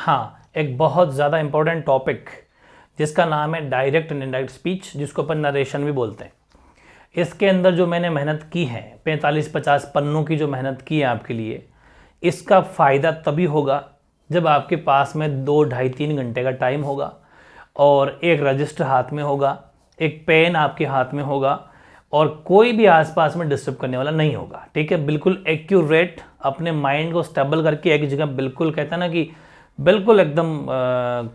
हाँ, एक बहुत ज़्यादा इंपॉर्टेंट टॉपिक जिसका नाम है डायरेक्ट एंड इनडायरेक्ट स्पीच, जिसको अपन नरेशन भी बोलते हैं। इसके अंदर जो मैंने मेहनत की है, 45-50 पन्नों की जो मेहनत की है आपके लिए, इसका फ़ायदा तभी होगा जब आपके पास में 2, ढाई, 3 घंटे का टाइम होगा और एक रजिस्टर हाथ में होगा, एक पेन आपके हाथ में होगा और कोई भी आसपास में डिस्टर्ब करने वाला नहीं होगा। ठीक है, बिल्कुल एक्यूरेट, अपने माइंड को स्टेबल करके एक जगह, बिल्कुल कहता है ना कि बिल्कुल एकदम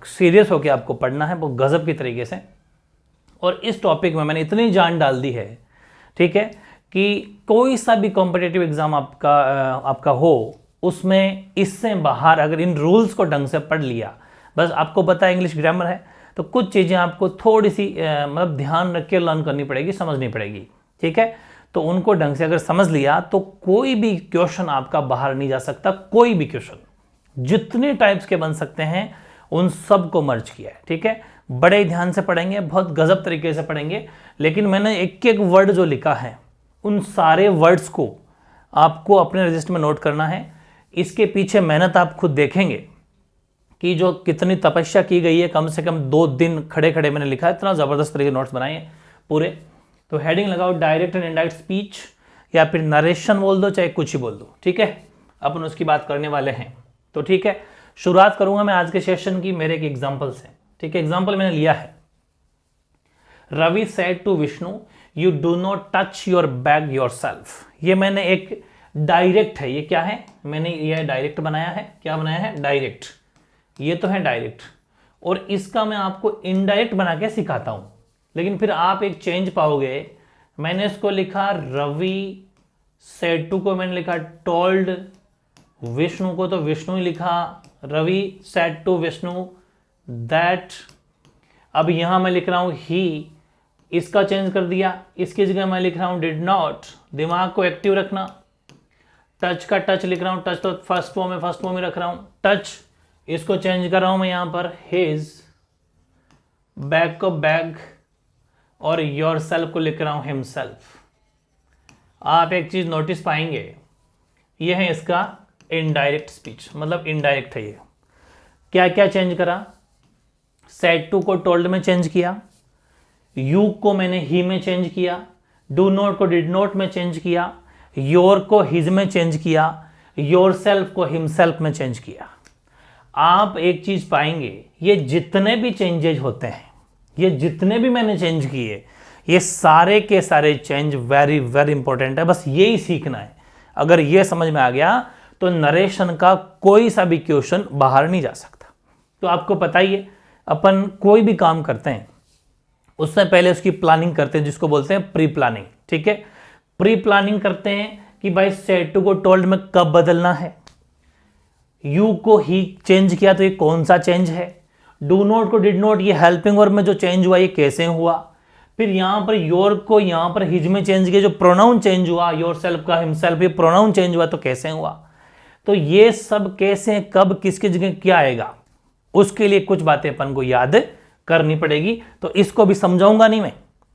सीरियस होकर आपको पढ़ना है, वो गजब की तरीके से। और इस टॉपिक में मैंने इतनी जान डाल दी है, ठीक है, कि कोई सा भी कॉम्पिटिटिव एग्जाम आपका हो, उसमें इससे बाहर अगर इन रूल्स को ढंग से पढ़ लिया, बस आपको पता है इंग्लिश ग्रामर है, तो कुछ चीज़ें आपको थोड़ी सी मतलब ध्यान रख के लर्न करनी पड़ेगी, समझनी पड़ेगी। ठीक है, तो उनको ढंग से अगर समझ लिया तो कोई भी क्वेश्चन आपका बाहर नहीं जा सकता। कोई भी क्वेश्चन, जितने टाइप्स के बन सकते हैं उन सब को मर्ज किया है। ठीक है, बड़े ध्यान से पढ़ेंगे, बहुत गजब तरीके से पढ़ेंगे, लेकिन मैंने एक एक वर्ड जो लिखा है उन सारे वर्ड्स को आपको अपने रजिस्टर में नोट करना है। इसके पीछे मेहनत आप खुद देखेंगे कि जो कितनी तपस्या की गई है, कम से कम 2 दिन खड़े खड़े मैंने लिखा है, इतना ज़बरदस्त तरीके नोट्स बनाए हैं पूरे। तो हेडिंग लगाओ डायरेक्ट एंड इनडायरेक्ट स्पीच, या फिर नरेशन बोल दो, चाहे कुछ ही बोल दो। ठीक है, अपन उसकी बात करने वाले हैं। तो ठीक है, शुरुआत करूंगा मैं आज के सेशन की मेरे एक एग्जाम्पल से। ठीक है, एग्जाम्पल मैंने लिया है, Ravi said to Vishnu you do not touch your bag yourself. ये मैंने एक डायरेक्ट है, ये क्या है, मैंने ये डायरेक्ट बनाया है। क्या बनाया है? डायरेक्ट। ये तो है डायरेक्ट, और इसका मैं आपको इनडायरेक्ट बना के सिखाता हूं, लेकिन फिर आप एक चेंज पाओगे। मैंने इसको लिखा रवि सेड टू को मैंने लिखा टोल्ड, विष्णु को तो विष्णु ही लिखा, Ravi said to Vishnu that. अब यहां मैं लिख रहा हूं ही, इसका चेंज कर दिया, इसकी जगह मैं लिख रहा हूं डिड नॉट। दिमाग को एक्टिव रखना। टच का टच लिख रहा हूं, टच तो फर्स्ट फॉर्म में, फर्स्ट फॉर्म में रख रहा हूं टच, इसको चेंज कर रहा हूं मैं यहां पर हिज, बैग को बैग, और योर सेल्फ को लिख रहा हूं हिमसेल्फ। आप एक चीज नोटिस पाएंगे, यह है इसका इनडायरेक्ट स्पीच, मतलब इनडायरेक्ट है ये। क्या क्या चेंज करा? सेड टू को टोल्ड में चेंज किया, यू को मैंने ही में चेंज किया, डू नॉट को डिड नॉट में चेंज किया, योर को हिज में चेंज किया, योर सेल्फ को हिमसेल्फ में चेंज किया। आप एक चीज पाएंगे, ये जितने भी चेंजेज होते हैं, ये जितने भी मैंने चेंज किए, ये सारे के सारे चेंज वेरी वेरी इंपॉर्टेंट है। बस यही सीखना है। अगर ये समझ में आ गया तो नरेशन का कोई सा भी क्वेश्चन बाहर नहीं जा सकता। तो आपको पता ही है, अपन कोई भी काम करते हैं उससे पहले उसकी प्लानिंग करते हैं, जिसको बोलते हैं प्री प्लानिंग। ठीक है, प्री प्लानिंग करते हैं कि भाई सेड टू को टोल्ड में कब बदलना है, यू को ही चेंज किया तो ये कौन सा चेंज है, डू नॉट को डिड नॉट, ये हेल्पिंग वर्ब में जो चेंज हुआ ये कैसे हुआ, फिर यहां पर योर को यहां पर हिज में चेंज किया, जो प्रोनाउन चेंज हुआ योर सेल्फ का हिमसेल्फ, ये प्रोनाउन चेंज हुआ तो कैसे हुआ। तो ये सब कैसे, कब, किसकी जगह क्या आएगा, उसके लिए कुछ बातें अपन को याद करनी पड़ेगी। तो इसको भी समझाऊंगा नहीं मैं,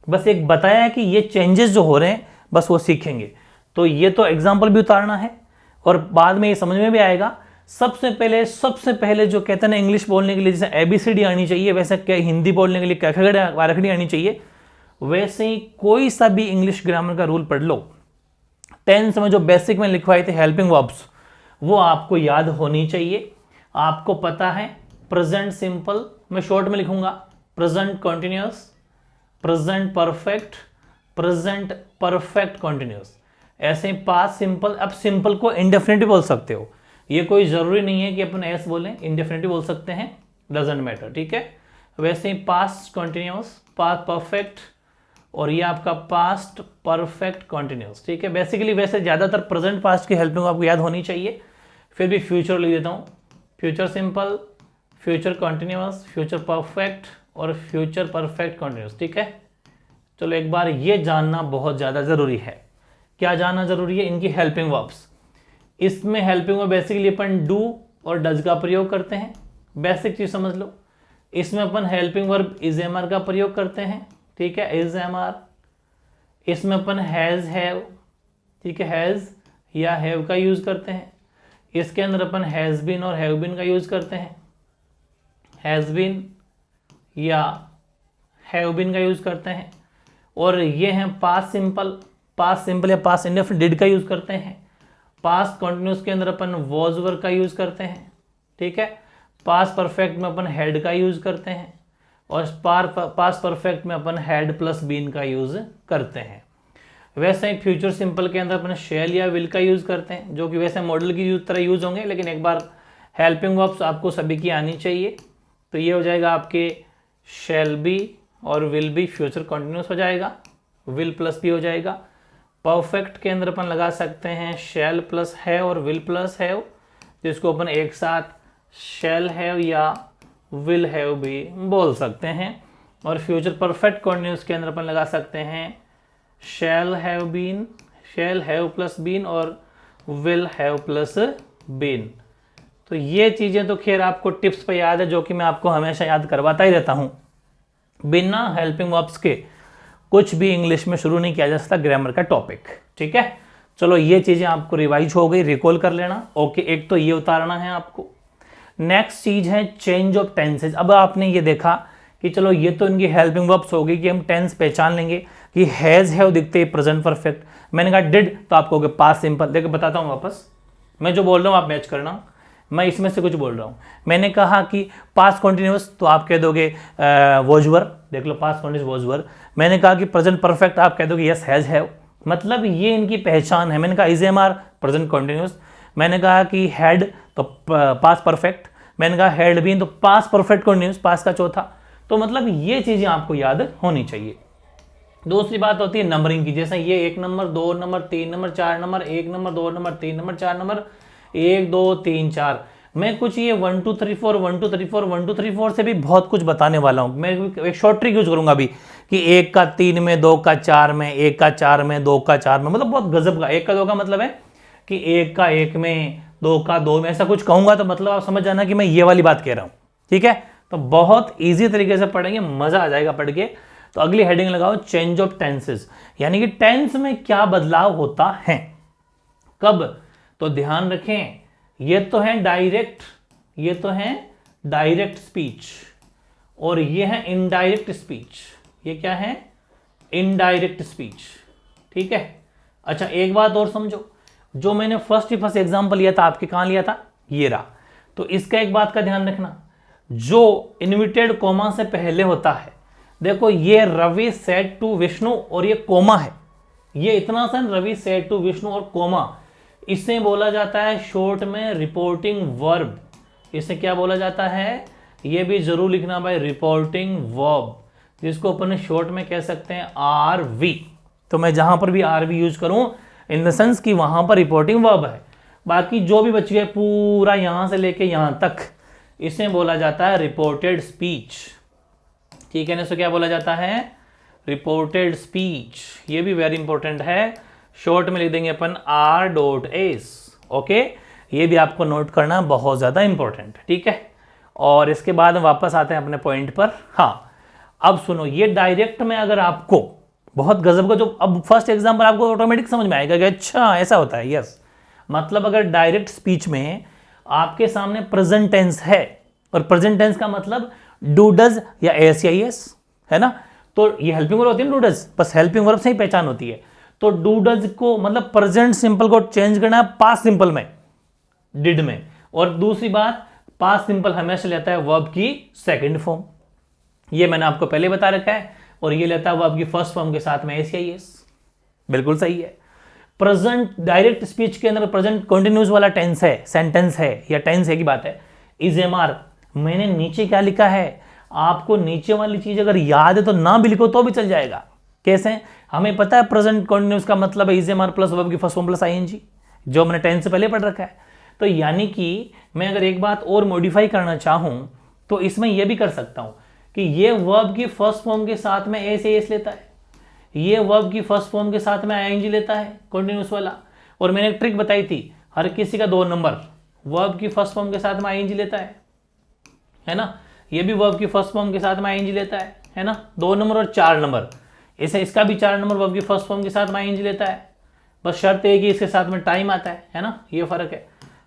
बस एक बताया है कि ये चेंजेस जो हो रहे हैं बस वो सीखेंगे। तो ये तो एग्जाम्पल भी उतारना है और बाद में ये समझ में भी आएगा। सबसे पहले जो कहते हैं ना, इंग्लिश बोलने के लिए जैसे एबीसीडी आनी चाहिए, वैसे क्या हिंदी बोलने के लिए कैखड़ी आनी चाहिए, वैसे ही कोई सा भी इंग्लिश ग्रामर का रूल पढ़ लो। 10th में जो बेसिक में लिखवाए थे हेल्पिंग वर्ब्स, वो आपको याद होनी चाहिए। आपको पता है प्रेजेंट सिंपल, मैं शॉर्ट में लिखूंगा, present continuous, present perfect, present perfect continuous, ऐसे पास्ट सिंपल। अब सिंपल को इंडेफिनिटिव बोल सकते हो, ये कोई जरूरी नहीं है कि अपन एस बोलें, इंडेफिनिटिव बोल सकते हैं, डजेंट मैटर। ठीक है, वैसे ही पास्ट कॉन्टिन्यूअस, पास्ट परफेक्ट, और ये आपका पास्ट परफेक्ट कॉन्टिन्यूअस। ठीक है, बेसिकली वैसे ज्यादातर प्रेजेंट पास्ट की हेल्पिंग आपको याद होनी चाहिए, फिर भी फ्यूचर लिख देता हूँ, future simple, future continuous, future perfect और फ्यूचर परफेक्ट कॉन्टिन्यूअस। ठीक है, चलो एक बार ये जानना बहुत ज़्यादा ज़रूरी है। क्या जानना ज़रूरी है? इनकी हेल्पिंग वर्ब्स। इसमें हेल्पिंग वर्ब बेसिकली अपन डू और डज का प्रयोग करते हैं, बेसिक चीज़ समझ लो। इसमें अपन helping verb is am are का प्रयोग करते हैं। ठीक है, इज एम आर। इसमें अपन हैज़ हैव, ठीक है, हैज़ या हैव का यूज़ करते हैं। इसके अंदर अपन हैज़ बीन और हैव बीन का यूज़ करते हैं। हैज़ बीन या हैव बीन का यूज़ करते हैं। और ये हैं पास्ट सिंपल या पास्ट इंडेफिनिट डिड का यूज़ करते हैं। पास्ट कंटिन्यूस के अंदर अपन वॉज वर का यूज़ करते हैं, ठीक है। पास्ट परफेक्ट में अपन हैड का यूज़ करते हैं और पास्ट परफेक्ट में अपन हैड प्लस बीन का यूज़ करते हैं। वैसे ही फ्यूचर सिंपल के अंदर अपन शैल या विल का यूज़ करते हैं, जो कि वैसे मॉडल की तरह यूज़ होंगे, लेकिन एक बार हेल्पिंग वर्ब्स आपको सभी की आनी चाहिए। तो ये हो जाएगा आपके शैल बी और विल बी फ्यूचर कंटिन्यूस हो जाएगा, विल प्लस बी हो जाएगा। परफेक्ट के अंदर अपन लगा सकते हैं शैल प्लस है और विल प्लस हैव, जिसको अपन एक साथ शैल हैव या विल हैव भी बोल सकते हैं। और फ्यूचर परफेक्ट कंटिन्यूस के अंदर अपन लगा सकते हैं shall have been, shall have plus been और विल हैव प्लस बीन। तो ये चीज़ें तो खैर आपको टिप्स पे याद है, जो कि मैं आपको हमेशा याद करवाता ही रहता हूँ। बिना हेल्पिंग वर्ब्स के कुछ भी इंग्लिश में शुरू नहीं किया जा सकता ग्रामर का टॉपिक, ठीक है। चलो ये चीज़ें आपको रिवाइज हो गई, रिकॉल कर लेना। ओके, एक तो ये उतारना है आपको। नेक्स्ट चीज़ है चेंज ऑफ टेंसेज। अब आपने ये देखा कि चलो ये तो इनकी हेल्पिंग वर्ब्स हो गई कि हम टेंस पहचान लेंगे कि हैज़ हैव दिखते हैं प्रेजेंट परफेक्ट। मैंने कहा डिड, तो आपको कहोगे पास्ट सिंपल। देखो बताता हूँ वापस, मैं जो बोल रहा हूँ आप मैच करना, मैं इसमें से कुछ बोल रहा हूँ। मैंने कहा कि पास्ट कॉन्टिन्यूस, तो आप कह दोगे वॉजवर, देख लो पास्ट कॉन्टिन्यूस वॉजवर। मैंने कहा कि प्रेजेंट परफेक्ट, आप कह दोगे यस हैज़ हैव। मतलब ये इनकी पहचान है। मैंने कहा is am are present continuous. मैंने कहा कि हैड तो पास्ट परफेक्ट। मैंने कहा हैड बीन तो पास्ट परफेक्ट कॉन्टिन्यूस, पास्ट का चौथा। तो मतलब ये चीज़ें आपको याद होनी चाहिए। दूसरी बात होती है नंबरिंग की, जैसे ये 1 number 2 number 3 number 4 number, 1 number 2 number 3 number 4 number, 1 2 3 4। मैं कुछ ये 1 2 3 4 1 2 3 4 1 2 3 4 से भी बहुत कुछ बताने वाला हूँ। मैं एक शॉर्ट ट्रिक यूज करूंगा अभी कि 1 का 3 में, 2 का 4 में, 1 का 4 में, 2 का 4 में, मतलब बहुत गजब का। 1 का 2 का मतलब है कि 1 का 1 में, 2 का 2 में, ऐसा कुछ कहूंगा तो मतलब आप समझ जाना कि मैं ये वाली बात कह रहा हूँ, ठीक है। तो बहुत ईजी तरीके से पढ़ेंगे, मजा आ जाएगा पढ़ के। तो अगली हेडिंग लगाओ चेंज ऑफ टेंसेस, यानी कि टेंस में क्या बदलाव होता है, कब। तो ध्यान रखें, ये तो है डायरेक्ट, ये तो है डायरेक्ट स्पीच और ये है इनडायरेक्ट स्पीच। ये क्या है? इनडायरेक्ट स्पीच, ठीक है। अच्छा एक बात और समझो, जो मैंने फर्स्ट एग्जांपल लिया था आपके, कहां लिया था, ये रहा। तो इसका एक बात का ध्यान रखना, जो इन्विटेड कोमा से पहले होता है, देखो ये रवि सेड टू विष्णु और ये कोमा है, ये इतना सा रवि सेड टू विष्णु और कोमा, इसे बोला जाता है शॉर्ट में रिपोर्टिंग वर्ब। इसे क्या बोला जाता है, ये भी जरूर लिखना भाई, रिपोर्टिंग वर्ब, जिसको अपन शॉर्ट में कह सकते हैं आरवी। तो मैं जहां पर भी आरवी यूज करूं, इन द सेंस कि वहां पर रिपोर्टिंग वर्ब है। बाकी जो भी बच गए पूरा यहां से लेके यहां तक, इसे बोला जाता है रिपोर्टेड स्पीच, ठीक है ना। इसको क्या बोला जाता है, रिपोर्टेड स्पीच। ये भी वेरी इंपॉर्टेंट है, शॉर्ट में लिख देंगे अपन R.S, ओके। ये भी आपको नोट करना बहुत ज्यादा इंपॉर्टेंट, ठीक है। और इसके बाद वापस आते हैं अपने पॉइंट पर। हाँ अब सुनो, ये डायरेक्ट में अगर आपको बहुत गजब का, जो अब फर्स्ट एग्जाम्पल आपको ऑटोमेटिक समझ में आएगा कि अच्छा ऐसा होता है, यस। मतलब अगर डायरेक्ट स्पीच में आपके सामने प्रेजेंट टेंस है, और प्रेजेंट टेंस का मतलब डू डज या एस या एस है ना, तो ये हेल्पिंग वर्ब होती है ना, डू डज, बस हेल्पिंग वर्ब से ही पहचान होती है। तो डू डज को मतलब प्रेजेंट सिंपल को चेंज करना है पास्ट सिंपल में, डिड में। और दूसरी बात, पास्ट सिंपल हमेशा लेता है वर्ब की सेकंड फॉर्म, ये मैंने आपको पहले बता रखा है। और ये लेता है वर्ब की फर्स्ट फॉर्म के साथ में एस या एस, बिल्कुल सही है। प्रेजेंट डायरेक्ट स्पीच के अंदर प्रेजेंट कंटिन्यूस वाला टेंस है, सेंटेंस है या टेंस है की बात है, इज एम आर। मैंने नीचे क्या लिखा है, आपको नीचे वाली चीज अगर याद है तो ना भी लिखो तो भी चल जाएगा। कैसे? हमें पता है प्रेजेंट कंटिन्यूस का मतलब है is am are plus verb की फर्स्ट फॉर्म प्लस आईएनजी, जो मैंने टेंस से पहले पढ़ रखा है। तो यानी कि मैं अगर एक बात और मॉडिफाई करना चाहूं तो इसमें यह भी कर सकता हूं कि ये वर्ब की फर्स्ट फॉर्म के साथ में एस एस लेता है, ये वर्ब की फर्स्ट फॉर्म के साथ में आईएनजी लेता है कंटिन्यूस वाला। और मैंने एक ट्रिक बताई थी, हर किसी का 2 नंबर वर्ब की फर्स्ट फॉर्म के साथ में आईएनजी लेता है ना। ये भी वर्ब की फर्स्ट फॉर्म के साथ में आईएनजी लेता है ना, 2 नंबर और 4 नंबर। इसे इसका भी 4 नंबर वर्ब की फर्स्ट फॉर्म के साथ में आईएनजी लेता है, बस शर्त है कि इसके साथ में टाइम आता है ना, ये फर्क है।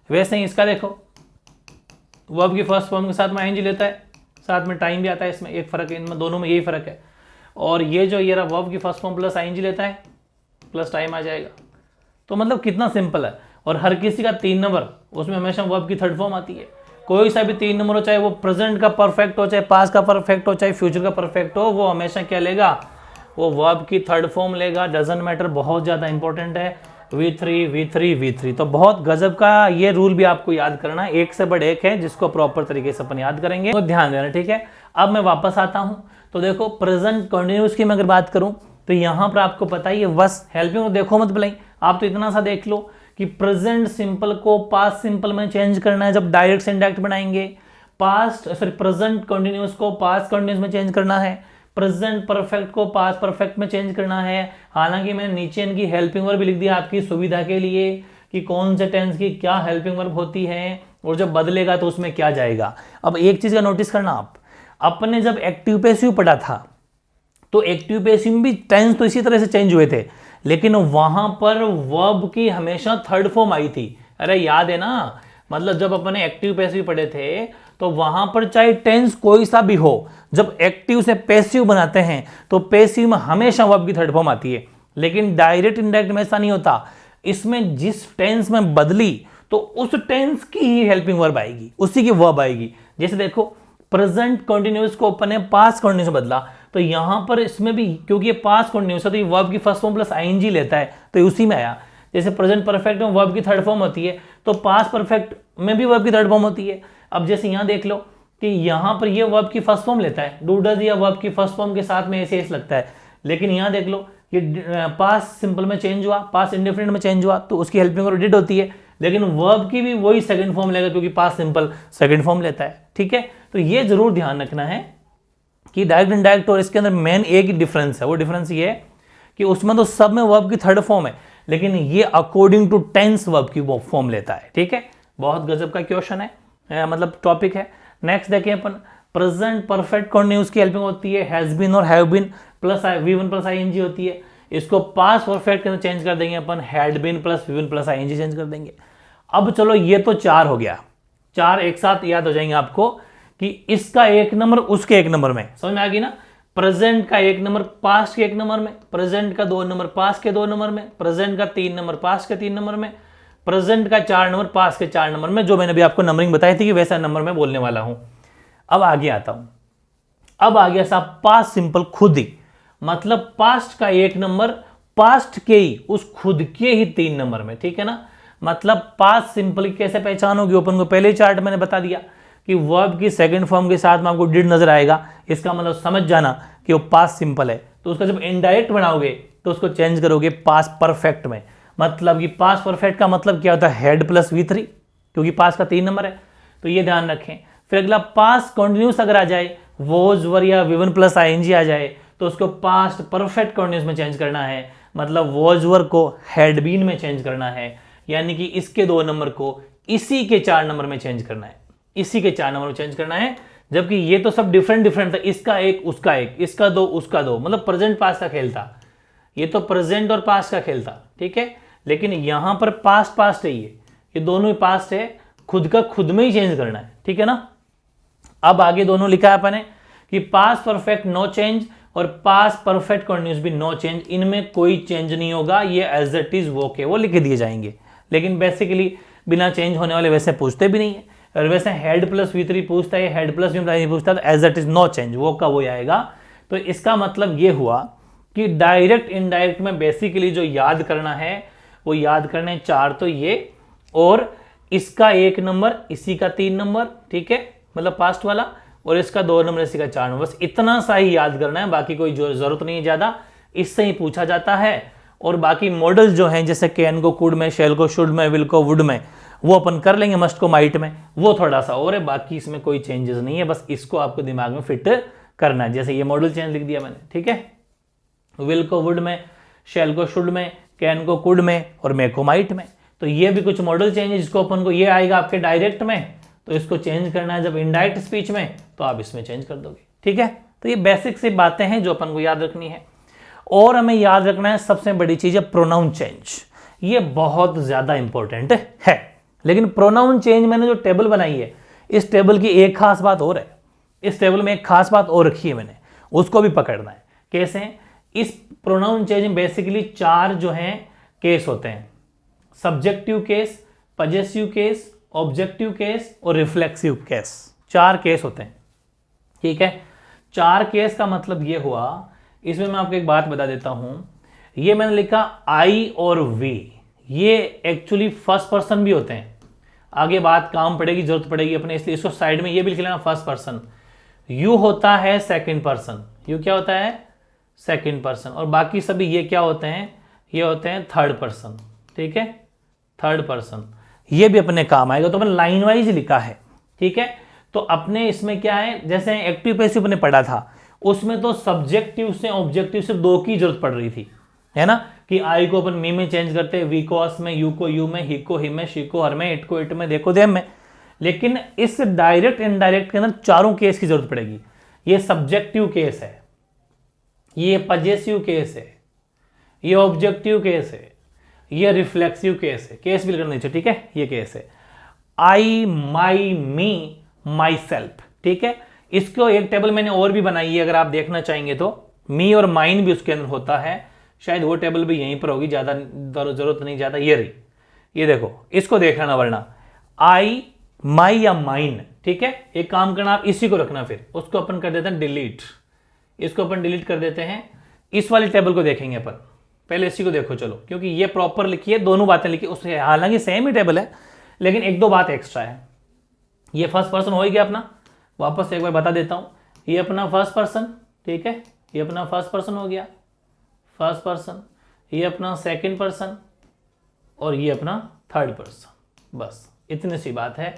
वैसे ही इसका देखो, वर्ब की फर्स्ट फॉर्म के साथ में आईएनजी लेता है, साथ में टाइम भी आता है, इसमें एक फ़र्क है, इनमें दोनों में यही फ़र्क है। और ये जो ये रहा वर्ब की फर्स्ट फॉर्म प्लस आईएनजी लेता है, प्लस टाइम आ जाएगा। तो मतलब कितना सिंपल है। और हर किसी का 3 नंबर, उसमें हमेशा वर्ब की थर्ड फॉर्म आती है। कोई सा भी 3 नंबर हो, चाहे वो प्रेजेंट का परफेक्ट हो, चाहे पास्ट का परफेक्ट हो, चाहे फ्यूचर का परफेक्ट हो, वो हमेशा क्या लेगा, वो वर्ब की थर्ड फॉर्म लेगा। डजंट मैटर, बहुत ज़्यादा इंपॉर्टेंट है। V3 तो बहुत गजब का ये रूल भी आपको याद करना है, एक से बढ़ एक है, जिसको प्रॉपर तरीके से अपन याद करेंगे, तो ध्यान देना, ठीक है। अब मैं वापस आता हूँ, तो देखो प्रेजेंट कंटिन्यूस की मैं अगर बात करूँ तो यहाँ पर आपको पता ही है, बस हेल्पिंग देखो मत भलाई, आप तो इतना सा देख लो कि प्रेजेंट सिंपल को पास्ट सिंपल में चेंज करना है जब डायरेक्ट से इनडायरेक्ट बनाएंगे, प्रेजेंट कंटिन्यूस को पास्ट कंटिन्यूस में चेंज करना है, प्रेजेंट परफेक्ट को पास्ट परफेक्ट में चेंज करना है। हालांकि मैंने नीचे इनकी हेल्पिंग वर्ब भी लिख दिया आपकी सुविधा के लिए कि कौन से टेंस की क्या हेल्पिंग वर्ब होती है और जब बदलेगा तो उसमें क्या जाएगा। अब एक चीज का नोटिस करना, आप अपने जब एक्टिव पैसिव पढ़ा था तो एक्टिव पैसिव में भी टेंस तो इसी तरह से चेंज हुए थे, लेकिन वहां पर वर्ब की हमेशा थर्ड फॉर्म आई थी। अरे याद है ना, मतलब जब अपने एक्टिव पैसिव पढ़े थे तो वहां पर चाहे टेंस कोई सा भी हो, जब एक्टिव से पैसिव बनाते हैं तो पैसिव में हमेशा वर्ब की थर्ड फॉर्म आती है। लेकिन डायरेक्ट इनडायरेक्ट में ऐसा नहीं होता, इसमें जिस टेंस में बदली तो उस टेंस की ही हेल्पिंग वर्ब आएगी, उसी की वर्ब आएगी। जैसे देखो प्रेजेंट कंटिन्यूअस को अपन ने पास्ट कंटिन्यूअस बदला, तो यहां पर इसमें भी क्योंकि ये पास्ट कंटिन्यूअस है तो ये वर्ब की फर्स्ट फॉर्म प्लस आईएनजी लेता है, तो उसी में आया। जैसे प्रेजेंट परफेक्ट में वर्ब की थर्ड फॉर्म होती है तो पास्ट परफेक्ट में भी वर्ब की थर्ड फॉर्म होती है। अब जैसे यहां देख लो कि यहां पर ये वर्ब की फर्स्ट फॉर्म लेता है, डू डज या वर्ब की फर्स्ट फॉर्म के साथ में ऐसे लगता है, लेकिन यहां देख लो ये पास्ट सिंपल में चेंज हुआ, पास्ट इंडेफिनिट में चेंज हुआ तो उसकी हेल्पिंग वर्ब डिड होती है, लेकिन वर्ब की भी वही सेकंड फॉर्म लेगा क्योंकि पास्ट सिंपल सेकंड फॉर्म लेता है, ठीक है। तो ये जरूर ध्यान रखना है कि डायरेक्ट इनडायरेक्ट और इसके अंदर मेन एक ही डिफरेंस है, वो डिफरेंस ये है कि उसमें तो सब में वर्ब की थर्ड फॉर्म है, लेकिन ये अकॉर्डिंग टू टेंस वर्ब की फॉर्म लेता है, ठीक है। बहुत गजब का क्वेश्चन है, मतलब टॉपिक है। नेक्स्ट देखें अपन, प्रेजेंट परफेक्ट कंटिन्यूअस की हेल्पिंग होती है हैज बीन और have been plus V1 plus ING होती है। इसको पास्ट परफेक्ट के अंदर चेंज कर देंगे अपन, had been plus V1 plus ING change कर देंगे। अब चलो ये तो 4 हो गया, 4 एक साथ याद हो जाएंगे आपको कि इसका एक नंबर उसके एक नंबर में, समझ में आ गई ना। प्रेजेंट का एक नंबर पास्ट के एक नंबर में, प्रेजेंट का 2 नंबर पास्ट के 2 नंबर में, प्रेजेंट का 3 नंबर पास्ट के 3 नंबर में, प्रेजेंट का 4 नंबर पास्ट के 4 नंबर में, जो मैंने अभी आपको नंबरिंग बताई थी कि वैसा नंबर मैं बोलने वाला हूं। अब आगे आता हूं, अब आ गया साहब पास्ट सिंपल खुद ही, मतलब पास्ट का एक नंबर पास्ट के ही उस खुद के ही 3 नंबर में, ठीक है ना। मतलब पास्ट सिंपल कैसे पहचान होगी, ओपन को पहले चार्ट मैंने बता दिया कि वर्ब की सेकंड फॉर्म के साथ में आपको डिड नजर आएगा, इसका मतलब समझ जाना कि वो पास्ट सिंपल है। तो उसका जब इनडायरेक्ट बनाओगे तो उसको चेंज करोगे पास्ट परफेक्ट में, मतलब कि पास्ट परफेक्ट का मतलब क्या होता है, हेड प्लस V3, क्योंकि पास्ट का 3 नंबर है, तो ये ध्यान रखें। फिर अगला पास्ट कंटिन्यूअस अगर आ जाए, वॉज वर या V1 प्लस आईएनजी आ जाए तो उसको पास्ट परफेक्ट कंटिन्यूअस में चेंज करना है, मतलब वॉज वर को हैड बीन में चेंज करना है, यानी कि इसके 2 नंबर को इसी के 4 नंबर में चेंज करना है, इसी के 4 नंबर में चेंज करना है। जबकि ये तो सब डिफरेंट था, इसका एक उसका एक, इसका 2 उसका 2, मतलब प्रेजेंट पास्ट का खेल था, ये तो प्रेजेंट और पास्ट का खेल था, ठीक है। लेकिन यहां पर पास्ट पास्ट है, ये दोनों ही पास्ट है, खुद का खुद में ही चेंज करना है, ठीक है ना। अब आगे दोनों लिखा है अपने कि पास्ट परफेक्ट नो चेंज और पास्ट परफेक्ट कंटिन्यूअस भी नो चेंज, इनमें कोई चेंज नहीं होगा, ये एज इट इज वो के वो लिख दिए जाएंगे। लेकिन बेसिकली बिना चेंज होने वाले वैसे पूछते भी नहीं है, और वैसे हेड प्लस V3 पूछता है, हेड प्लस V1 पूछता है, तो as it is no change, वो का वो आएगा। तो इसका मतलब ये हुआ कि डायरेक्ट इनडायरेक्ट में बेसिकली जो याद करना है वो याद करने 4 तो ये, और इसका 1 नंबर इसी का 3 नंबर, ठीक है, मतलब पास्ट वाला, और इसका 2 नंबर इसी का 4 नंबर, बस इतना सा ही याद करना है, बाकी कोई जरूरत नहीं है ज्यादा, इससे ही पूछा जाता है। और बाकी मॉडल जो हैं जैसे कैन को कुड में, शेल को शुड में, विल को वुड में, वो अपन कर लेंगे, मस्ट को माइट में, वो थोड़ा सा और है, बाकी इसमें कोई चेंजेस नहीं है, बस इसको आपको दिमाग में फिट करना है। जैसे ये मॉडल चेंज लिख दिया मैंने, ठीक है, विल को वुड में, शेल को शुड में, कैन को कुड में और मे को माइट में, तो ये भी कुछ मॉडल चेंज है जिसको अपन को ये आएगा आपके डायरेक्ट में, तो इसको चेंज करना है जब इनडायरेक्ट स्पीच में, तो आप इसमें चेंज कर दोगे, ठीक है। तो ये बेसिक सी बातें हैं जो अपन को याद रखनी है। और हमें याद रखना है सबसे बड़ी चीज है प्रोनाउन चेंज, ये बहुत ज्यादा इंपॉर्टेंट है। लेकिन प्रोनाउन चेंज मैंने जो टेबल बनाई है, इस टेबल की एक खास बात और है इस टेबल में एक खास बात और रखी है मैंने, उसको भी पकड़ना है। कैसे? इस प्रोनाउन चेंज में बेसिकली 4 जो हैं केस होते हैं, subjective case, possessive case, objective case और रिफ्लेक्सिव केस। 4 केस होते हैं, ठीक है। 4 केस का मतलब ये हुआ, इसमें मैं आपको एक बात बता देता हूं, ये मैंने लिखा आई और वी, ये एक्चुअली फर्स्ट पर्सन भी होते हैं। आगे बात काम पड़ेगी, जरूरत पड़ेगी अपने, इसलिए इसको साइड में ये भी लिख लेना फर्स्ट पर्सन। यू होता है सेकंड पर्सन, यू क्या होता है? Second person. और बाकी सभी ये क्या होते हैं? ये होते हैं थर्ड पर्सन, ठीक है, थर्ड पर्सन। ये भी अपने काम आएगा, तो मैंने लाइन वाइज लिखा है, ठीक है। तो अपने इसमें क्या है, जैसे एक्टिव पैसिव अपने पढ़ा था, उसमें तो सब्जेक्टिव से ऑब्जेक्टिव सिर्फ 2 की जरूरत पड़ रही थी, है ना, कि आई को अपन मी में चेंज करते हैं, वी को अस में, यू को यू में, ही को ही में, शी को हर में, इट को इट में, देखो देम में। लेकिन इस डायरेक्ट इनडायरेक्ट के अंदर 4 केस की जरूरत पड़ेगी। ये सब्जेक्टिव केस है, ये पजेसिव केस है, ये ऑब्जेक्टिव केस है, ये रिफ्लेक्सिव केस है। केस भी करना चाहिए, ठीक है। ये केस है आई, माई, मी, माई सेल्फ, ठीक है। इसको एक टेबल मैंने और भी बनाई है, अगर आप देखना चाहेंगे तो मी और माइन भी उसके अंदर होता है, शायद वो टेबल भी यहीं पर होगी, ज्यादा जरूरत नहीं, ज्यादा ये रही, ये देखो, इसको देखना, वरना आई, माई या माइन, ठीक है। एक काम करना, आप इसी को रखना, फिर उसको अपन कर देते हैं डिलीट, इसको अपन डिलीट कर देते हैं। इस वाली टेबल को देखेंगे अपन, पहले इसी को देखो चलो, क्योंकि ये प्रॉपर लिखी है, दोनों बातें लिखी उससे, हालांकि सेम ही टेबल है लेकिन 1-2 बात एक्स्ट्रा है। ये फर्स्ट पर्सन हो ही गया अपना, वापस एक बार बता देता हूं, ये अपना फर्स्ट पर्सन, ठीक है, ये अपना फर्स्ट पर्सन हो गया, फर्स्ट पर्सन, ये अपना सेकंड पर्सन और ये अपना थर्ड पर्सन। बस इतनी सी बात है,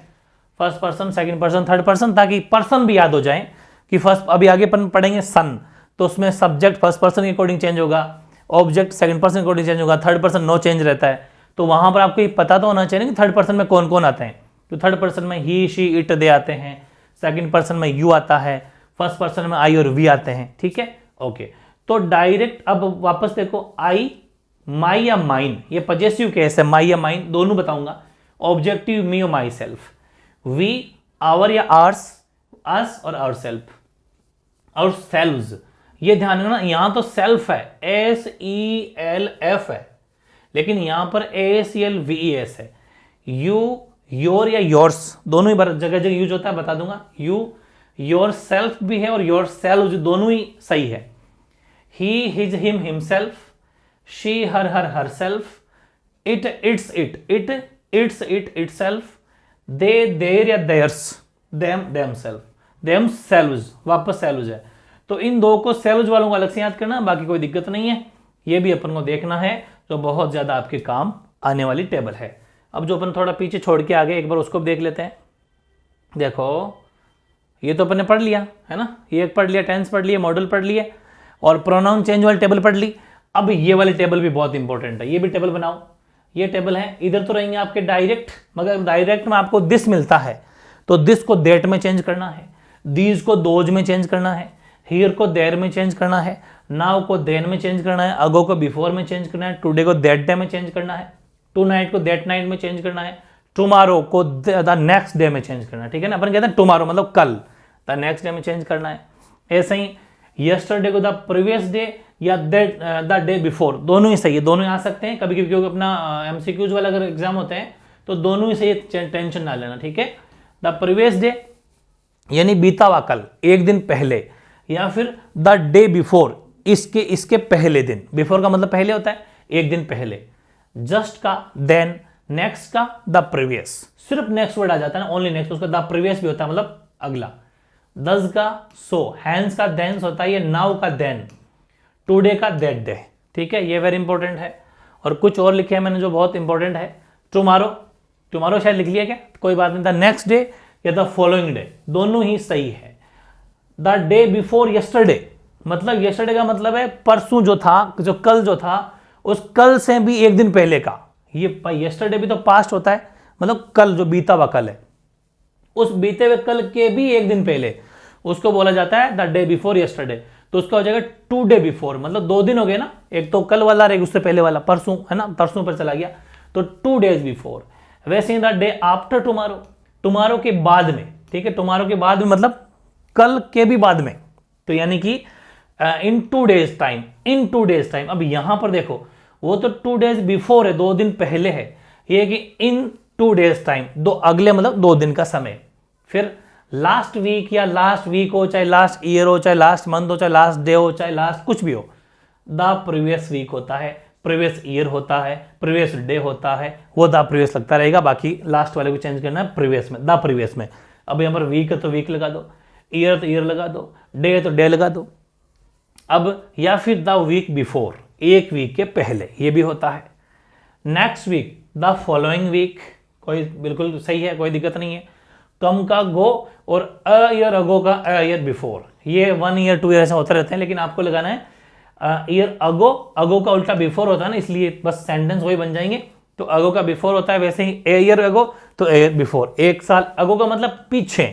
first person, second person, third person, ताकि पर्सन भी याद हो जाए कि फर्स्ट, अभी आगे अपन पढ़ेंगे सन, तो उसमें सब्जेक्ट फर्स्ट पर्सन के अकॉर्डिंग चेंज होगा, ऑब्जेक्ट सेकंड पर्सन के अकॉर्डिंग चेंज होगा, थर्ड पर्सन नो चेंज रहता है। तो वहां पर आपको ये पता तो होना चाहिए कि थर्ड पर्सन में कौन कौन आते हैं। तो थर्ड पर्सन में ही, शी, इट, दे आते हैं, सेकंड पर्सन में यू आता है, फर्स्ट पर्सन में आई और वी आते हैं, ठीक है, ओके। तो डायरेक्ट अब वापस देखो, आई, माई या माइन, ये पजेसिव केस है, माई या माइन दोनों बताऊंगा, ऑब्जेक्टिव मी और माई सेल्फ, वी, आवर या आर्स, अस और आवर सेल्फ, और सेल्व्स। ये ध्यान रखना, यहां तो सेल्फ है, SELF है, लेकिन यहां पर ASELVES है। यू, योर या योर्स दोनों ही जगह जगह यूज होता है, बता दूंगा। यू, योर सेल्फ भी है और योर सेल्व्स दोनों ही सही है। He, his, him, himself, she, her, herself, it, its, it, itself, they, their या theirs, themself, themselves, वापस सेल्व्स है। तो इन 2 को सेल्व्स वालों को अलग से याद करना, बाकी कोई दिक्कत नहीं है। ये भी अपन को देखना है, जो बहुत ज्यादा आपके काम आने वाली टेबल है। अब जो अपन थोड़ा पीछे छोड़ के आगे एक बार उसको देख लेते हैं। देखो, ये तो अपन ने पढ़ लिया है ना, ये पढ़ लिया, टेंस पढ़ लिया, मॉडल पढ़ लिया और प्रोनाउन चेंज वाली टेबल पढ़ ली। अब ये वाली टेबल भी बहुत इंपॉर्टेंट है, ये भी टेबल बनाओ। ये टेबल है, इधर तो रहेंगे आपके डायरेक्ट, मगर डायरेक्ट में आपको दिस मिलता है, तो दिस को दैट में चेंज करना है, दीज को दोज में चेंज करना है, हियर को देयर में चेंज करना है, नाउ को देन में चेंज करना है, अगो को बिफोर में चेंज करना है, टुडे को दैट डे में चेंज करना है, टू नाइट को दैट नाइट में चेंज करना है, टुमारो को द नेक्स्ट डे में चेंज करना है, ठीक है ना। अपन कहते हैं टुमारो मतलब कल, द नेक्स्ट डे में चेंज करना है। ऐसे ही यस्टरडे को द प्रीवियस डे या द डे बिफोर, दोनों ही सही है, दोनों ही आ सकते हैं कभी कभी, क्योंकि अपना MCQs वाला अगर एग्जाम होते हैं तो दोनों ही सही है, टेंशन ना लेना, ठीक है। द प्रीवियस डे यानी बीता हुआ कल, एक दिन पहले, या फिर द डे बिफोर, इसके पहले दिन, बिफोर का मतलब पहले होता है, एक दिन पहले। जस्ट का देन, नेक्स्ट का द प्रीवियस, सिर्फ नेक्स्ट वर्ड आ जाता है ना, ओनली नेक्स्ट, उसका द प्रीवियस भी होता है मतलब अगला। दस का सो, हैंस का देंस होता है, ये नाउ का देन, टुडे का दैट डे, ठीक है, ये वेरी इंपॉर्टेंट है। और कुछ और लिखे हैं मैंने जो बहुत इंपॉर्टेंट है, टुमारो शायद लिख लिया क्या, कोई बात नहीं, द नेक्स्ट डे या द फॉलोइंग डे, दोनों ही सही है। द डे बिफोर यस्टरडे, मतलब यस्टरडे का मतलब है परसों जो था, जो कल जो था, उस कल से भी एक दिन पहले का। ये यस्टरडे भी तो पास्ट होता है, मतलब कल जो बीता हुआ कल है, उस बीते हुए कल के भी एक दिन पहले, उसको बोला जाता है द डे बिफोर यस्टरडे। तो उसका हो जाएगा टू डे बिफोर, मतलब 2 दिन हो गए ना, एक तो कल वाला और एक उससे पहले वाला, परसों है ना, परसों पर चला गया, तो 2 days बिफोर। वैसे ही the day after tomorrow, tomorrow के बाद में, ठीक है, टुमारो के बाद में मतलब कल के भी बाद में, तो यानी कि इन 2 days टाइम, इन 2 days टाइम। अब यहां पर देखो वो तो 2 days बिफोर है, 2 दिन पहले है, ये कि इन 2 days टाइम, दो अगले मतलब 2 दिन का समय। फिर लास्ट वीक या लास्ट वीक हो, चाहे लास्ट ईयर हो, चाहे लास्ट मंथ हो, चाहे लास्ट डे हो, चाहे लास्ट कुछ भी हो, द प्रीवियस वीक होता है, प्रीवियस ईयर होता है, प्रीवियस डे होता है, वो द प्रीवियस लगता रहेगा। बाकी लास्ट वाले को चेंज करना है प्रीवियस में, द प्रीवियस में। अब यहाँ पर वीक है तो वीक लगा दो, ईयर तो ईयर लगा दो, डे है तो डे लगा दो। अब या फिर द वीक बिफोर, एक वीक के पहले, ये भी होता है। Next week, the following week, कोई बिल्कुल सही है, कोई दिक्कत नहीं है। कम का गो और अ ईयर अगो का अ ईयर बिफोर, ये 1 ईयर 2 ईयर ऐसा होते रहते हैं, लेकिन आपको लगाना है ईयर अगो, अगो का उल्टा बिफोर होता है ना, इसलिए बस सेंटेंस वही बन जाएंगे। तो अगो का बिफोर होता है, वैसे ही ए ईयर अगो तो ए ईयर बिफोर, एक साल। अगो का मतलब पीछे,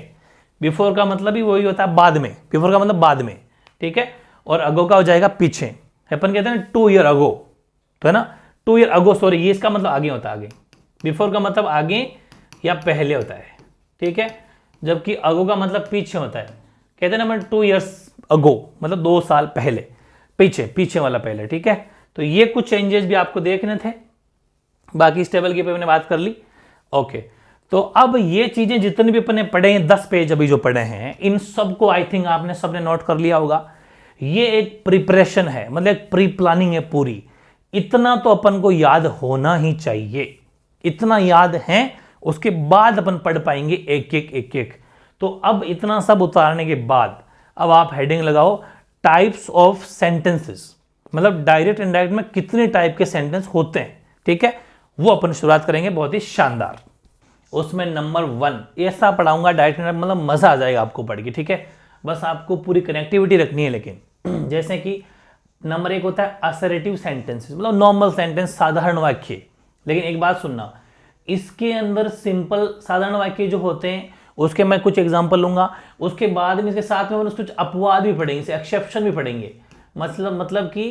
बिफोर का मतलब भी वही होता है बाद में, बिफोर का मतलब बाद में, ठीक है। और अगो का हो जाएगा पीछे, अपन कहते हैं 2 ईयर अगो, तो है ना 2 ईयर अगो, सॉरी ये इसका मतलब आगे होता है, आगे। बिफोर का मतलब आगे या पहले होता है, ठीक है, जबकि अगो का मतलब पीछे होता है। कहते हैं ना 2 ईयर्स अगो मतलब 2 साल पहले, पीछे, पीछे वाला पहले, ठीक है। तो ये कुछ चेंजेस भी आपको देखने थे, बाकी इस टेबल की पे मैंने बात कर ली, ओके। तो अब ये चीजें जितनी भी अपने पढ़े हैं, 10 पेज अभी जो पढ़े हैं, इन सबको आई थिंक आपने सबने नोट कर लिया होगा। ये एक प्रिपरेशन है, मतलब एक प्री प्लानिंग है पूरी। इतना तो अपन को याद होना ही चाहिए, इतना याद है, उसके बाद अपन पढ़ पाएंगे एक एक। तो अब इतना सब उतारने के बाद अब आप हेडिंग लगाओ टाइप्स ऑफ सेंटेंसेस, मतलब डायरेक्ट इनडायरेक्ट में कितने टाइप के सेंटेंस होते हैं, ठीक है, वो अपन शुरुआत करेंगे बहुत ही शानदार। उसमें नंबर 1 ऐसा पढ़ाऊंगा डायरेक्ट इनडायरेक्ट, मतलब मजा आ जाएगा आपको पढ़ के, ठीक है। बस आपको पूरी कनेक्टिविटी रखनी है। लेकिन जैसे कि नंबर 1 होता है असर्टिव सेंटेंसेस, मतलब नॉर्मल सेंटेंस, साधारण वाक्य। लेकिन एक बात सुनना, इसके अंदर सिंपल साधारण वाक्य जो होते हैं उसके मैं कुछ एग्जांपल लूंगा, उसके बाद में इसके साथ में कुछ अपवाद भी पढ़ेंगे, एक्सेप्शन भी पढ़ेंगे। मतलब कि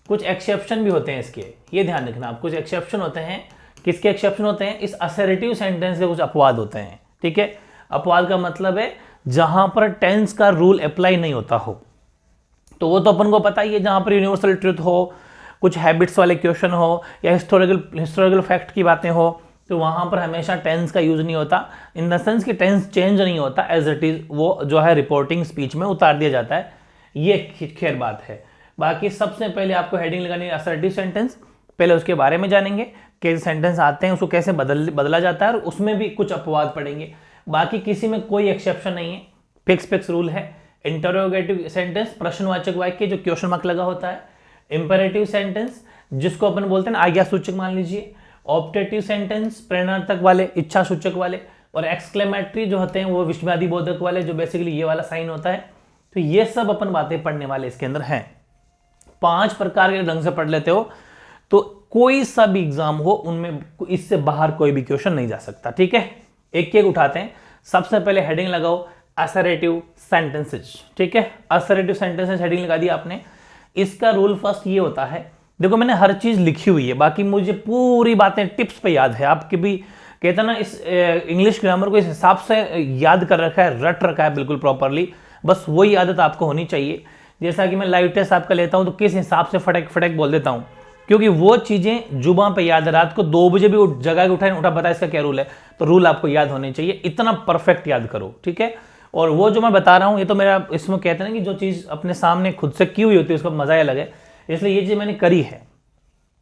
कुछ एक्सेप्शन भी होते हैं इसके, ये ध्यान रखना आप, कुछ एक्सेप्शन होते हैं। किसके एक्सेप्शन होते हैं? इस असर्टिव सेंटेंस के कुछ अपवाद होते हैं, ठीक है। अपवाद का मतलब है जहां पर टेंस का रूल अप्लाई नहीं होता हो, तो वो तो अपन को पता ही है, जहां पर यूनिवर्सल ट्रुथ हो, कुछ हैबिट्स वाले क्वेश्चन हो, या हिस्टोरिकल फैक्ट की बातें हो, तो वहां पर हमेशा टेंस का यूज नहीं होता, इन द सेंस कि टेंस चेंज नहीं होता, एज इट इज वो जो है रिपोर्टिंग स्पीच में उतार दिया जाता है। ये खैर बात है। बाकी सबसे पहले आपको हेडिंग लगानी है असर्टिव सेंटेंस, पहले उसके बारे में जानेंगे, कैसे सेंटेंस आते हैं, उसको कैसे बदला जाता है, और उसमें भी कुछ अपवाद पढ़ेंगे। बाकी किसी में कोई एक्सेप्शन नहीं है, फिक्स रूल है। इंटरोगेटिव सेंटेंस, प्रश्नवाचक वाक्य जो क्वेश्चन मार्क लगा होता है। इंपेरेटिव सेंटेंस जिसको अपन बोलते हैं आज्ञा सूचक मान लीजिए। ऑप्टेटिव सेंटेंस प्रेरणार्थक वाले, इच्छा सूचक वाले। और एक्सक्लेमेटरी जो होते हैं वो विस्मयादि बोधक वाले, जो बेसिकली ये वाला साइन होता है। तो ये सब अपन बातें पढ़ने वाले इसके अंदर हैं। 5 प्रकार के ढंग से पढ़ लेते हो तो कोई सा भी एग्जाम हो उनमें इससे बाहर कोई भी क्वेश्चन नहीं जा सकता, ठीक है। एक एक उठाते हैं। सबसे पहले हेडिंग लगाओ असर्टिव सेंटेंसेस, ठीक है। असर्टिव सेंटेंसेस हेडिंग लगा दी आपने। इसका रूल फर्स्ट ये होता है, देखो मैंने हर चीज लिखी हुई है, बाकी मुझे पूरी बातें टिप्स पे याद है। आपके भी कहते हैं ना, इस इंग्लिश ग्रामर को इस हिसाब से याद कर रखा है, रट रखा है बिल्कुल प्रॉपरली। बस वही आदत आपको होनी चाहिए। जैसा कि मैं लाइव टेस्ट आपका लेता हूं तो किस हिसाब से फटक फटक बोल देता हूं, क्योंकि वो चीजें जुबान पे याद है। रात को 2 बजे भी जगह के उठा पता है इसका क्या रूल है, तो रूल आपको याद होने चाहिए। इतना परफेक्ट याद करो, ठीक है। और वो जो मैं बता रहा हूं ये तो मेरा, इसमें कहते हैं ना कि जो चीज अपने सामने खुद से की हुई होती है उसका मजा ही अलग है, इसलिए ये चीज मैंने करी है।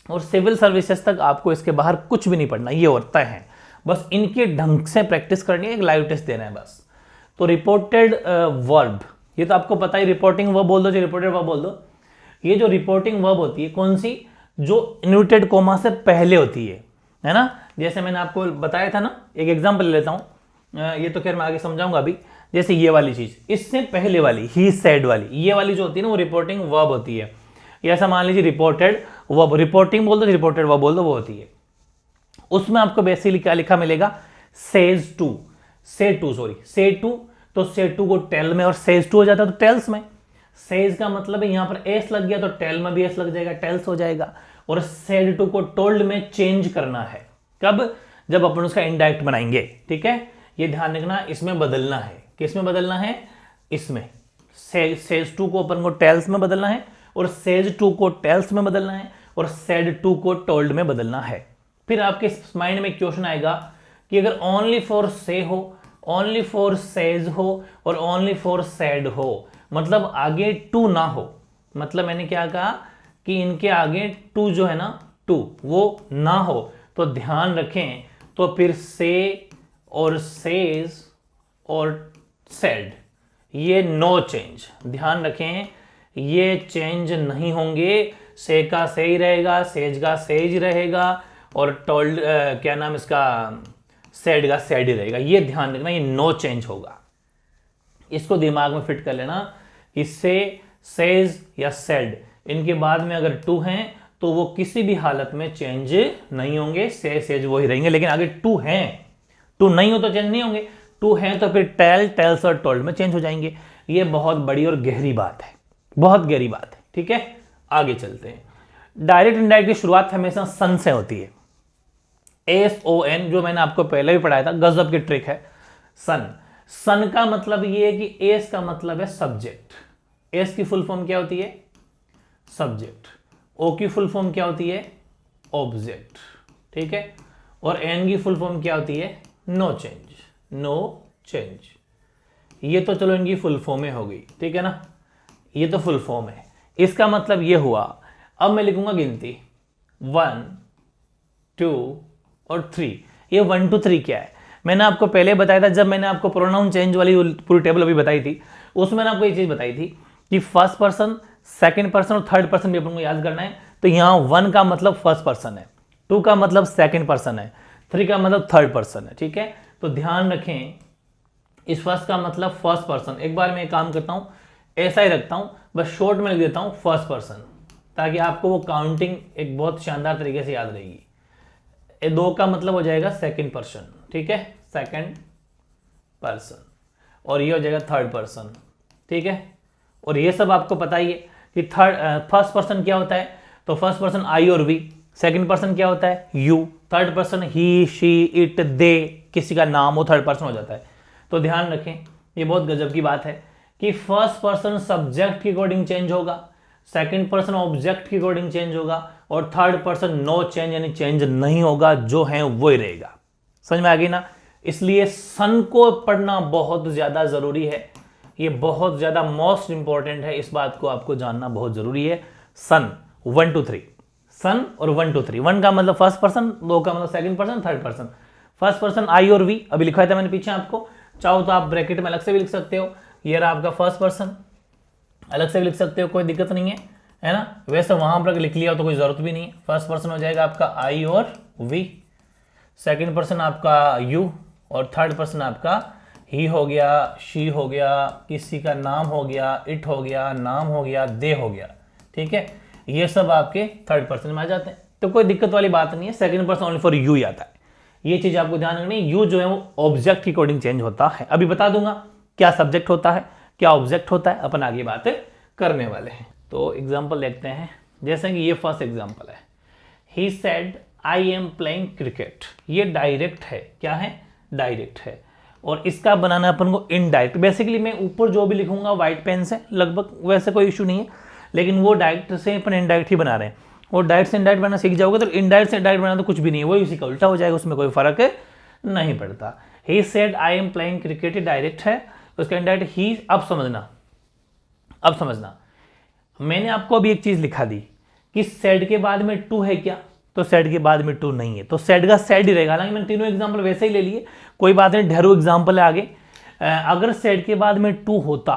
और सिविल सर्विसेज तक आपको इसके बाहर कुछ भी नहीं पढ़ना, ये होता है, बस इनके ढंग से प्रैक्टिस करनी है, एक लाइव टेस्ट देना है बस। तो रिपोर्टेड वर्ब, ये तो आपको पता ही, रिपोर्टिंग वर्ब बोल दो, जो रिपोर्टेड वर्ब बोल दो। ये जो रिपोर्टिंग वर्ब होती है कौन सी, जो इन्वर्टेड कोमा से पहले होती है ना। जैसे मैंने आपको बताया था ना, एक एग्जांपल ले लेता हूं, ये तो खैर मैं आगे समझाऊंगा अभी। जैसे ये वाली चीज, इससे पहले वाली ही सेड वाली, ये वाली जो होती है ना वो रिपोर्टिंग वर्ब होती है। ऐसा मान लीजिए रिपोर्टेड वर्ब, रिपोर्टिंग बोल दो, रिपोर्टेड वर्ब बोल दो, वो होती है। उसमें आपको बेसिकली क्या लिखा मिलेगा, सेज टू, से टू, सॉरी से टू। तो से टू को टेल में और सेज टू हो जाता है तो टेल्स में। सेज का मतलब है यहां पर एस लग गया तो टेल में भी एस लग जाएगा, टेल्स हो जाएगा। और सेड टू को टोल्ड में चेंज करना है, कब, जब अपन उसका इनडायरेक्ट बनाएंगे, ठीक है। ये ध्यान रखना, इसमें बदलना है, किसमें बदलना है, इसमें सेज टू को अपन को टेल्स में बदलना है, और सेज टू को टेल्स में बदलना है, और सेड टू को टोल्ड में बदलना है। फिर आपके माइंड में क्वेश्चन आएगा कि अगर ओनली फॉर से हो, ओनली फॉर सेज हो, और ओनली फॉर सेड हो, मतलब आगे टू ना हो, मतलब मैंने क्या कहा कि इनके आगे टू जो है ना, टू वो ना हो, तो ध्यान रखें, तो फिर से और सेज और सेड ये नो चेंज, ध्यान रखें ये चेंज नहीं होंगे। से का से ही रहेगा, सेज का सेज रहेगा, और टोल्ड क्या नाम इसका, सेड का सेड ही रहेगा। ये ध्यान रखना, ये नो चेंज होगा। इसको दिमाग में फिट कर लेना कि से, सेज या सेड, इनके बाद में अगर टू हैं तो वो किसी भी हालत में चेंज नहीं होंगे, से सेज वो ही रहेंगे। लेकिन आगे टू हैं, टू नहीं हो तो चेंज नहीं होंगे, टू हैं तो फिर टेल, टेल्स और टोल्ड में चेंज हो जाएंगे। ये बहुत बड़ी और गहरी बात है, बहुत गहरी बात है। ठीक है, आगे चलते हैं। डायरेक्ट इनडायरेक्ट की शुरुआत हमेशा सन से होती है। SON जो मैंने आपको पहले भी पढ़ाया था, गजब की ट्रिक है। सन, सन का मतलब ये है कि एस का मतलब है सब्जेक्ट। एस की फुल फॉर्म क्या होती है, सब्जेक्ट। ओ की फुल फॉर्म क्या होती है, ऑब्जेक्ट। ठीक है, और एन की फुल फॉर्म क्या होती है, नो चेंज, नो चेंज। ये तो चलो इनकी फुल फॉर्में हो गई, ठीक है ना, ये तो फुल फॉर्म है। इसका मतलब ये हुआ, अब मैं लिखूंगा गिनती 1 2 और 3। ये 1 2 3 क्या है, मैंने आपको पहले बताया था, जब मैंने आपको प्रोनाउन चेंज वाली पूरी टेबल अभी बताई थी, उसमें मैंने आपको ये चीज बताई थी कि फर्स्ट पर्सन, सेकंड पर्सन और थर्ड पर्सन भी अपन को याद करना है। तो यहाँ 1 का मतलब फर्स्ट पर्सन है, 2 का मतलब सेकंड पर्सन है, 3 का मतलब थर्ड पर्सन है। ठीक है, तो ध्यान रखें, इस फर्स्ट का मतलब फर्स्ट पर्सन। एक बार मैं एक काम करता हूं, ऐसा ही रखता हूं, बस शॉर्ट में लिख देता हूं फर्स्ट पर्सन, ताकि आपको वो काउंटिंग एक बहुत शानदार तरीके से याद रहेगी। 2 का मतलब हो जाएगा सेकंड पर्सन, ठीक है, सेकंड पर्सन, और ये हो जाएगा थर्ड पर्सन। ठीक है, और ये सब आपको पता ही है कि फर्स्ट पर्सन क्या होता है, तो फर्स्ट पर्सन आई और वी, सेकंड पर्सन क्या होता है, you, third person he, she, it, they, किसी का नाम वो थर्ड पर्सन हो जाता है। तो ध्यान रखें, ये बहुत गजब की बात है कि फर्स्ट पर्सन सब्जेक्ट के अकॉर्डिंग चेंज होगा, सेकंड पर्सन ऑब्जेक्ट के अकॉर्डिंग चेंज होगा, और थर्ड पर्सन नो चेंज, यानी चेंज नहीं होगा, जो है वो ही रहेगा। समझ में आ गई ना। इसलिए सन को पढ़ना बहुत ज्यादा जरूरी है, ये बहुत ज्यादा मोस्ट इंपॉर्टेंट है, इस बात को आपको जानना बहुत जरूरी है। सन 1 2 3, सन और 1 2 3। 1 का मतलब फर्स्ट पर्सन, 2 का मतलब second person, third person. First person I और वी, अभी लिखवाया था मैंने पीछे आपको, चाहो तो आप ब्रैकेट में अलग से भी लिख सकते हो। ये रहा आपका फर्स्ट पर्सन, अलग से भी लिख सकते हो, कोई दिक्कत नहीं है ना। वैसे वहां पर लिख लिया तो कोई जरूरत भी नहीं है। फर्स्ट पर्सन हो जाएगा आपका आई और वी, सेकंड पर्सन आपका यू, और थर्ड पर्सन आपका ही हो गया, शी हो गया, किसी का नाम हो गया, इट हो गया, नाम हो गया, दे हो गया। ठीक है, ये सब आपके थर्ड पर्सन में आ जाते हैं, तो कोई दिक्कत वाली बात नहीं है। Second person only for you आता है, ये चीज आपको ध्यान रखनी। यू जो है वो ऑब्जेक्ट के अकॉर्डिंग चेंज होता है। अभी बता दूंगा क्या सब्जेक्ट होता है, क्या ऑब्जेक्ट होता है, अपन आगे बात करने वाले हैं। तो एग्जांपल देखते हैं, जैसे कि ये फर्स्ट एग्जांपल है, he said I am playing cricket. ये डायरेक्ट है, क्या है, डायरेक्ट है। और इसका बनाना अपन को इनडायरेक्ट। बेसिकली मैं ऊपर जो भी लिखूंगा व्हाइट पेन से लगभग, वैसे कोई इशू नहीं है, लेकिन वो डायरेक्ट से अपन इनडायरेक्ट ही बना रहे हैं। और डायरेक्ट से इनडायरेक्ट बनाना सीख जाओगे तो इनडायरेक्ट से डायरेक्ट बनाना तो कुछ भी नहीं है, वही उसी का उल्टा हो जाएगा, उसमें कोई फर्क नहीं पड़ता। ही said I am playing cricket, direct है, उसका इनडायरेक्ट ही। अब समझना, मैंने आपको अभी एक चीज लिखा दी कि सेड के बाद में टू है क्या, तो सेड के बाद में टू नहीं है, तो सेड का सेड ही रहेगा। हालांकि मैंने तीनों एग्जाम्पल वैसे ही ले लिए, कोई बात नहीं, ढेरों एग्जाम्पल है आगे। अगर सेड के बाद में टू होता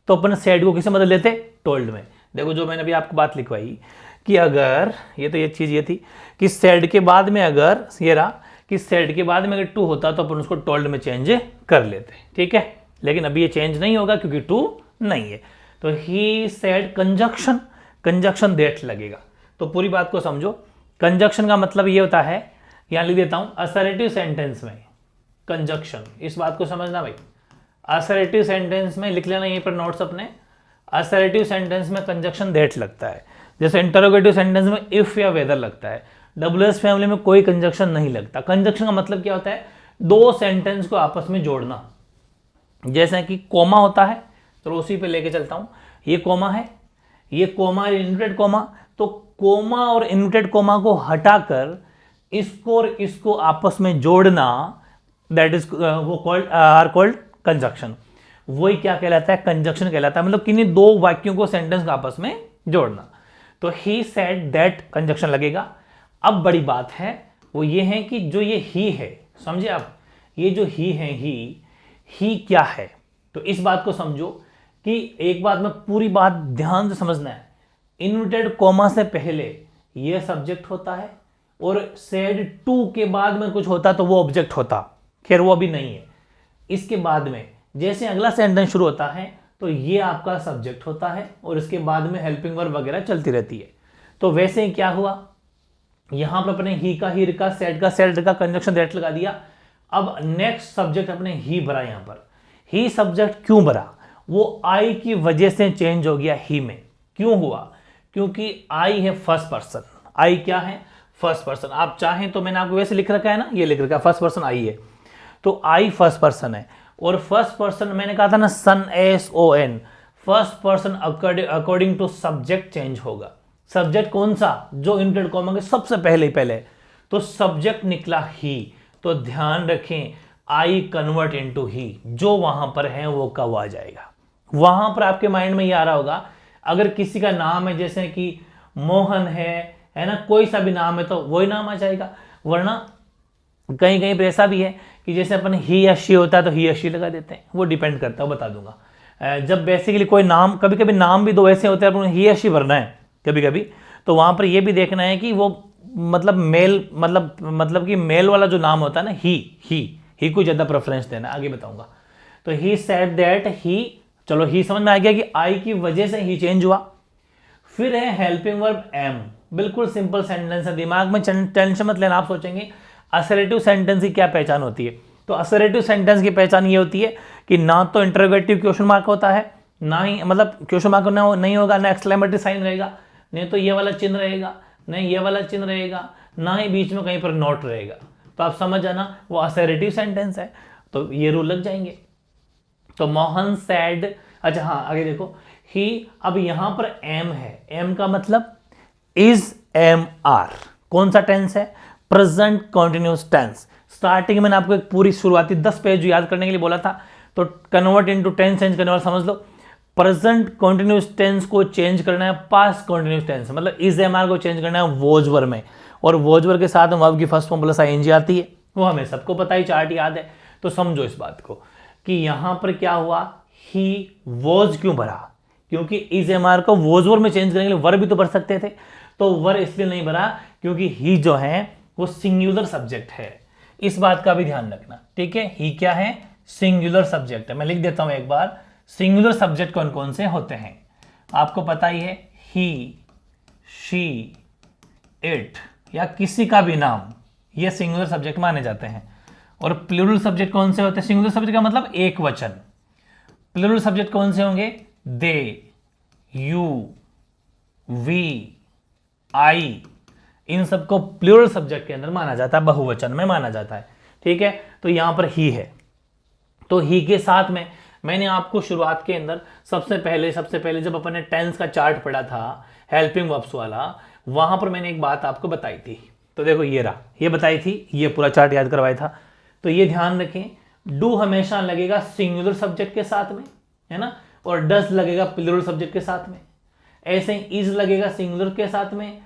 तो अपन सेड को किसे बदल लेते, टोल्ड में। देखो जो मैंने अभी आपको बात लिखवाई कि अगर ये तो ये चीज ये थी कि सेड के बाद में अगर ये रहा कि सेड के बाद में अगर टू होता तो अपन उसको टोल्ड में चेंज कर लेते, ठीक है। लेकिन अभी ये चेंज नहीं होगा क्योंकि टू नहीं है, तो ही सेड कंजक्शन दैट लगेगा। तो पूरी बात को समझो, कंजक्शन का मतलब ये होता है, यहां लिख देता हूं, असर्टिव सेंटेंस में कंजक्शन। इस बात को समझना भाई, असर्टिव सेंटेंस में लिख लेना यहीं पर नोट्स अपने। असर्टिव सेंटेंस में कंजक्शन दैट लगता है, जैसे इंटरोगेटिव सेंटेंस में इफ या वेदर लगता है। डब्ल्यूएस फैमिली में कोई कंजक्शन नहीं लगता। कंजक्शन का मतलब क्या होता है, दो सेंटेंस को आपस में जोड़ना। जैसे कि कोमा होता है, तो उसी पे लेके चलता हूं। ये कोमा है, ये कोमा इन्वर्टेड कोमा, तो कोमा और इन्वर्टेड कोमा को हटाकर इसको और इसको आपस में जोड़ना, दैट इज वो कॉल्ड आर कॉल्ड कंजक्शन। वही क्या कहलाता है, कंजक्शन कहलाता है, मतलब किन्हीं दो वाक्यों को सेंटेंस को आपस में जोड़ना। तो ही सेड दैट, कंजक्शन लगेगा। अब बड़ी बात है वो ये है कि जो ये ही है, समझे आप, ये जो ही है, ही क्या है, तो इस बात को समझो कि एक बात में पूरी बात ध्यान से समझना है। इन्वर्टेड कोमा से पहले ये सब्जेक्ट होता है और सेड टू के बाद में कुछ होता तो वो ऑब्जेक्ट होता, खैर वो अभी नहीं है। इसके बाद में जैसे अगला सेंटेंस शुरू होता है तो ये आपका सब्जेक्ट होता है और इसके बाद में हेल्पिंग वर्ब वगैरह चलती रहती है। तो वैसे ही क्या हुआ, यहां पर अपने ही का हीर का सेड का कंजक्शन दैट लगा दिया। अब नेक्स्ट सब्जेक्ट अपने ही भरा। यहां पर ही सब्जेक्ट क्यों भरा, वो आई की वजह से चेंज हो गया ही में। क्यों हुआ, क्योंकि आई है फर्स्ट पर्सन। आई क्या है, फर्स्ट पर्सन। आप चाहें तो मैंने आपको वैसे लिख रखा है ना, ये लिख रखा है फर्स्ट पर्सन आई है, तो आई फर्स्ट पर्सन है। और फर्स्ट पर्सन मैंने कहा था ना, son SON, first person according to subject change होगा। सब्जेक्ट कौन सा, जो इन्वर्टेड कॉमा के सबसे पहले, तो सब्जेक्ट निकला ही। तो ध्यान रखें, आई कन्वर्ट इनटू ही, जो वहां पर है वो कब आ जाएगा। वहां पर आपके माइंड में ये आ रहा होगा, अगर किसी का नाम है जैसे कि मोहन है ना, कोई सा भी नाम है तो वही नाम आ जाएगा। वरना कहीं कहीं पर ऐसा भी है कि जैसे अपन ही या शी होता है तो ही या शी लगा देते हैं, वो डिपेंड करता है, बता दूंगा। जब बेसिकली कोई नाम, कभी कभी नाम भी दो ऐसे होते हैं, अपन ही या शी भरना है कभी कभी, तो वहां पर ये भी देखना है कि वो मतलब मेल, मतलब कि मेल वाला जो नाम होता है ना, ही को ज्यादा प्रेफरेंस देना, आगे बताऊंगा। तो ही सेड दैट ही, चलो ही समझ में आ गया कि आई की वजह से ही चेंज हुआ। फिर है हेल्पिंग वर्ब एम, बिल्कुल सिंपल सेंटेंस है, दिमाग में टेंशन मत लेना। आप सोचेंगे असरेटिव सेंटेंस की क्या पहचान होती है, तो असरेटिव सेंटेंस की पहचान ये होती है कि ना तो इंटरोगेटिव क्वेश्चन मार्क होता है, ना ही मतलब क्वेश्चन मार्क नहीं होगा, ना एक्सक्लेमेटरी साइन रहेगा, नहीं तो ये वाला चिन्ह रहेगा, नहीं ये वाला चिन्ह रहेगा, ना ही बीच में कहीं पर नोट रहेगा। तो आप समझ जाना वो असरेटिव सेंटेंस है, तो ये रूल लग जाएंगे। तो मोहन सैड, अच्छा हाँ आगे देखो, ही, अब यहां पर एम है, एम का मतलब इज एम आर, कौन सा टेंस है, प्रेजेंट कॉन्टिन्यूस टेंस। स्टार्टिंग में मैंने आपको एक पूरी शुरुआती 10 पेज याद करने के लिए बोला था, तो कन्वर्ट इनटू टेंस चेंज करने वाला समझ लो। प्रेजेंट कॉन्टिन्यूस टेंस को चेंज करना है पास्ट कॉन्टिन्यूस टेंस, मतलब इज एम आर को चेंज करना है वॉज वर्ब में, और वॉज वर्ब के साथ वर्ब की फर्स्ट फॉर्म प्लस आईएनजी आती है, वो हमें सबको पता ही, चार्ट याद है। तो समझो इस बात को कि यहां पर क्या हुआ, ही वॉज क्यों भरा, क्योंकि इज एम आर को वॉज वर्ब में चेंज करने के लिए वर्ब भी तो भर सकते थे, तो वर्ब इसलिए नहीं भरा क्योंकि ही जो है वो सिंगुलर सब्जेक्ट है। इस बात का भी ध्यान रखना, ठीक है। ही क्या है, सिंगुलर सब्जेक्ट है। मैं लिख देता हूं एक बार, सिंगुलर सब्जेक्ट कौन कौन से होते हैं आपको पता ही है, ही, शी, इट या किसी का भी नाम, ये सिंगुलर सब्जेक्ट माने जाते हैं। और प्लूरल सब्जेक्ट कौन से होते हैं, सिंगुलर सब्जेक्ट का मतलब एक वचन। प्लूरल सब्जेक्ट कौन से होंगे, दे, यू, वी, आई, इन सबको प्लूरल सब्जेक्ट के अंदर माना जाता है, बहुवचन में माना जाता है, ठीक है। तो यहां पर ही है, तो ही के साथ में मैंने आपको शुरुआत के अंदर सबसे पहले जब अपन ने टेंस का चार्ट पढ़ा था हेल्पिंग वर्ब्स वाला, वहां पर मैंने एक बात आपको बताई थी। तो देखो ये रहा, ये बताई थी, ये पूरा चार्ट याद करवाया था। तो ये ध्यान रखें, डू हमेशा लगेगा सिंगुलर सब्जेक्ट के साथ में, है ना, और डज लगेगा प्लूरल सब्जेक्ट के साथ में। ऐसे इज लगेगा सिंगुलर के साथ में,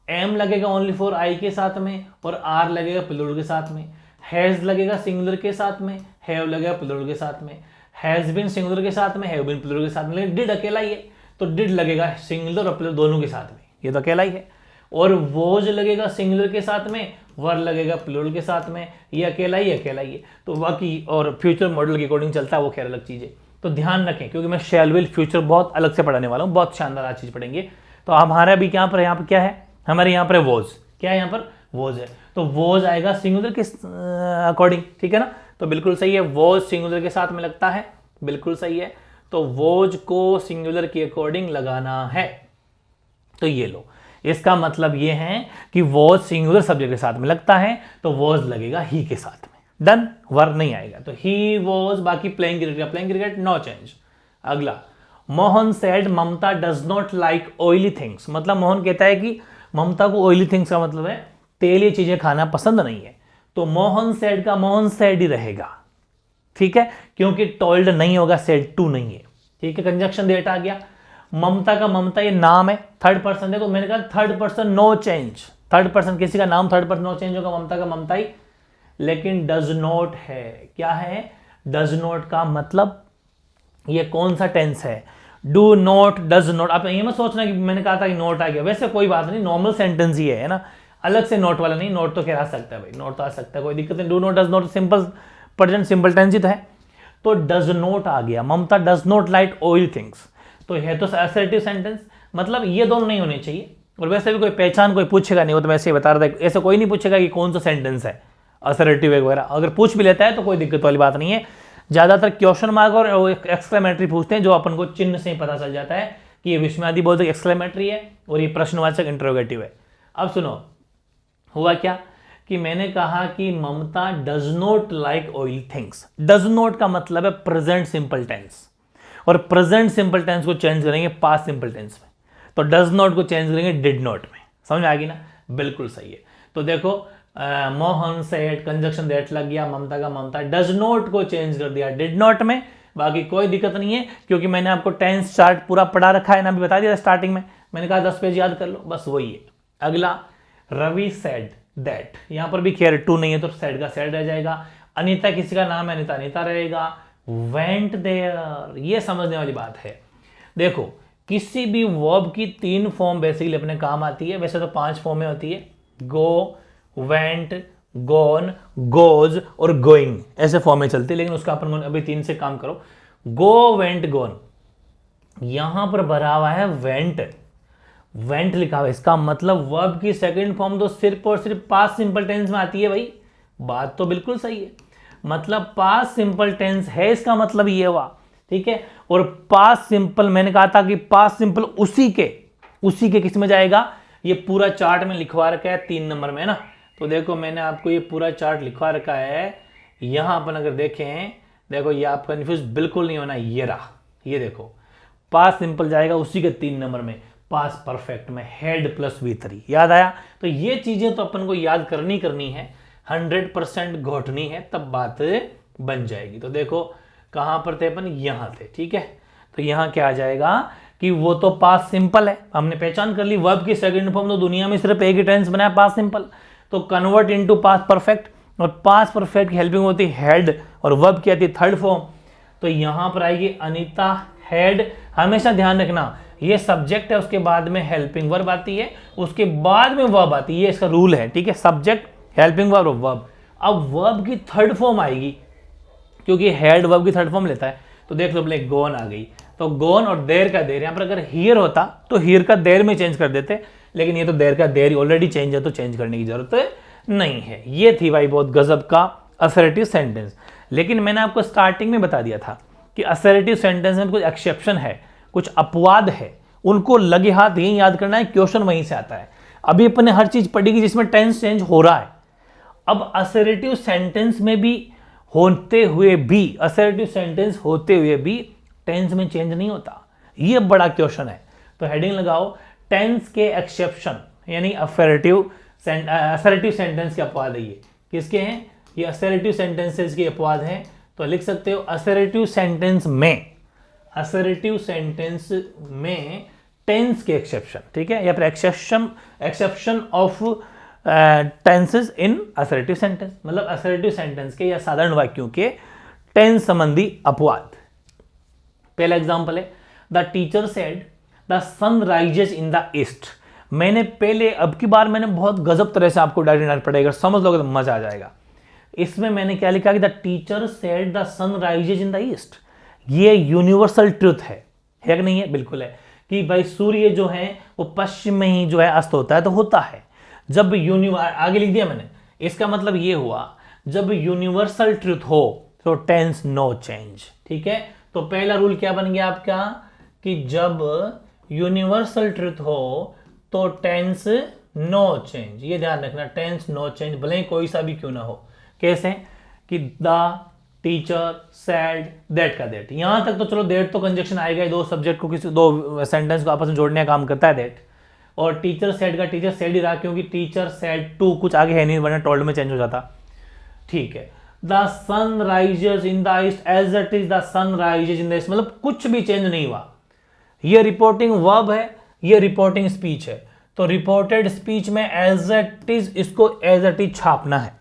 एम लगेगा ओनली फॉर आई के साथ में, और आर लगेगा प्लूरल के साथ में। हैज लगेगा सिंगुलर के साथ में, हैव लगेगा प्लूरल के साथ में। हैज बीन सिंगुलर के साथ में, हैव बीन प्लूरल के साथ में। लेकिन डिड अकेला ही है, तो डिड लगेगा सिंगुलर और प्लूरल दोनों के साथ में, ये तो अकेला ही है। और वोज लगेगा सिंगुलर के साथ में, वर लगेगा प्लूरल के साथ में, ये अकेला ही है। तो बाकी और फ्यूचर मॉडल के अकॉर्डिंग चलता है, वो खैर अलग चीज है। तो ध्यान रखें, क्योंकि मैं शैल विल फ्यूचर बहुत अलग से पढ़ाने वाला हूँ, बहुत शानदार आज चीज पढ़ेंगे। तो हमारा भी यहाँ पर क्या है, हमारे यहाँ पर वोज, क्या है यहाँ पर वोज है, तो वोज आएगा सिंगुलर के अकॉर्डिंग, ठीक है ना। तो बिल्कुल सही है, वोज सिंगुलर के साथ में लगता है, बिल्कुल सही है। तो वोज को सिंगुलर के अकॉर्डिंग लगाना है, तो ये लो, इसका मतलब ये है कि वॉज सिंगुलर सब्जेक्ट के साथ में लगता है, तो वॉज लगेगा ही के साथ में, डन, वर नहीं आएगा। तो ही वॉज, बाकी प्लेइंग क्रिकेट नो चेंज, अगला, Mohan said Mamata does not like oily things, मतलब मोहन कहता है कि ममता को ऑयली थिंग्स का मतलब है तेली चीजें खाना पसंद नहीं है, तो मोहन सेड का मोहन सेड ही रहेगा, ठीक है, क्योंकि टोल्ड नहीं होगा, सेड टू नहीं है, ठीक है। कंजक्शन दैट आ गया। ममता का ममता ये नाम है, थर्ड पर्सन, देखो मैंने कहा third person no change, third person किसी का नाम थर्ड पर्सन नो चेंज होगा, ममता का ममता ही, लेकिन डज नॉट है, क्या है, डज नॉट का मतलब ये कौन सा टेंस है, डू नॉट, डज नॉट। आप ये मत सोचना कि मैंने कहा था कि नोट आ गया, वैसे कोई बात नहीं, नॉर्मल सेंटेंस ही है ना, अलग से नोट वाला नहीं, नोट तो क्या आ सकता है भाई, नोट तो आ सकता है, कोई दिक्कत नहीं, do not does not simple present simple tense ही तो है, तो डज नॉट आ गया, Mamata does not like oil things, तो है तो असर्टिव सेंटेंस, मतलब ये दोनों नहीं होने चाहिए, और वैसे भी कोई पहचान कोई पूछेगा नहीं, वो तो वैसे ही बता रहा था, ऐसे कोई नहीं पूछेगा कि कौन सा सेंटेंस है असर्टिव वगैरह, अगर पूछ भी लेता है तो कोई दिक्कत वाली बात नहीं है। ज्यादातर क्वेश्चन मार्क और एक्सक्लेमेटरी पूछते हैं, जो अपन को चिन्ह से ही पता चल जाता है कि ये विस्मयादि बोधक एक्सक्लेमेटरी है और ये प्रश्नवाचक इंटरोगेटिव है। अब सुनो, हुआ क्या कि मैंने कहा कि Mamata does not like oil things, does not का मतलब है प्रेजेंट सिंपल टेंस, और प्रेजेंट सिंपल टेंस को चेंज करेंगे पास्ट सिंपल टेंस में, तो डज नॉट को चेंज करेंगे डिड नॉट में, समझ में आ गई ना, बिल्कुल सही है। तो देखो मोहन सेड कंजक्शन दैट लग गया, ममता का ममता, डज नॉट को चेंज कर दिया डिड नॉट में, बाकी कोई दिक्कत नहीं है, क्योंकि मैंने आपको टेंस चार्ट पूरा पढ़ा रखा है ना, अभी बता दिया स्टार्टिंग में, मैंने कहा 10 पेज याद कर लो, बस वही है। अगला, रवि सेड दैट, यहां पर भी खैर टू नहीं है तो सेड का सेड रह जाएगा, अनीता किसी का नाम है, अनीता अनीता रहेगा, वेंट देयर, ये समझने वाली बात है। देखो किसी भी वर्ब की 3 फॉर्म बेसिकली अपने काम आती है, वैसे तो 5 फॉर्म में होती है, गो, वेंट, गोन, गोज और गोइंग, ऐसे फॉर्म में चलती है, लेकिन उसका अपन अभी 3 से काम करो। गो, वेंट, गोन, यहां पर भरा हुआ है वेंट, वेंट लिखा हुआ है, इसका मतलब वर्ब की सेकंड फॉर्म तो सिर्फ और सिर्फ पास्ट सिंपल टेंस में आती है भाई, बात तो बिल्कुल सही है, मतलब पास्ट सिंपल टेंस है, इसका मतलब ये हुआ, ठीक है। और पास्ट सिंपल मैंने कहा था कि पास्ट सिंपल उसी के किस में जाएगा, ये पूरा चार्ट में लिखवा रखा है 3 नंबर में, है ना, तो देखो मैंने आपको ये पूरा चार्ट लिखवा रखा है, यहां अपन अगर देखें, देखो ये आप कंफ्यूज बिल्कुल नहीं होना, ये रहा, ये देखो पास्ट सिंपल जाएगा उसी के 3 नंबर में, पास्ट परफेक्ट में हेड प्लस V3, याद आया। तो ये चीजें तो अपन को याद करनी है, 100% घोटनी है, तब बात बन जाएगी। तो देखो कहां पर थे अपन, यहां थे, ठीक है, तो यहां क्या आ जाएगा कि वो तो पास्ट सिंपल है, हमने पहचान कर ली, वर्ब की सेकंड फॉर्म तो दुनिया में सिर्फ एक ही टेंस बना है, पास्ट सिंपल, तो कन्वर्ट इनटू पास्ट परफेक्ट, और पास्ट परफेक्ट की हेल्पिंग होती है हेड, और वर्ब की आती है थर्ड फॉर्म, तो यहां पर आएगी अनीता हेड। हमेशा ध्यान रखना ये सब्जेक्ट है, उसके बाद में हेल्पिंग वर्ब आती है, उसके बाद में वर्ब आती है, ये इसका रूल है, ठीक है, सब्जेक्ट हेल्पिंग वर्ब वर्ब। अब वर्ब की थर्ड फॉर्म आएगी, क्योंकि हेड वर्ब की थर्ड फॉर्म लेता है, तो देख लो अपने गोन आ गई, तो गोन और देर का देर, यहां पर अगर हियर होता तो हियर का देर में चेंज कर देते, लेकिन ये तो देर का देर ऑलरेडी चेंज है, तो चेंज करने की जरूरत नहीं है। ये थी भाई बहुत गजब का असर्टिव सेंटेंस, लेकिन मैंने आपको स्टार्टिंग में बता दिया था कि असर्टिव सेंटेंस में कुछ एक्सेप्शन है, कुछ अपवाद है, उनको लगे हाथ यही याद करना है, क्वेश्चन वहीं से आता है। अभी अपन ने हर चीज पढ़ी कि जिसमें टेंस चेंज हो रहा है, अब असर्टिव सेंटेंस में भी होते हुए भी, असर्टिव सेंटेंस होते हुए भी टेंस में चेंज नहीं होता, ये बड़ा क्वेश्चन है। तो हेडिंग लगाओ, टेंस के एक्सेप्शन, यानी असर्टिव सेंटेंस के अपवाद है, ये किसके हैं, ये असर्टिव सेंटेंसेस के अपवाद हैं, तो लिख सकते हो असर्टिव सेंटेंस में टेंस के एक्सेप्शन, ठीक है, या फिर exception of tenses in assertive sentence, मतलब असर्टिव सेंटेंस के या साधारण वाक्यों के टेंस संबंधी अपवाद। पहला एग्जांपल है, the teacher said the sun rises in the east. मैंने पहले, अब की बार मैंने बहुत गजब तरह से आपको डायरेक्ट पढ़ेगा, समझ लोगे तो मजा आ जाएगा। इसमें मैंने क्या लिखा कि the teacher said the sun rises in the east, ये यूनिवर्सल ट्रुथ है कि नहीं है, बिल्कुल है, कि भाई सूर्य जो है वो पश्चिम में ही जो है अस्त होता है, तो होता है। जब आगे लिख दिया मैंने, इसका मतलब ये हुआ जब यूनिवर्सल ट्रुथ हो तो टेंस नो चेंज, ठीक है। तो पहला रूल क्या बन गया आपका कि जब यूनिवर्सल ट्रुथ हो तो टेंस नो चेंज, ये ध्यान रखना, टेंस नो चेंज, भले ही कोई सा भी क्यों ना हो। कैसे कि द टीचर सेड दैट का दैट, यहां तक तो चलो दैट तो कंजक्शन आएगा ही, दो सब्जेक्ट को किसी दो सेंटेंस को आपस में जोड़ने का काम करता है दैट। और टीचर सेड का टीचर सेड ही रहा क्योंकि टीचर सेड टू कुछ आगे है नहीं, वरना टोल्ड में चेंज हो जाता। ठीक है, the sun rises in the east as it is the sun rises in the east, मतलब कुछ भी चेंज नहीं हुआ। ये रिपोर्टिंग वर्ब है, ये रिपोर्टिंग स्पीच है। तो रिपोर्टेड स्पीच में एज इट इज, इसको एज इट इज छापना है।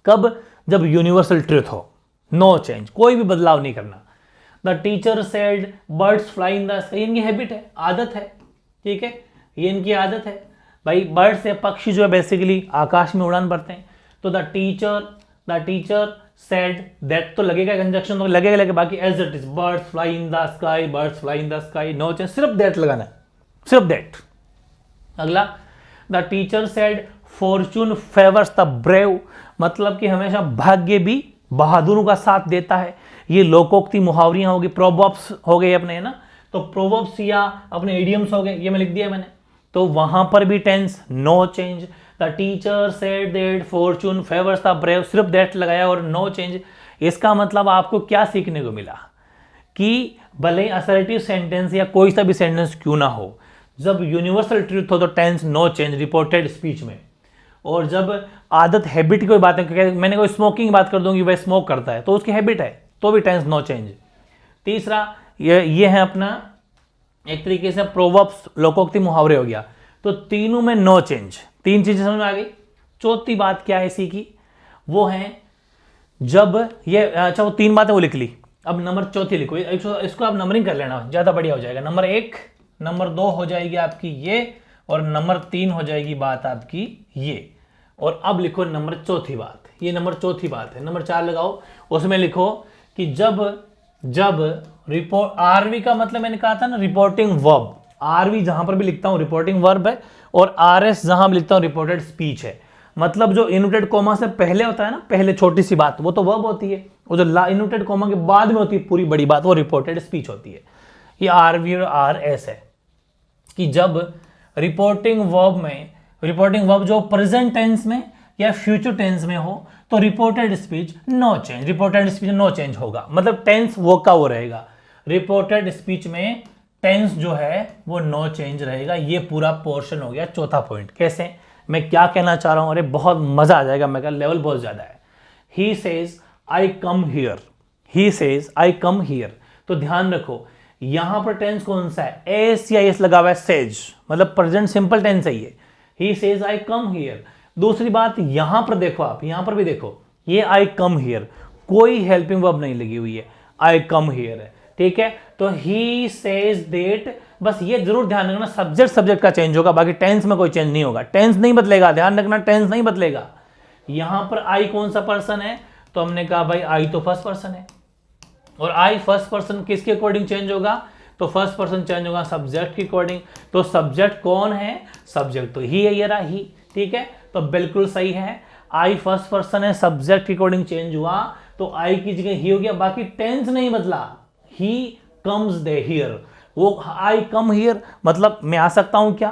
कब? जब यूनिवर्सल ट्रुथ हो, नो चेंज, कोई भी बदलाव नहीं करना। The teacher said birds fly in the sky, इनकी हैबिट है, आदत है। ठीक है, ये इनकी आदत है भाई, बर्ड्स है पक्षी जो है बेसिकली आकाश में उड़ान भरते हैं। तो द टीचर सेड दैट तो लगेगा, कंजक्शन तो लगेगा, बाकी as it is birds fly in the sky, birds fly in the sky, no change, सिर्फ दैट लगाना है, सिर्फ दैट। अगला, the teacher said fortune favours the brave, मतलब कि हमेशा भाग्य भी बहादुरों का साथ देता है। ये लोकोक्ति मुहावरियां होगी, प्रोवर्ब्स हो गए अपने, है ना। तो प्रोवर्ब्स या अपने इडियम्स हो गए, ये मैं लिख दिया मैंने। तो वहां पर भी tense no change. The teacher said that fortune favours the brave, सिर्फ दैट लगाया और नो चेंज। इसका मतलब आपको क्या सीखने को मिला कि भले असर्टिव सेंटेंस या कोई सा भी सेंटेंस क्यों ना हो, जब यूनिवर्सल ट्रूथ हो तो tense no change reported speech में। और जब आदत हैबिट की कोई बात है, मैंने कोई स्मोकिंग बात कर दूंगी, वह स्मोक करता है तो उसकी हैबिट है, तो भी टेंस नो चेंज। तीसरा ये है अपना एक तरीके से प्रोवर्ब्स, लोकोक्ति मुहावरे हो गया। तो तीनों में नो चेंज, तीन चीजें समझ में आ गई। चौथी बात क्या है इसी की, वो है जब ये, अच्छा वो तीन बातें वो लिख ली, अब नंबर चौथी लिखो, इसको आप नंबरिंग कर लेना, ज्यादा बढ़िया हो जाएगा। नंबर 1, नंबर 2 हो जाएगी आपकी ये, और नंबर 3 हो जाएगी बात आपकी ये। और अब लिखो नंबर चौथी बात, ये नंबर चौथी बात है। नंबर 4 लगाओ, उसमें लिखो कि जब रिपोर्ट, आरवी का मतलब मैंने कहा था ना रिपोर्टिंग वर्ब, आरवी जहां पर भी लिखता हूं रिपोर्टिंग वर्ब है, और आरएस जहां भी लिखता हूं रिपोर्टेड स्पीच है। मतलब जो इन्वर्टेड कॉमा से पहले होता है ना, पहले छोटी सी बात, वो तो वर्ब होती है, और जो इन्वर्टेड कॉमा के बाद में होती है पूरी बड़ी बात, वो रिपोर्टेड स्पीच होती है। ये आरवी और आरएस है कि जब रिपोर्टिंग वर्ब जो प्रेजेंट टेंस में या फ्यूचर टेंस में हो तो reported speech no change, reported speech no change होगा, मतलब टेंस वो का वो रहेगा। रिपोर्टेड स्पीच में टेंस जो है वो नो चेंज रहेगा। ये पूरा पोर्शन हो गया चौथा पॉइंट। कैसे, मैं क्या कहना चाह रहा हूं, अरे बहुत मजा आ जाएगा, मैं लेवल बहुत ज्यादा है। ही says I come here, he says I come here. तो ध्यान रखो यहां पर टेंस कौन सा है, एस या एस लगा हुआ है, सेज मतलब प्रेजेंट सिंपल टेंस है ये। ही सेज आई कम हियर। दूसरी बात यहां पर देखो, आप यहां पर भी देखो, ये आई कम हियर, कोई हेल्पिंग वर्ब नहीं लगी हुई है, आई कम हियर है। ठीक है, तो ही सेज दैट, बस ये जरूर ध्यान रखना सब्जेक्ट का चेंज होगा, बाकी टेंस में कोई चेंज नहीं होगा, टेंस नहीं बदलेगा, ध्यान रखना टेंस नहीं बदलेगा। यहां पर आई कौन सा पर्सन है, तो हमने कहा भाई आई तो फर्स्ट पर्सन है, और आई फर्स्ट पर्सन किसके अकॉर्डिंग चेंज होगा, तो फर्स्ट पर्सन चेंज होगा सब्जेक्ट के अकॉर्डिंग। तो सब्जेक्ट कौन है, सब्जेक्ट तो ही है, ये रहा ही। ठीक है, तो बिल्कुल सही है, आई फर्स्ट पर्सन है, सब्जेक्ट के अकॉर्डिंग चेंज हुआ, तो आई की जगह ही हो गया, बाकी टेंस नहीं बदला। ही कम्स दे हियर, वो आई कम हियर मतलब मैं आ सकता हूं क्या,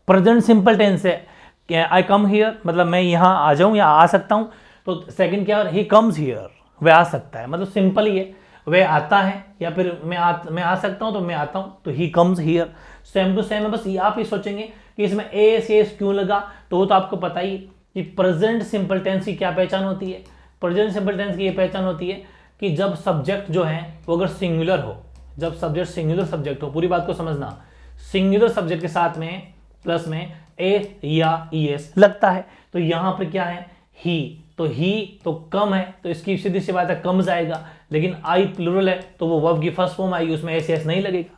प्रेजेंट सिंपल टेंस है, आई कम हियर मतलब मैं यहां आ जाऊं या आ सकता हूं। तो सेकंड क्या, ही कम्स हियर, वह आ सकता है, मतलब सिंपल ही है, वह आता है, या फिर मैं आ सकता हूं तो मैं आता हूं, तो he comes here. Same to same है, बस आप ही सोचेंगे कि इसमें एस क्यों लगा, तो वो तो आपको पता ही कि प्रेजेंट सिंपल टेंस की क्या पहचान होती है। प्रेजेंट सिंपल टेंस की ये पहचान होती है कि जब सब्जेक्ट जो है वो अगर सिंगुलर हो, जब सब्जेक्ट सिंगुलर सब्जेक्ट हो, पूरी बात को समझना, सिंगुलर सब्जेक्ट के साथ में प्लस में ए या ईएस लगता है। तो यहां पर क्या है, ही तो कम है, तो इसकी सीधी सी बात है कम्स आएगा, लेकिन आई प्लूरल है तो वो वर्ब की फर्स्ट फॉर्म आएगी, उसमें एस नहीं लगेगा।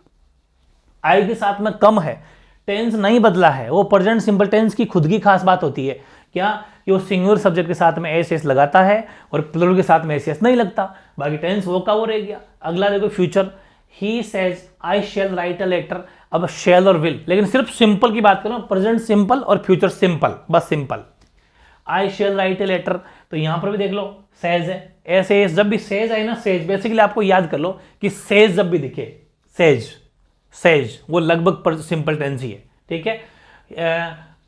आई के साथ में कम है, टेंस नहीं बदला है, वो प्रेजेंट सिंपल टेंस की खुद की खास बात होती है क्या, कि वो सिंगुलर सब्जेक्ट के साथ में एस लगाता है और प्लूरल के साथ में एस नहीं लगता, बाकी टेंस वो का वो रह गया। अगला देखो future, he says I shall write a letter. अब शैल और विल, लेकिन सिर्फ सिंपल की बात करो, प्रेजेंट सिंपल और फ्यूचर सिंपल, बस simple. I shall write a letter, तो यहां पर भी देख लो सेज है, ऐसे जब भी सेज आए ना, सेज बेसिकली आपको याद कर लो कि सेज जब भी दिखे, सेज वो लगभग सिंपल टेंस ही है। ठीक है,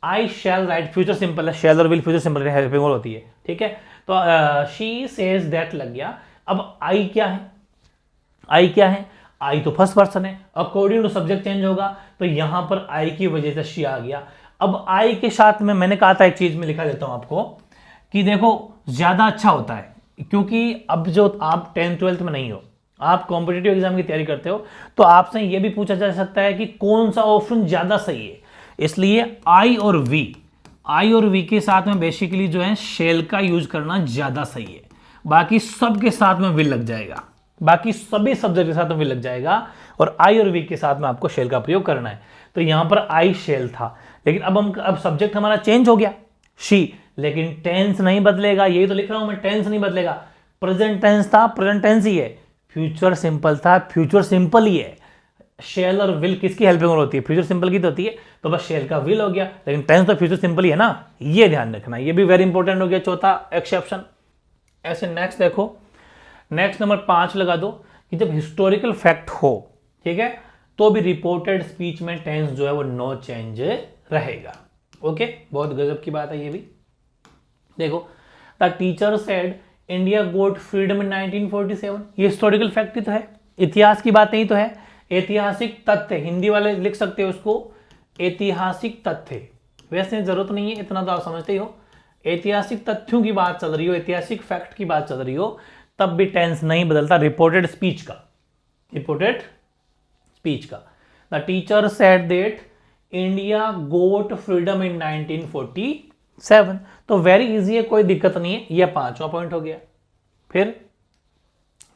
आई शैल राइट फ्यूचर सिंपल है, शैल और विल फ्यूचर सिंपल हेल्पिंग होती है। ठीक है, तो शी सेज दैट लग गया, अब आई क्या है, आई क्या है, आई तो फर्स्ट पर्सन है, अकॉर्डिंग टू सब्जेक्ट चेंज होगा, तो यहां पर आई की वजह से शी आ गया। अब आई के साथ में मैंने कहा था एक चीज में लिखा देता हूं आपको कि देखो ज्यादा अच्छा होता है, क्योंकि अब जो आप 10th 12th में नहीं हो, आप कॉम्पिटिटिव एग्जाम की तैयारी करते हो, तो आपसे यह भी पूछा जा सकता है कि कौन सा ऑप्शन ज्यादा सही है। इसलिए आई और वी के साथ में बेसिकली जो है शेल का यूज करना ज्यादा सही है। बाकी सब के साथ में विल लग जाएगा, बाकी सभी सब्जेक्ट के साथ में विल लग जाएगा, और आई और वी के साथ में आपको शेल का प्रयोग करना है। तो यहां पर आई शेल था, लेकिन अब सब्जेक्ट हमारा चेंज हो गया शी, लेकिन टेंस नहीं बदलेगा। यही तो लिख रहा हूं मैं, टेंस नहीं बदलेगा। प्रेजेंट टेंस था, प्रेजेंट टेंस ही है। फ्यूचर सिंपल था, फ्यूचर सिंपल ही है। शेल और विल किसकी हेल्पिंग होती है, फ्यूचर सिंपल की तो होती है, तो बस शेल का विल हो गया, लेकिन टेंस तो फ्यूचर सिंपल ही है ना, ये ध्यान रखना, ये भी वेरी इंपॉर्टेंट हो गया, चौथा एक्सेप्शन। ऐसे नेक्स्ट देखो, नेक्स्ट नंबर 5 लगा दो कि जब हिस्टोरिकल फैक्ट हो, ठीक है, तो भी रिपोर्टेड स्पीच में टेंस जो है वो नो चेंज रहेगा। ओके, बहुत गजब की बात है ये भी। देखो, the teacher said India got freedom इन 1947, ये हिस्टोरिकल फैक्ट ही तो है, इतिहास की बात नहीं तो है, ऐतिहासिक तथ्य, हिंदी वाले लिख सकते हो उसको ऐतिहासिक तथ्य, वैसे जरूरत नहीं है, इतना तो आप समझते ही हो। ऐतिहासिक तथ्यों की बात चल रही हो, ऐतिहासिक फैक्ट की बात चल रही हो, तब भी टेंस नहीं बदलता रिपोर्टेड स्पीच का, रिपोर्टेड स्पीच का। The teacher said that India got freedom इन 1947, तो वेरी इजी है, कोई दिक्कत नहीं है, यह 5वां पॉइंट हो गया। फिर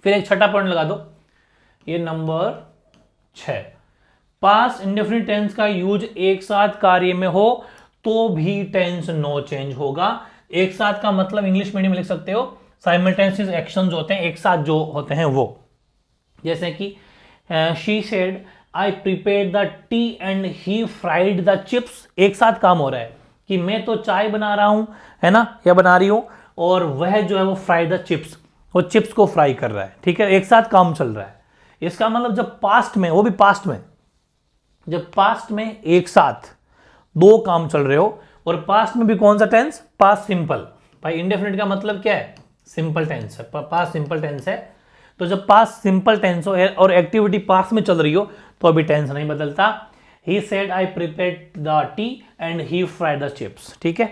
एक छठा पॉइंट लगा दो, ये नंबर 6, पास्ट इंडेफिनिट टेंस का यूज एक साथ कार्य में हो तो भी टेंस नो चेंज होगा। एक साथ का मतलब इंग्लिश मीडियम में लिख सकते हो साइमल्टेनियस एक्शंस होते हैं, एक साथ जो होते हैं वो, जैसे कि she said I prepared the tea and he fried the chips, एक साथ काम हो रहा है कि मैं तो चाय बना रहा हूं, है ना, या बना रही हूं, और वह जो है वो फ्राइड द चिप्स, वो चिप्स को फ्राई कर रहा है, ठीक है, एक साथ काम चल रहा है। इसका मतलब जब पास्ट में, वो भी पास्ट में, जब पास्ट में एक साथ दो काम चल रहे हो, और पास्ट में भी कौन सा टेंस, पास्ट सिंपल, भाई इंडेफिनिट का मतलब क्या है, सिंपल टेंस है, पास्ट सिंपल टेंस है, तो जब पास्ट सिंपल टेंस हो और एक्टिविटी पास्ट में चल रही हो तो अभी टेंस नहीं बदलता। ही said I prepared the tea and he fried the chips, ठीक है,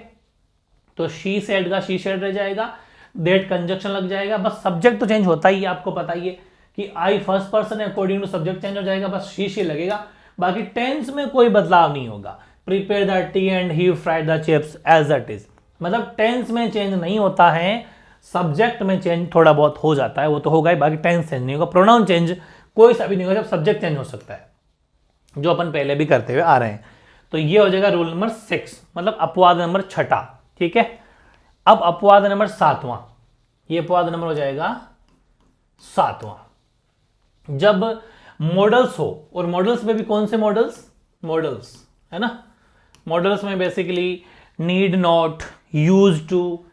तो शी सेड का शी सेड रह जाएगा, दैट कंजक्शन लग जाएगा, बस सब्जेक्ट तो चेंज होता ही है, आपको पता ही है कि आई फर्स्ट पर्सन है, अकॉर्डिंग टू सब्जेक्ट चेंज हो जाएगा, बस शी लगेगा, बाकी टेंस में कोई बदलाव नहीं होगा। Prepare the tea and he fried the chips as that is, मतलब टेंस में चेंज नहीं होता है, सब्जेक्ट में चेंज थोड़ा बहुत हो जाता है, वो तो होगा ही, बाकी टेंस चेंज नहीं होगा, प्रोनाउन चेंज कोई सा भी नहीं होगा, जब सब्जेक्ट चेंज हो सकता है, जो अपन पहले भी करते हुए आ रहे हैं। तो ये हो जाएगा रूल नंबर 6, मतलब अपवाद नंबर 6, ठीक है। अब अपवाद नंबर 7वां, ये अपवाद नंबर हो जाएगा 7वां, जब मॉडल्स हो, और मॉडल्स में भी कौन से मॉडल्स, मॉडल्स है ना, मॉडल्स में basically need not, use to,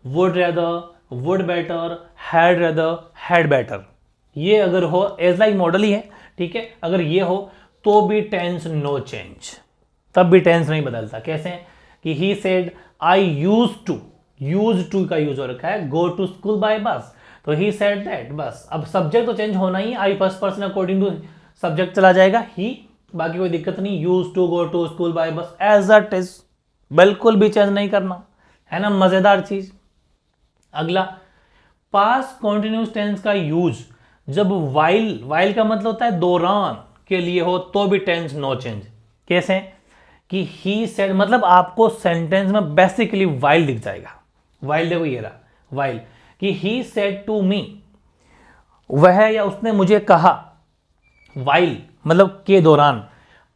would rather, would better, had rather, had better, ये अगर हो एज लाइक मॉडल ही है, ठीक है, अगर ये हो तो भी टेंस नो चेंज, तब भी टेंस नहीं बदलता। कैसे कि he said I use to का यूज हो रखा है, गो टू स्कूल बाय बस, तो ही सेड दैट, बस अब सब्जेक्ट तो चेंज होना ही, I first person according to subject चला जाएगा ही, बाकी कोई दिक्कत नहीं, use to, go to school by bus as it is, बिल्कुल भी चेंज नहीं करना, है ना, मजेदार चीज। अगला, पास्ट कॉन्टिन्यूस टेंस का यूज जब वाइल का मतलब होता है दौरान के लिए हो तो भी टेंस नो चेंज। कैसे कि ही सेड, मतलब आपको सेंटेंस में बेसिकली वाइल दिख जाएगा, वाइल देखो ये रहा वाइल, कि ही सेड टू मी, वह या उसने मुझे कहा, वाइल मतलब के दौरान,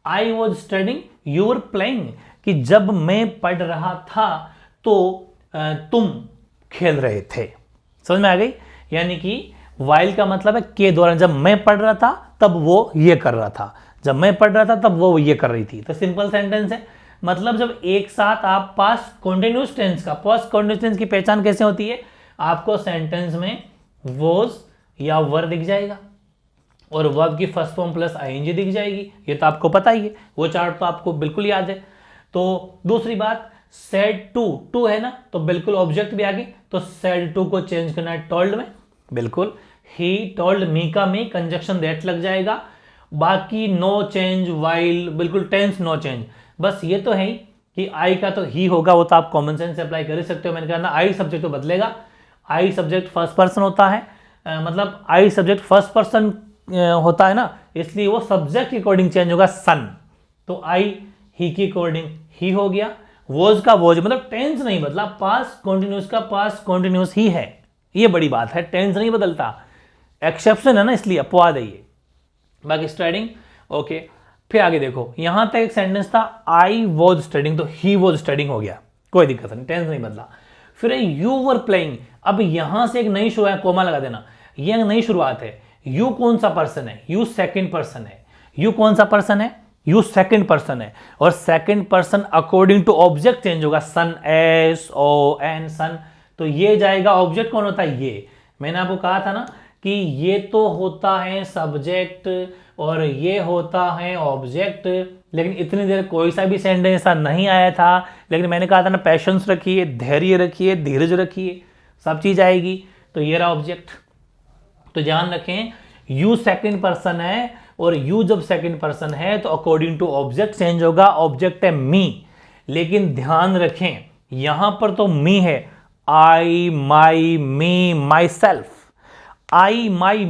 I was studying you were playing, कि जब मैं पढ़ रहा था तो तुम खेल रहे थे, समझ में आ गई, यानी कि वाइल का मतलब है के दौरान, जब मैं पढ़ रहा था तब वो ये कर रहा था, जब मैं पढ़ रहा था तब वो ये कर रही थी, तो सिंपल सेंटेंस है। मतलब जब एक साथ आप पास्ट कॉन्टिन्यूस टेंस का, पास्ट कॉन्टिन्यूस टेंस की पहचान कैसे होती है, आपको सेंटेंस में वॉज या वर दिख जाएगा, और वर्ब की फर्स्ट फॉर्म प्लस आईएनजी दिख जाएगी, ये तो आपको पता ही है, वो चार्ट तो आपको बिल्कुल याद है। तो दूसरी बात, सेड टू है ना, तो बिल्कुल ऑब्जेक्ट भी आ गई, तो सेड टू को चेंज करना है टोल्ड में, बिल्कुल, ही टोल्ड मी का मी कंजक्शन दैट लग जाएगा, बाकी नो चेंज वाइल, बिल्कुल टेंस नो चेंज। बस ये तो है ही कि आई का तो ही होगा, वो तो आप कॉमन सेंस से अप्लाई कर ही सकते हो। मैंने कहा ना आई सब्जेक्ट तो बदलेगा, आई सब्जेक्ट फर्स्ट पर्सन होता है, मतलब आई सब्जेक्ट फर्स्ट पर्सन होता है ना, इसलिए वो सब्जेक्ट के अकॉर्डिंग चेंज होगा, सन। तो आई ही के अकॉर्डिंग ही हो गया, वॉज का वॉज, मतलब टेंस नहीं बदला, पास्ट कॉन्टिन्यूस का पास्ट कॉन्टिन्यूस ही है, ये बड़ी बात है, टेंस नहीं बदलता, एक्सेप्शन है ना, इसलिए अपवाद है ये। बाकी स्टडिंग ओके। फिर आगे देखो, यहां तक एक सेंटेंस था आई वॉज स्टडिंग, तो ही वॉज स्टडिंग हो गया, कोई दिक्कत नहीं, टेंस नहीं बदला। फिर यू वर प्लेइंग, अब यहां से एक नई शुरुआत है, कोमा लगा देना, ये एक नई शुरुआत है। यू कौन सा पर्सन है? यू सेकंड पर्सन है। यू कौन सा पर्सन है? यू सेकंड पर्सन है, और second person according to object change होगा, सन, एस ओ एन सन, तो ये जाएगा, ऑब्जेक्ट कौन होता है? ये मैंने आपको कहा था ना कि ये तो होता है सब्जेक्ट और ये होता है ऑब्जेक्ट, लेकिन इतनी देर कोई सा भी सेंटेंस ऐसा नहीं आया था, लेकिन मैंने कहा था ना पैशंस रखिए, धैर्य रखिए, धीरज रखिए, सब चीज आएगी। तो ये रहा ऑब्जेक्ट। तो ध्यान रखें, यू सेकंड पर्सन है, और यू जब सेकंड पर्सन है तो अकॉर्डिंग टू ऑब्जेक्ट चेंज होगा, ऑब्जेक्ट है मी, लेकिन ध्यान रखें यहां पर तो मी है, आई, माई, मी, माई सेल्फ, आई, माई,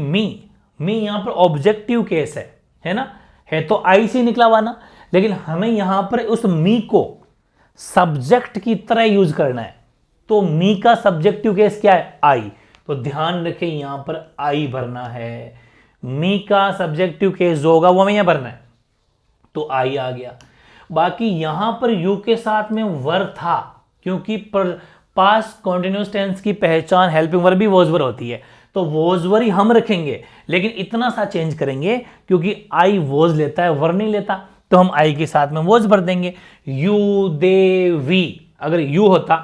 मी यहां पर ऑब्जेक्टिव केस है ना, है तो आई से निकला हुआ ना, लेकिन हमें यहां पर उस मी को सब्जेक्ट की तरह यूज करना है, तो मी का सब्जेक्टिव केस क्या है? आई। तो ध्यान रखें यहां पर आई भरना है, मी का सब्जेक्टिव केस जो होगा वो हमें यहां भरना है, तो आई आ गया। बाकी यहां पर यू के साथ में वर था, क्योंकि पास्ट कॉन्टिन्यूस टेंस की पहचान हेल्पिंग वर्ब भी वॉज वर होती है, तो वॉज वर ही हम रखेंगे, लेकिन इतना सा चेंज करेंगे क्योंकि आई वॉज लेता है, वर नहीं लेता, तो हम आई के साथ में वॉज भर देंगे। यू, दे, वी, अगर यू होता,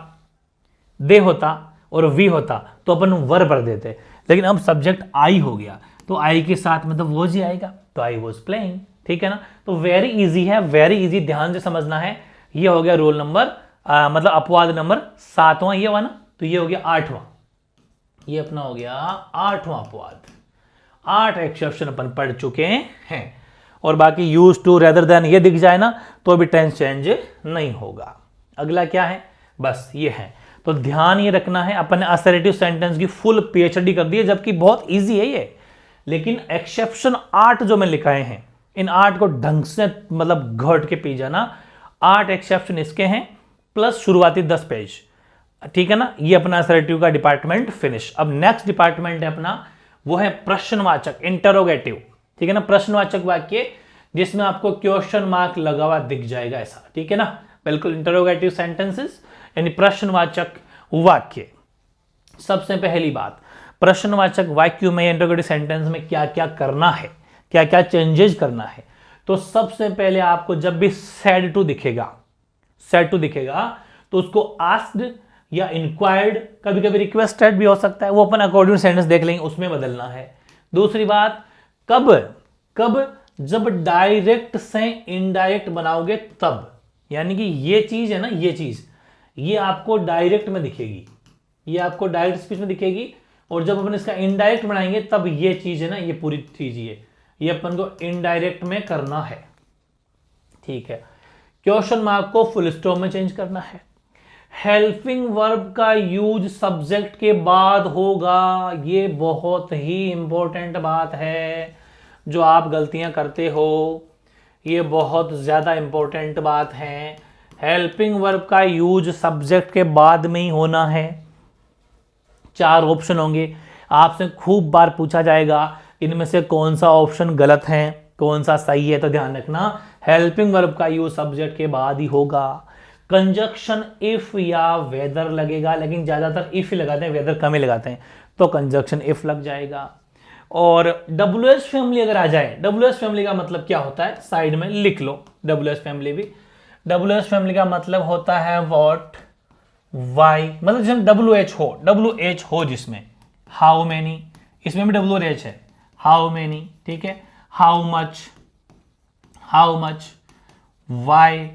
दे होता और वी होता तो अपन वर भर देते, लेकिन अब सब्जेक्ट आई हो गया, तो आई के साथ में तो वॉज ही आएगा, तो आई वॉज प्लेइंग, ठीक है ना। तो वेरी इजी है, वेरी इजी, ध्यान से समझना है। ये हो गया रोल नंबर मतलब अपवाद नंबर 7वां, ये हुआ ना, तो ये हो गया 8वां, ये अपना हो गया 8वां अपवाद। 8 एक्सेप्शन अपन पढ़ चुके हैं, और बाकी यूज टू, रेदर देन ये दिख जाए ना तो भी टेंस चेंज नहीं होगा। अगला क्या है? बस ये है। तो ध्यान ये रखना है, अपन ने असर्टिव सेंटेंस की फुल पीएचडी कर दी है, जबकि बहुत इजी है ये, लेकिन एक्सेप्शन 8 जो मैं लिखाए हैं, इन 8 को ढंग से मतलब घोट के पी जाना। 8 एक्सेप्शन इसके हैं, प्लस शुरुआती 10 पेज, ठीक है ना। ये अपना असर्टिव का डिपार्टमेंट फिनिश। अब नेक्स्ट डिपार्टमेंट है अपना, वो है प्रश्नवाचक, इंटरोगेटिव, ठीक है ना। प्रश्नवाचक वाक्य जिसमें आपको क्वेश्चन मार्क लगा हुआ दिख जाएगा ऐसा, ठीक है ना, बिल्कुल इंटरोगेटिव सेंटेंसेस यानी प्रश्नवाचक वाक्य। सबसे पहली बात, प्रश्नवाचक वाक्य में, इंटरोगेटिव सेंटेंस में क्या क्या करना है, क्या क्या चेंजेस करना है। तो सबसे पहले आपको जब भी सेड टू दिखेगा, सेड टू दिखेगा, तो उसको आस्क्ड या इंक्वायर्ड, कभी कभी रिक्वेस्टेड भी हो सकता है, वो अपन अकॉर्डिंग सेंटेंस देख लेंगे, उसमें बदलना है। दूसरी बात, कब कब जब डायरेक्ट से इनडायरेक्ट बनाओगे तब, यानी कि ये चीज है ना, ये चीज ये आपको डायरेक्ट में दिखेगी, ये आपको डायरेक्ट स्पीच में दिखेगी, और जब अपन इसका इनडायरेक्ट बनाएंगे तब ये चीज है ना, ये पूरी चीज ये अपन को इनडायरेक्ट में करना है, ठीक है। क्वेश्चन मार्क को फुल स्टॉप में चेंज करना है। हेल्पिंग वर्ब का यूज सब्जेक्ट के बाद होगा, ये बहुत ही इंपॉर्टेंट बात है, जो आप गलतियां करते हो, ये बहुत ज्यादा इंपॉर्टेंट बात है। हेल्पिंग वर्ब का यूज सब्जेक्ट के बाद में ही होना है। 4 ऑप्शन होंगे, आपसे खूब बार पूछा जाएगा इनमें से कौन सा ऑप्शन गलत है, कौन सा सही है, तो ध्यान रखना हेल्पिंग वर्ब का यूज सब्जेक्ट के बाद ही होगा। कंजक्शन इफ या वेदर लगेगा, लेकिन ज्यादातर इफ ही लगाते हैं, वेदर कम ही लगाते हैं, तो कंजक्शन इफ लग जाएगा। और WH फैमिली अगर आ जाए, WH फैमिली का मतलब क्या होता है, साइड में लिख लो, WH फैमिली भी। WH फैमिली का मतलब होता है व्हाट, वाई, मतलब जिसमें WH हो जिसमें, हाउ मेनी, इसमें भी WH है, हाउ मेनी, ठीक है, हाउ मच, वाई,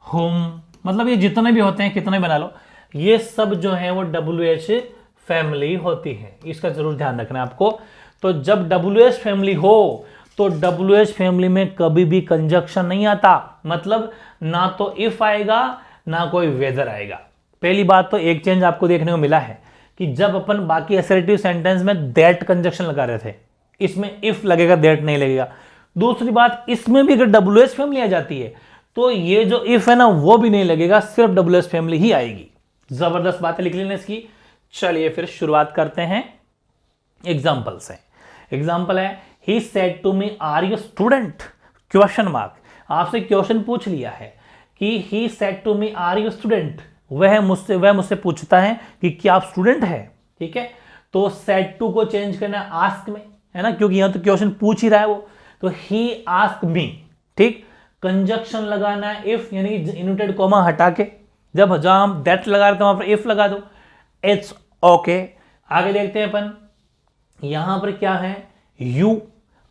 होम, मतलब ये जितने भी होते हैं, कितने बना लो, ये सब जो है वो WH फैमिली होती है, इसका जरूर ध्यान रखना है आपको। तो जब WH फैमिली हो तो WH फैमिली में कभी भी कंजक्शन नहीं आता, मतलब ना तो इफ आएगा ना कोई वेदर आएगा। पहली बात तो एक चेंज आपको देखने को मिला है कि जब अपन बाकी असर्टिव सेंटेंस में दैट कंजक्शन लगा रहे थे, इसमें इफ लगेगा दैट नहीं लगेगा। दूसरी बात, इसमें भी अगर WH फैमिली आ जाती है तो ये जो इफ है ना वो भी नहीं लगेगा, सिर्फ WH फैमिली ही आएगी। जबरदस्त बातें लिख लेना इसकी। चलिए फिर शुरुआत करते हैं एग्जाम्पल से। एग्जाम्पल है he said to me are you student, question mark. आपसे क्वेश्चन पूछ लिया है कि he said to me are you student, वह मुझसे पूछता है कि क्या आप स्टूडेंट है। ठीक है, तो सेड टू को चेंज करना है आस्क में, है ना, क्योंकि यहां तो क्वेश्चन पूछ ही रहा है वो। तो ही आस्क मी, ठीक, कंजक्शन लगाना है इफ, यानी इन्वर्टेड कॉमा हटा के, जब जहां हम दैट लगा रहे थे वहां पर इफ लगा दो, इट्स ओके। आगे देखते हैं अपन, यहां पर क्या है, यू।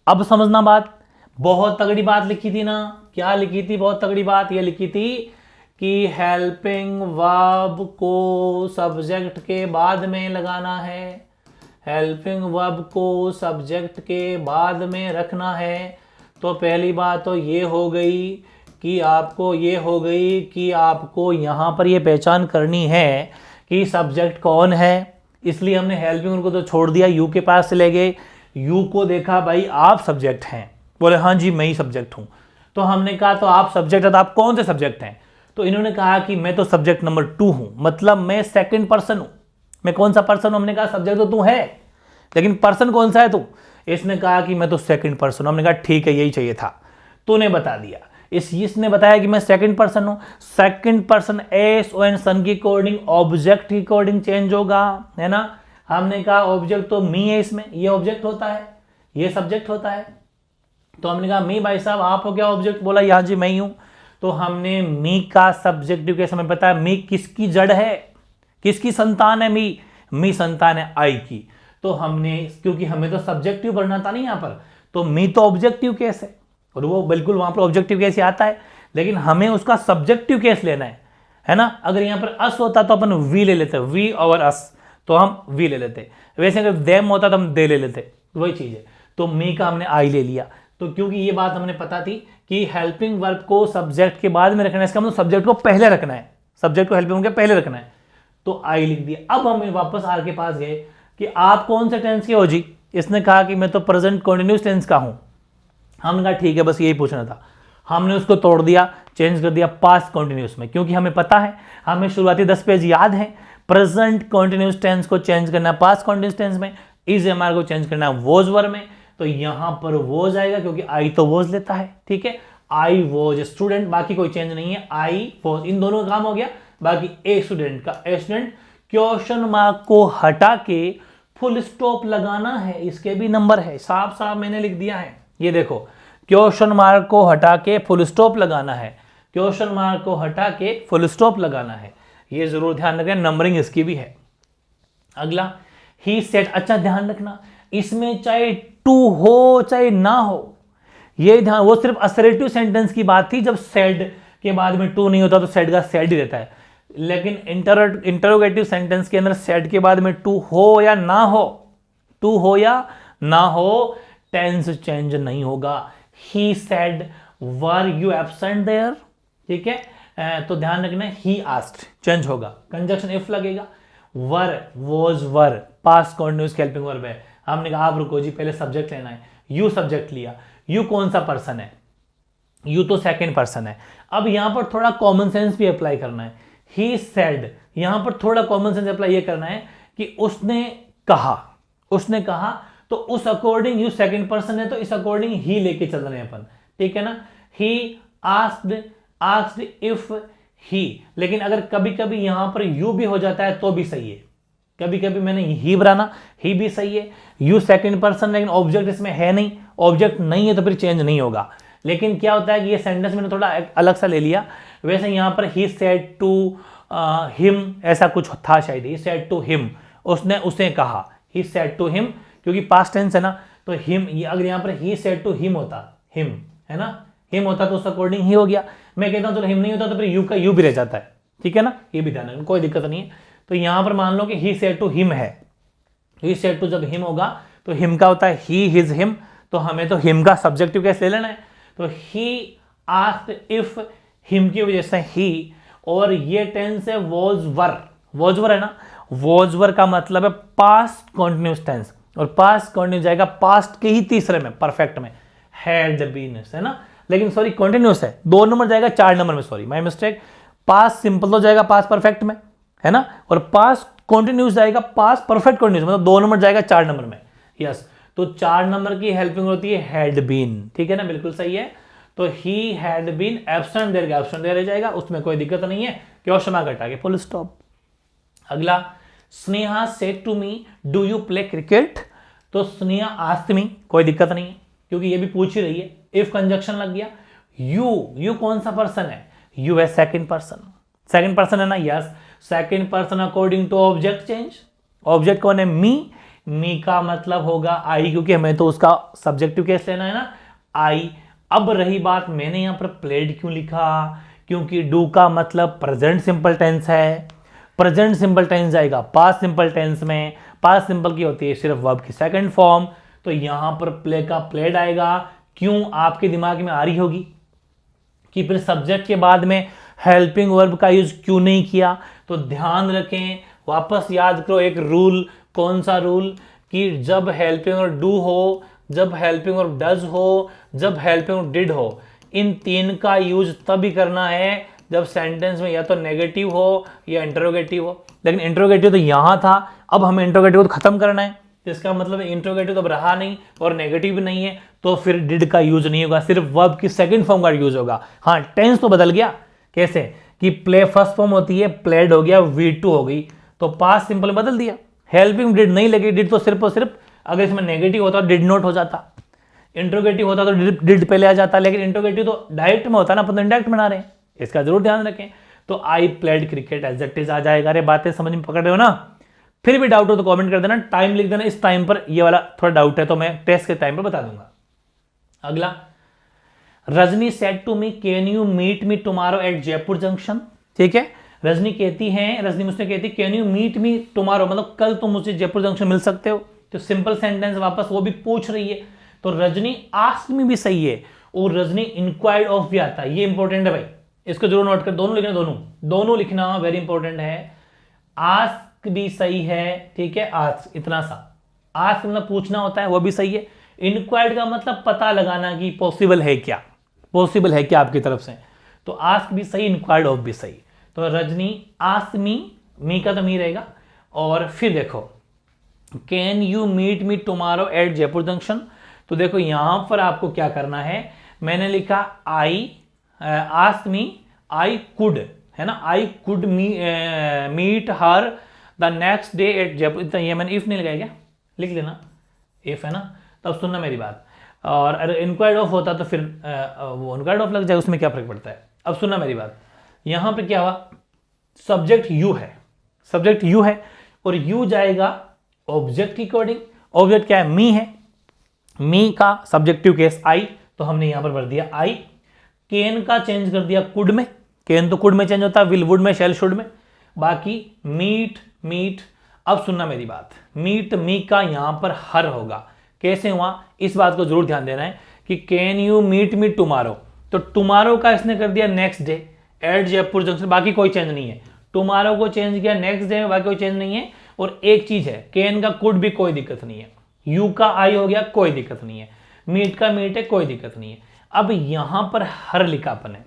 अब समझना बात, बहुत तगड़ी बात लिखी थी ना, क्या लिखी थी, बहुत तगड़ी बात ये लिखी थी कि हेल्पिंग वर्ब को सब्जेक्ट के बाद में लगाना है, हेल्पिंग वर्ब को सब्जेक्ट के बाद में रखना है। तो पहली बात तो ये हो गई कि आपको यहां पर ये पहचान करनी है कि सब्जेक्ट कौन है, इसलिए हमने हेल्पिंग को तो छोड़ दिया, यू के पास से ले गए, यू को देखा भाई आप सब्जेक्ट हैं, बोले हाँ जी मैं ही सब्जेक्ट हूं। तो हमने कहा तो आप सब्जेक्ट है, तो आप कौन से सब्जेक्ट हैं, तो इन्होंने कहा कि मैं तो सब्जेक्ट नंबर 2 हूं, मतलब मैं सेकंड पर्सन हूं। मैं कौन सा पर्सन हूं, हमने कहा सब्जेक्ट तो तू है, लेकिन पर्सन कौन सा है तू, इसने कहा कि मैं तो सेकंड पर्सन। हमने कहा ठीक है यही चाहिए था, तूने बता दिया। इसने बताया कि मैं सेकंड पर्सन हूं, second person S O N son की अकॉर्डिंग ऑब्जेक्ट की अकॉर्डिंग चेंज होगा, है ना। हमने कहा ऑब्जेक्ट तो मी है, इसमें ये ऑब्जेक्ट होता है, ये सब्जेक्ट होता है। तो हमने कहा मी भाई साहब आप हो क्या ऑब्जेक्ट, बोला यहाँ जी मैं ही हूं। तो हमने मी का सब्जेक्टिव कैसे, हमें पता है मी किसकी जड़ है, किसकी संतान है, मी संतान है आई की। तो हमने, क्योंकि हमें तो सब्जेक्टिव पढ़ना था नहीं यहाँ पर, तो मी तो ऑब्जेक्टिव केस है, और वो बिल्कुल वहां पर ऑब्जेक्टिव केस ही आता है, लेकिन हमें उसका सब्जेक्टिव केस लेना है ना। अगर यहाँ पर अस होता तो अपन वी ले लेते, वी और अस, तो हम वी ले लेते। वैसे अगर देम होता तो हम दे ले लेते, वही चीज है। तो मी का हमने आई ले लिया, तो क्योंकि ये बात हमने पता थी कि हेल्पिंग वर्ब को सब्जेक्ट के बाद में रखना है, इसका मतलब सब्जेक्ट को पहले रखना है, सब्जेक्ट को हेल्पिंग के पहले रखना है, तो आई लिख दिया। अब हम वापस आर के पास गए कि आप कौन से टेंस के हो जी, इसने कहा कि मैं तो प्रेजेंट कंटिन्यूअस टेंस का हूं। हमने कहा ठीक है बस यही पूछना था, हमने उसको तोड़ दिया, चेंज कर दिया पास्ट कंटिन्यूअस में, क्योंकि हमें पता है, हमें शुरुआती 10 पेज याद है, प्रेजेंट कंटिन्यूअस टेंस को चेंज करना है पास्ट कंटिन्यूअस टेंस में, इज एम आर को चेंज करना है वॉज वर्ब में। तो यहां पर वॉज आएगा क्योंकि आई तो वॉज लेता है, ठीक है, आई वॉज स्टूडेंट, बाकी कोई चेंज नहीं है, आई वॉज, इन दोनों का काम हो गया। बाकी ए स्टूडेंट का, ए स्टूडेंट, क्वेश्चन मार्क को हटा के फुल स्टॉप लगाना है, इसके भी नंबर है, साफ साफ मैंने लिख दिया है, ये देखो, क्वेश्चन मार्क को हटा के फुल स्टॉप लगाना है, क्वेश्चन मार्क को हटा के फुल स्टॉप लगाना है, ये जरूर ध्यान रखें, नंबरिंग इसकी भी है। अगला ही सेड, अच्छा ध्यान रखना इसमें चाहे टू हो चाहे ना हो, ये ध्यान, वो सिर्फ असर्टिव सेंटेंस की बात थी, जब सेड के बाद में टू नहीं होता तो सेड का सेड ही रहता है, लेकिन इंटरोगेटिव सेंटेंस के अंदर सेड के बाद में टू हो या ना हो, टू हो या ना हो, टेंस चेंज नहीं होगा। He said were you absent there, ठीक है, तो ध्यान रखना ही आस्क्ड चेंज होगा, कंजक्शन इफ लगेगा, were was were past continuous helping verb है। हमने कहा आप रुको जी पहले सब्जेक्ट लेना है, यू सब्जेक्ट लिया, यू कौन सा पर्सन है, यू तो सेकंड पर्सन है। अब यहां पर थोड़ा कॉमन सेंस भी अप्लाई करना है, ही सेड, यहां पर थोड़ा कॉमन सेंस अप्लाई ये करना है कि उसने कहा, उसने कहा, तो उस अकॉर्डिंग यू सेकंड पर्सन है तो इस अकॉर्डिंग ही लेके चल रहे हैं अपन, ठीक है ना। ही आस्क्ड इफ ही, लेकिन अगर कभी कभी यहां पर यू भी हो जाता है तो भी सही है, कभी कभी मैंने ही बनाना, ही भी सही है, यू सेकंड पर्सन, लेकिन ऑब्जेक्ट इसमें है नहीं, ऑब्जेक्ट नहीं है तो फिर चेंज नहीं होगा। लेकिन क्या होता है कि ये सेंटेंस मैंने थोड़ा अलग सा ले लिया, वैसे यहां पर ही सेड टू हिम ऐसा कुछ था शायद, ही सेड टू हिम, उसने उसे कहा, ही सेड टू हिम, क्योंकि पास्ट टेंस है ना, तो हिम, अगर यहां पर ही सेड टू हिम होता, हिम है ना, हिम होता तो उस अकॉर्डिंग ही हो गया। मैं कहता हूं चलो हिम नहीं होता तो फिर यू का यू भी रह जाता है, ठीक है ना, ये भी ध्यान रखना, कोई दिक्कत नहीं है। तो यहां पर मान लो कि ही सेड टू हिम है, ही सेड टू जब हिम होगा तो हिम का होता है ही, हिज, हिम, तो हमें तो हिम का सब्जेक्टिव केस ले लेना है। तो ही आस्क्ड इफ, हिम की वजह से ही, और ये टेंस है वॉज वर, वॉज वर है ना, वॉज वर का मतलब है पास्ट कॉन्टिन्यूस टेंस, और पास्ट कॉन्टिन्यूस जाएगा पास्ट के ही तीसरे में, परफेक्ट में, हैड बीन है ना, लेकिन सॉरी कॉन्टिन्यूस है, 2 नंबर जाएगा 4 नंबर में, sorry my mistake. Past simple तो जाएगा पास्ट परफेक्ट में, है ना, और पास्ट कॉन्टिन्यूस जाएगा पास्ट परफेक्ट कॉन्टिन्यूस, मतलब 2 नंबर जाएगा 4 नंबर में, यस। तो 4 नंबर की हेल्पिंग होती है हैड बीन, ठीक है ना, बिल्कुल सही है। तो ही हैड बीन एब्सेंट, देर का एब्सेंट देर जाएगा, उसमें कोई दिक्कत नहीं है, क्वेश्चन मार्क हटा के फुल स्टॉप। अगला, Sneha said to me do you play cricket, तो स्नेहा आस्क्ड मी, कोई दिक्कत नहीं है क्योंकि ये भी पूछ ही रही है, इफ कंजक्शन लग गया। यू कौन सा पर्सन है, यू है सेकंड पर्सन, सेकंड पर्सन है ना, yes, second person according to object change, object कौन है, मी का मतलब होगा आई, क्योंकि हमें तो उसका सब्जेक्टिव केस लेना है ना, आई। अब रही बात, मैंने यहां पर प्लेड क्यों लिखा, क्योंकि डू का मतलब प्रेजेंट सिंपल टेंस है, प्रेजेंट सिंपल टेंस जाएगा पास्ट सिंपल टेंस में, पास्ट सिंपल की होती है सिर्फ वर्ब की सेकंड फॉर्म, तो यहां पर प्ले का प्लेड आएगा। क्यों, आपके दिमाग में आ रही होगी कि फिर सब्जेक्ट के बाद में हेल्पिंग वर्ब का यूज क्यों नहीं किया, तो ध्यान रखें, वापस याद करो एक रूल, कौन सा रूल, कि जब हेल्पिंग वर्ब डू हो, जब हेल्पिंग वर्ब डज हो, जब हेल्पिंग वर्ब डिड हो, इन 3 का यूज तभी करना है जब सेंटेंस में या तो नेगेटिव हो या इंटरोगेटिव हो। लेकिन इंटरोगेटिव तो यहां था, अब हमें इंटरोगेटिव को खत्म करना है, तो इसका मतलब इंटरोगेटिव तो अब रहा नहीं और नेगेटिव भी नहीं है, तो फिर डिड का यूज नहीं होगा, सिर्फ वर्ब की सेकंड फॉर्म का यूज होगा। हाँ, टेंस तो बदल गया, कैसे कि प्ले फर्स्ट फॉर्म होती है, प्लेड हो गया V2 हो गई, तो पास्ट सिंपल बदल दिया, हेल्पिंग डिड नहीं लगी, डिड तो सिर्फ और सिर्फ अगर इसमें नेगेटिव होता डिड नॉट हो जाता, इंट्रोगेटिव होता तो डिड पहले आ जाता, लेकिन इंट्रोगेटिव तो डायरेक्ट में होता ना, अपन डायरेक्ट बना रहे हैं, इसका जरूर ध्यान रखें। तो आई प्लेड क्रिकेट एडजेक्टिव आ जाएगा। अरे बातें समझ में पकड़ रहे हो ना, फिर भी डाउट हो तो कमेंट कर देना, टाइम लिख देना, इस टाइम पर ये वाला थोड़ा डाउट है तो मैं टेस्ट के टाइम पर बता दूंगा। अगला, Rajni said to me can you meet me tomorrow at Jaipur junction, ठीक है, रजनी कहती है, रजनी मुझसे कहती can you meet me tomorrow, मतलब कल तुम मुझे जयपुर जंक्शन मिल सकते हो, तो सिंपल सेंटेंस वापस वो भी पूछ रही है, तो रजनी आस्क मी भी सही है और रजनी इंक्वायर्ड ऑफ भी आता है, ये इंपॉर्टेंट है भाई, इसको जरूर नोट कर, दोनों लिखना, दोनों लिखना वेरी इंपॉर्टेंट है। आस्क भी सही है, ठीक है, आस्क इतना सा, आस्क मतलब पूछना होता है, वो भी सही है। इंक्वायर्ड का मतलब पता लगाना कि पॉसिबल है क्या, पॉसिबल है क्या आपकी तरफ से, तो आस्क भी सही, इंक्वायर्ड ऑफ भी सही। तो रजनी आस्क मी का तो मी रहेगा, और फिर देखो can you meet me tomorrow at Jaipur junction, तो देखो यहां पर आपको क्या करना है, मैंने लिखा I ask me, I could, है ना, I could meet her the next day at Jaipur, ये मैंने इफ नहीं लगाया क्या, लिख लेना इफ, है ना, तब सुनना मेरी बात, और अगर इंक्वायर्ड ऑफ होता तो फिर वो इंक्वायर्ड ऑफ लग जाए, उसमें क्या फर्क पड़ता है। अब सुनना मेरी बात, यहां पर क्या हुआ, सब्जेक्ट यू है, सब्जेक्ट यू है और यू जाएगा ऑब्जेक्ट की अकॉर्डिंग, ऑब्जेक्ट क्या है, मी है, मी का सब्जेक्टिव केस आई, तो हमने यहां पर भर दिया आई। कैन का चेंज कर दिया कुड में, कैन तो कुड में चेंज होता है, विल वुड में, शैल शुड में, बाकी मीट मीट। अब सुनना मेरी बात, मीट मी का यहां पर हर होगा, कैसे हुआ, इस बात को जरूर ध्यान देना है कि can you meet me tomorrow, तो टुमारो का इसने कर दिया next day at Jaipur junction, बाकी कोई चेंज नहीं है, टुमारो को चेंज किया नेक्स्ट डे, बाकी कोई चेंज नहीं है। और एक चीज है, कैन का कुड भी कोई दिक्कत नहीं है, यू का आई हो गया कोई दिक्कत नहीं है, मीट का मीट है कोई दिक्कत नहीं है। अब यहां पर हर लिखा अपन है,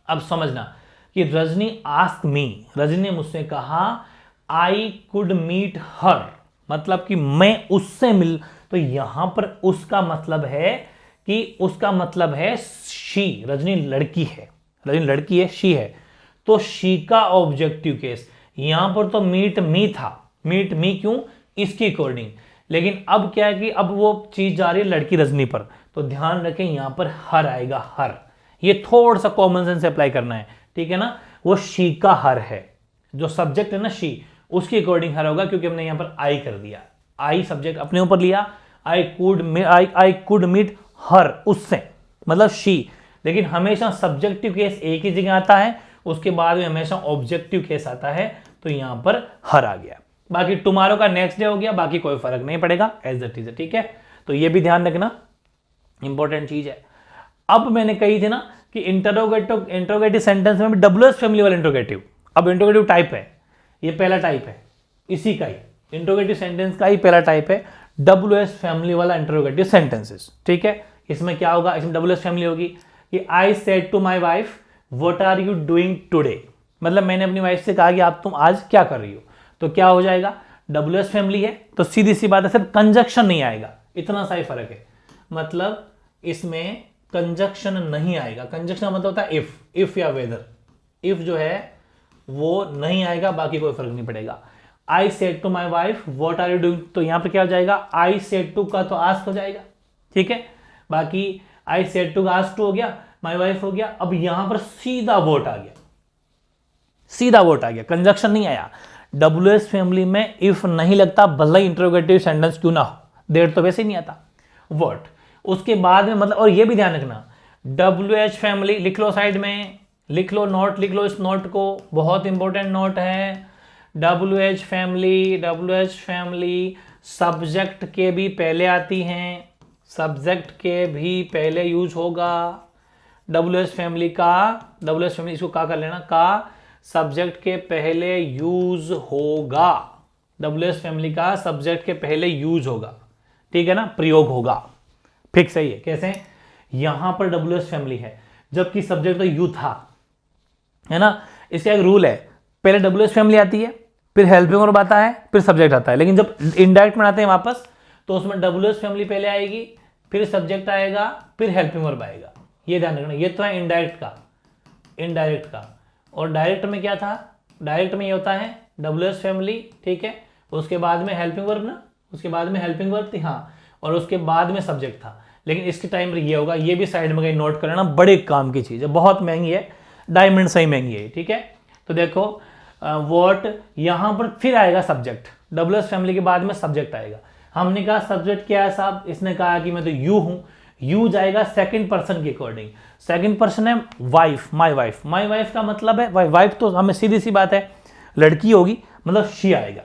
अब समझना कि रजनी आस्क मी, रजनी ने मुझसे कहा आई कुड मीट हर, मतलब कि मैं उससे मिल, तो यहां पर उसका मतलब है कि उसका मतलब है शी, रजनी लड़की है, रजनी लड़की है, शी है, तो शी का ऑब्जेक्टिव केस, यहां पर तो मीट मी था, मीट मी क्यों, इसकी अकॉर्डिंग, लेकिन अब क्या है कि अब वो चीज जा रही है लड़की रजनी पर, तो ध्यान रखें यहां पर हर आएगा, हर, ये थोड़ा सा कॉमन सेंस अप्लाई करना है, ठीक है ना, वो शी का हर है, जो सब्जेक्ट है ना शी, उसकी अकॉर्डिंग हर होगा, क्योंकि हमने यहां पर आई कर दिया, आई सब्जेक्ट अपने ऊपर लिया, आई कुड मीट हर, उससे मतलब शी, लेकिन हमेशा सब्जेक्टिव केस एक ही जगह आता है, उसके बाद में हमेशा ऑब्जेक्टिव केस आता है, तो यहां पर हर आ गया। बाकी टुमारो का नेक्स्ट डे हो गया, बाकी कोई फर्क नहीं पड़ेगा, एज इट इज, ठीक है। तो ये भी ध्यान रखना, इंपॉर्टेंट चीज है। अब मैंने कही थी ना कि इंट्रोगेटिव सेंटेंस में भी डब्ल्यूएस फैमिली वाला इंट्रोगेटिव, अब इंट्रोगेटिव टाइप है, ये पहला टाइप है, इसी का ही इंट्रोगेटिव सेंटेंस का ही पहला टाइप है डब्ल्यूएस फैमिली वाला इंट्रोगेटिव सेंटेंसेस, ठीक है। इसमें क्या होगा, इसमें डब्ल्यूएस फैमिली होगी कि I said to my wife what are you doing today, मतलब मैंने अपनी वाइफ से कहा कि आप तुम आज क्या कर रही हो, तो क्या हो जाएगा, डब्ल्यूएस फैमिली है तो सीधी सी बात है, सिर्फ कंजक्शन नहीं आएगा, इतना सा ही फर्क है, मतलब इसमें कंजक्शन नहीं आएगा। कंजक्शन मतलब होता है इफ या वेदर, इफ जो है वो नहीं आएगा, बाकी कोई फर्क नहीं पड़ेगा। I said to my wife what are you doing, तो यहां पर क्या हो जाएगा, आई सेड टू का तो आस्क हो जाएगा, ठीक है। बाकी आई सेड टू का आस्क टू हो गया, माई वाइफ हो गया, अब यहां पर सीधा वोट आ गया, सीधा वोट आ गया, कंजक्शन नहीं आया। डब्ल्यूएस फैमिली में इफ नहीं लगता, भले इंट्रोगेटिव सेंटेंस क्यों ना हो, देर तो वैसे ही नहीं आता, व्हाट उसके बाद में मतलब। और ये भी ध्यान रखना, डब्ल्यूएच फैमिली लिख लो, साइड में लिख लो, नोट लिख लो, इस नोट को, बहुत इंपॉर्टेंट नोट है। डब्ल्यूएच फैमिली सब्जेक्ट के भी पहले आती हैं, सब्जेक्ट के भी पहले यूज होगा। डब्ल्यूएच फैमिली इसको का कर लेना, का सब्जेक्ट के पहले यूज होगा, डब्ल्यूएस फैमिली का सब्जेक्ट के पहले यूज होगा, ठीक है ना, प्रयोग होगा, फिक्स सही है। कैसे, यहां पर डब्ल्यूएस फैमिली है जबकि सब्जेक्ट तो यू था, है ना। इसका एक रूल है, पहले डब्ल्यूएस फैमिली आती है, फिर हेल्पिंग वर्ब आता है, फिर सब्जेक्ट आता है, लेकिन जब इनडायरेक्ट में आते हैं वापस तो उसमें डब्ल्यूएस फैमिली पहले आएगी, फिर सब्जेक्ट आएगा, फिर हेल्पिंग वर्ब आएगा, ये ध्यान रखना। ये तो है इनडायरेक्ट का। और डायरेक्ट में क्या था, डायरेक्ट में ये होता है डब्ल्यूएस फैमिली, ठीक है, उसके बाद में हेल्पिंग वर्ब ना, उसके बाद में हेल्पिंग वर्ब थी, हाँ, और उसके बाद में सब्जेक्ट था। लेकिन इसके टाइम पर ये होगा, ये भी साइड में कहीं नोट कर लेना, बड़े काम की चीज़ है, बहुत महंगी है, डायमंड से ही महंगी है, ठीक है। तो देखो वॉट, यहां पर फिर आएगा सब्जेक्ट, डब्ल्यूएस फैमिली के बाद में सब्जेक्ट आएगा। हमने कहा सब्जेक्ट क्या है साहब, इसने कहा कि मैं तो यू हूं, यू जाएगा सेकंड पर्सन के अकॉर्डिंग, सेकंड पर्सन है वाइफ, माय वाइफ का मतलब है वाइफ, तो हमें सीधी सी बात है लड़की होगी, मतलब शी आएगा।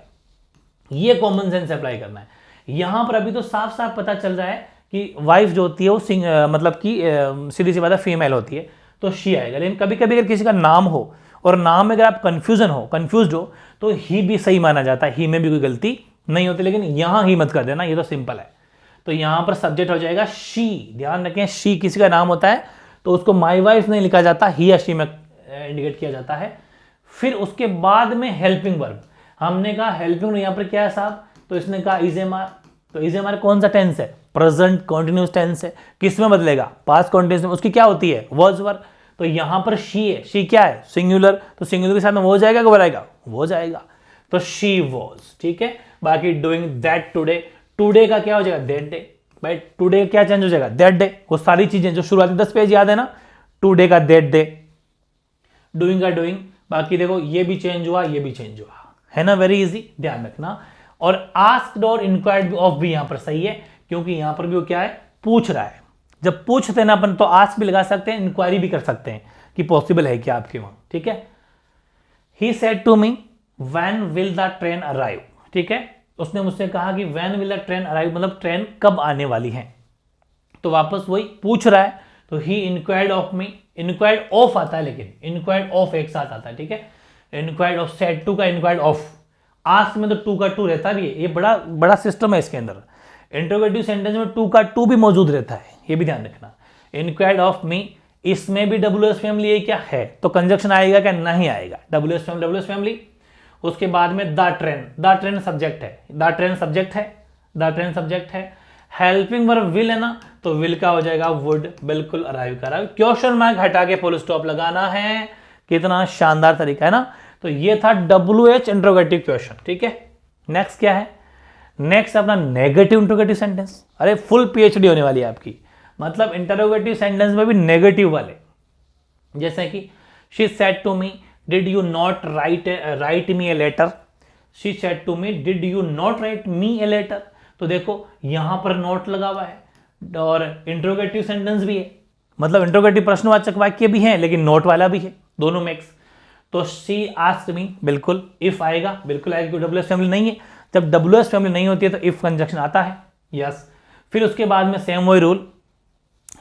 ये कॉमन सेंस अप्लाई करना है यहां पर। अभी तो साफ साफ पता चल रहा है कि वाइफ जो होती है वो मतलब कि सीधी सी बात है फीमेल होती है, तो शी आएगा। लेकिन कभी कभी अगर किसी का नाम हो और नाम में अगर आप कंफ्यूज्ड हो तो ही भी सही माना जाता है, ही में भी कोई गलती नहीं होती, लेकिन यहां ही मत कर देना, ये तो सिंपल है। तो यहां पर सब्जेक्ट हो जाएगा शी, ध्यान रखें, शी किसी का नाम होता है तो उसको माई वाइफ नहीं लिखा जाता, ही या शी में इंडिकेट किया जाता है। फिर उसके बाद में हेल्पिंग वर्ब, हमने कहा हेल्पिंग यहां पर क्या है साहब, तो इसने कहा इज एम आर, तो इज एम आर कौन सा टेंस है, प्रेजेंट कॉन्टिन्यूस टेंस है, किस में बदलेगा, पास्ट कॉन्टिन्यूस में, उसकी क्या होती है वॉज वर्ब। तो यहां पर शी है, शी क्या है सिंगुलर, तो सिंगुलर के साथ में वो जाएगा, कब आएगा वो जाएगा, तो शी वॉज, ठीक है। बाकी डूइंग दैट टुडे, टुडे का क्या हो जाएगा दैट डे, भाई टुडे क्या चेंज हो जाएगा दैट डे, वो सारी चीजें जो शुरुआती 10 पेज याद है ना, टुडे का दैट डे, डूइंग का डूइंग, बाकी देखो ये भी चेंज हुआ, ये भी चेंज हुआ, है ना, वेरी इजी, ध्यान रखना। और आस्क्ड और इंक्वायर्ड ऑफ भी यहां पर सही है, क्योंकि यहां पर भी वो क्या है, पूछ रहा है। जब पूछते हैं ना अपन तो आस्क भी लगा सकते हैं, इंक्वायरी भी कर सकते हैं कि पॉसिबल है क्या आपके वहां, ठीक है। He said to me when will the train arrive, ठीक है, उसने मुझसे कहा कि when will the train arrive, मतलब ट्रेन कब आने वाली है, तो वापस वही पूछ रहा है, तो he inquired of me, inquired of आता है, लेकिन इंक्वायर्ड ऑफ एक साथ आता है, ठीक है, इंक्वायर्ड ऑफ, सेड टू का इंक्वायर्ड ऑफ, आस्क में तो टू का टू रहता भी है, ये बड़ा बड़ा सिस्टम है इसके अंदर, इंट्रोगेटिव सेंटेंस में टू का टू भी मौजूद रहता है, ये भी ध्यान रखना। इंक्वायर्ड ऑफ मी, इसमें भी डब्ल्यूएस फैमिली क्या है, तो कंजक्शन आएगा क्या, नहीं आएगा, डब्ल्यूएस फैमिली। उसके बाद में द ट्रेन सब्जेक्ट है, द ट्रेन सब्जेक्ट है, हेल्पिंग वर्ब विल है ना, तो विल का हो जाएगा वुड, बिल्कुल अराइव का अराइव, क्वेश्चन मार्क हटा के फुल स्टॉप लगाना है, कितना शानदार तरीका है ना। तो ये था WH इंट्रोगेटिव क्वेश्चन, ठीक है। नेक्स्ट क्या है, नेक्स्ट अपना नेगेटिव इंट्रोगेटिव सेंटेंस, अरे फुल PhD होने वाली है आपकी, मतलब इंटरोगेटिव सेंटेंस में भी नेगेटिव वाले, जैसे कि she said to me did you not write me a letter, she said to me did you not write me a letter, तो देखो यहां पर नोट लगा हुआ है, और इंट्रोगेटिव सेंटेंस भी है, मतलब इंट्रोगेटिव प्रश्नवाचक वाक्य भी है लेकिन नोट वाला भी है, दोनों मिक्स। तो शी आस्क्ड मी, बिल्कुल इफ आएगा, बिल्कुल आएगा क्योंकि डब्ल्यूएस फैमिली नहीं है। जब डब्ल्यूएस फैमिली नहीं होती है तो इफ कंजक्शन आता है, यस। फिर उसके बाद में सेम वही रूल,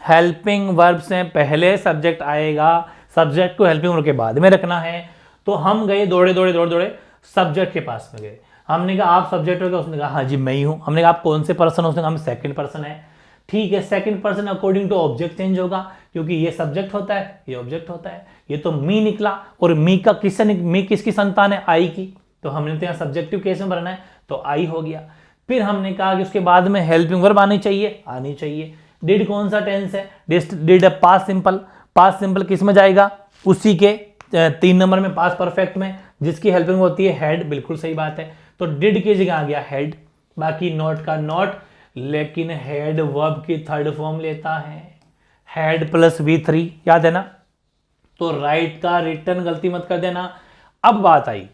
हेल्पिंग वर्ब से पहले सब्जेक्ट आएगा, सब्जेक्ट को हेल्पिंग वर्ब के बाद में रखना है। तो हम गए दौड़े दौड़े सब्जेक्ट के पास में गए, हमने कहा आप सब्जेक्ट हो गया, उसने कहा हाँ जी मैं ही हूं। हमने कहा आप कौन से पर्सन हो, उसने कहा हम सेकंड पर्सन है। ठीक है, second person according to object change होगा, क्योंकि ये सब्जेक्ट होता है, ये ऑब्जेक्ट होता है। ये तो मी निकला, और मी का मी किसकी संतान है, आई की, तो हमने तो यहाँ सब्जेक्टिव केस में भरना है, तो आई हो गया। फिर हमने कहा कि उसके बाद में हेल्पिंग वर्ब आनी चाहिए। डिड कौन सा टेंस है, did past simple. Past simple किस में जाएगा, उसी के 3 नंबर में, पास्ट परफेक्ट में, जिसकी हेल्पिंग होती है हेड, बिल्कुल सही बात है। तो डिड की जगह आ गया हेड, बाकी नॉट का नॉट, लेकिन हेड वर्ब की थर्ड फॉर्म लेता है, हेड प्लस V3, याद है ना। तो राइट का रिटर्न गलती मत कर देना। अब बात आई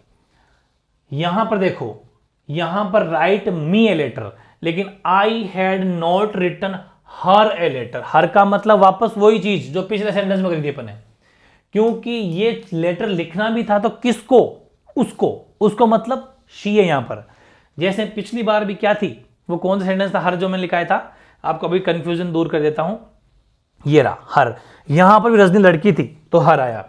यहां पर, देखो यहां पर राइट मी ए लेटर, लेकिन I had not written her a letter. Her का मतलब वापस वही चीज जो पिछले सेंटेंस में करी थी अपन ने, क्योंकि ये लेटर लिखना भी था तो किसको, उसको मतलब शी है यहां पर। जैसे पिछली बार भी क्या थी, वो कौन सा सेंटेंस था, हर जो मैंने लिखाया था, आपको अभी कंफ्यूजन दूर कर देता हूं, ये रहा हर। यहां पर भी रजनी लड़की थी तो हर आया।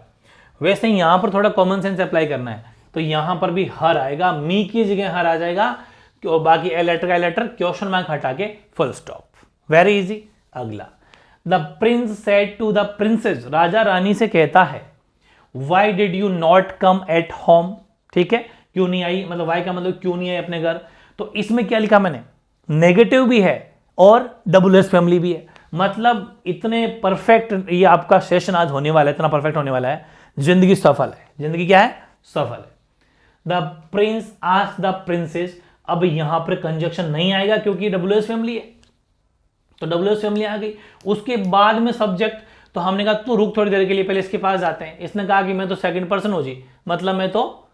वैसे ही यहां पर थोड़ा कॉमन सेंस अप्लाई करना है, तो यहां पर भी हर आएगा, मी की जगह हर आ जाएगा, और बाकी ए लेटर का ए लेटर, क्वेश्चन मार्क हटा के फुल स्टॉप। Very easy. अगला, the prince said to the princess, राजा रानी से कहता है, why did you not come at home. ठीक है, क्यों नहीं आई, मतलब वाई का मतलब क्यों नहीं आई अपने घर। तो इसमें क्या लिखा मैंने, नेगेटिव भी है और डब्ल्यूएस फैमिली भी है, मतलब इतने परफेक्ट ये आपका सेशन आज होने वाला है, इतना परफेक्ट होने वाला है, जिंदगी सफल है। जिंदगी क्या है, सफल है। The Prince asked the princess, अब यहां पर कंजक्शन नहीं आएगा क्योंकि डब्ल्यूएस फैमिली है, तो डब्ल्यूएस फैमिली आ गई। उसके बाद में सब्जेक्ट, तो हमने कहा तू रुक थोड़ी देर के लिए, पहले इसके पास जाते हैं। इसने कहा कि मैं तो सेकंड पर्सन हूं जी, मतलब मैं तो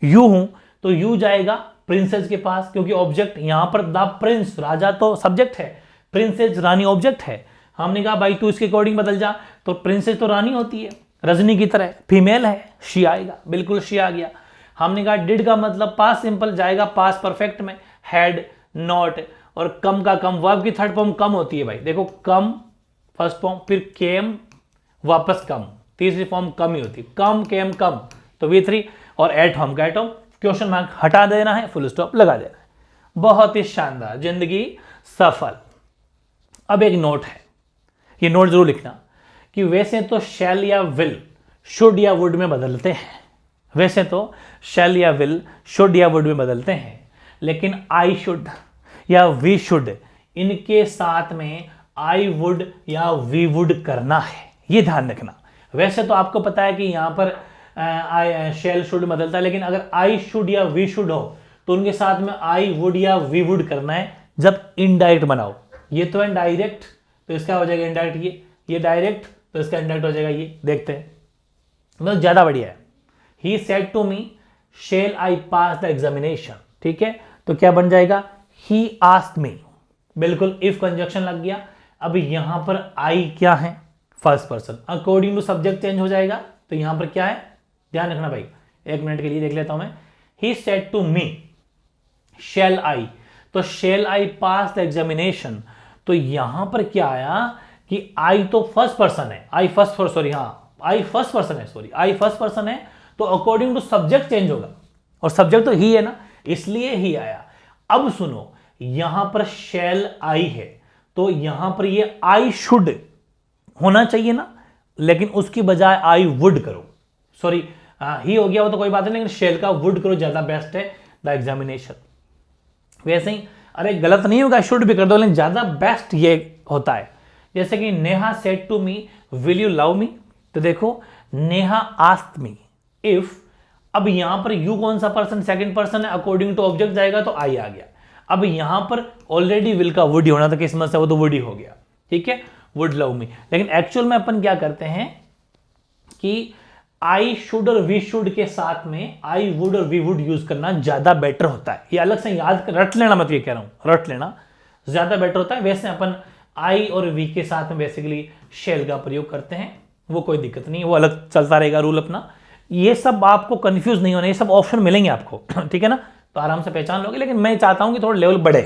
यू हूं, तो यू जाएगा प्रिंसेस के पास, क्योंकि ऑब्जेक्ट यहां पर द प्रिंस, राजा तो सब्जेक्ट है, प्रिंसेस रानी ऑब्जेक्ट है। हमने कहा भाई तू इसके अकॉर्डिंग बदल जा, तो प्रिंसेस तो रानी होती है, रजनी की तरह, फीमेल है, शी आएगा, बिल्कुल शी आ गया। हमने कहा डिड का मतलब पास्ट सिंपल जाएगा पास्ट परफेक्ट में, हैड, नॉट, और कम का कम, वर्ब की थर्ड फॉर्म कम होती है भाई, देखो कम फर्स्ट फॉर्म, फिर केम वापस कम, तीसरी फॉर्म कम ही होती है, कम केम कम, तो V3, और एट होम का एट होम, क्वेश्चन मार्क हटा देना है, फुल स्टॉप लगा देना है। बहुत ही शानदार, जिंदगी सफल। अब एक नोट है, ये नोट जरूर लिखना कि वैसे तो शैल या विल शुड या वुड में बदलते हैं, वैसे तो शैल या विल शुड या वुड में बदलते हैं, लेकिन आई शुड या वी शुड, इनके साथ में आई वुड या वी वुड करना है, ये ध्यान रखना। वैसे तो आपको पता है कि यहां पर शैल शुड बदलता है, लेकिन अगर आई शुड या वी शुड हो तो उनके साथ में आई वुड या वी वुड करना है जब इनडायरेक्ट बनाओ। ये तो है डायरेक्ट, तो इसका हो जाएगा इनडायरेक्ट, ये डायरेक्ट, तो इसका इनडायरेक्ट हो जाएगा ये। देखते हैं, मतलब ज्यादा बढ़िया है। He said to me shall I pass the examination, ठीक है, तो क्या बन जाएगा, ही आस्क्ड मी, बिल्कुल इफ कंजक्शन लग गया। अब यहां पर आई क्या है, first person, according to subject change हो जाएगा, तो यहां पर क्या है, ध्यान रखना भाई, एक मिनट के लिए देख लेता हूं मैं। He said to me shall I, तो shall I pass the examination, तो यहां पर क्या आया कि आई तो फर्स्ट पर्सन है, आई फर्स्ट पर्सन है, तो अकॉर्डिंग टू सब्जेक्ट चेंज होगा, और सब्जेक्ट तो ही है ना, इसलिए ही आया। अब सुनो, यहां पर शेल आई है, तो यहां पर ये आई शुड होना चाहिए ना, लेकिन उसकी बजाय आई वुड करो, सॉरी ही हो गया वो तो कोई बात नहीं, लेकिन शेल का वुड करो, ज्यादा बेस्ट है द एग्जामिनेशन। वैसे ही अरे गलत नहीं होगा, शुड भी कर दो, लेकिन ज्यादा बेस्ट ये होता है। जैसे कि Neha said to me will you love me, तो देखो नेहा आस्क्ड मी इफ, अब यहां पर यू कौन सा पर्सन, सेकंड पर्सन है, अकॉर्डिंग टू ऑब्जेक्ट जाएगा तो आई आ गया। अब यहां पर ऑलरेडी विल का वुड ही होना था, किस्मत से वो तो वुड ही हो गया, ठीक है, वुड लव मी। लेकिन एक्चुअल में अपन क्या करते हैं कि आई शुड और वी शुड के साथ में आई वुड और वी वुड यूज करना ज्यादा बेटर होता है। ये अलग से याद रट लेना, मत ये कह रहा हूं, रट लेना ज्यादा बेटर होता है। वैसे अपन आई और वी के साथ में बेसिकली शेल का प्रयोग करते हैं, वो कोई दिक्कत नहीं, वो अलग चलता रहेगा रूल अपना। ये सब आपको कंफ्यूज नहीं होना, ये सब ऑप्शन मिलेंगे आपको ठीक है ना, तो आराम से पहचान लोगे। लेकिन मैं चाहता हूं कि थोड़ा लेवल बढ़े,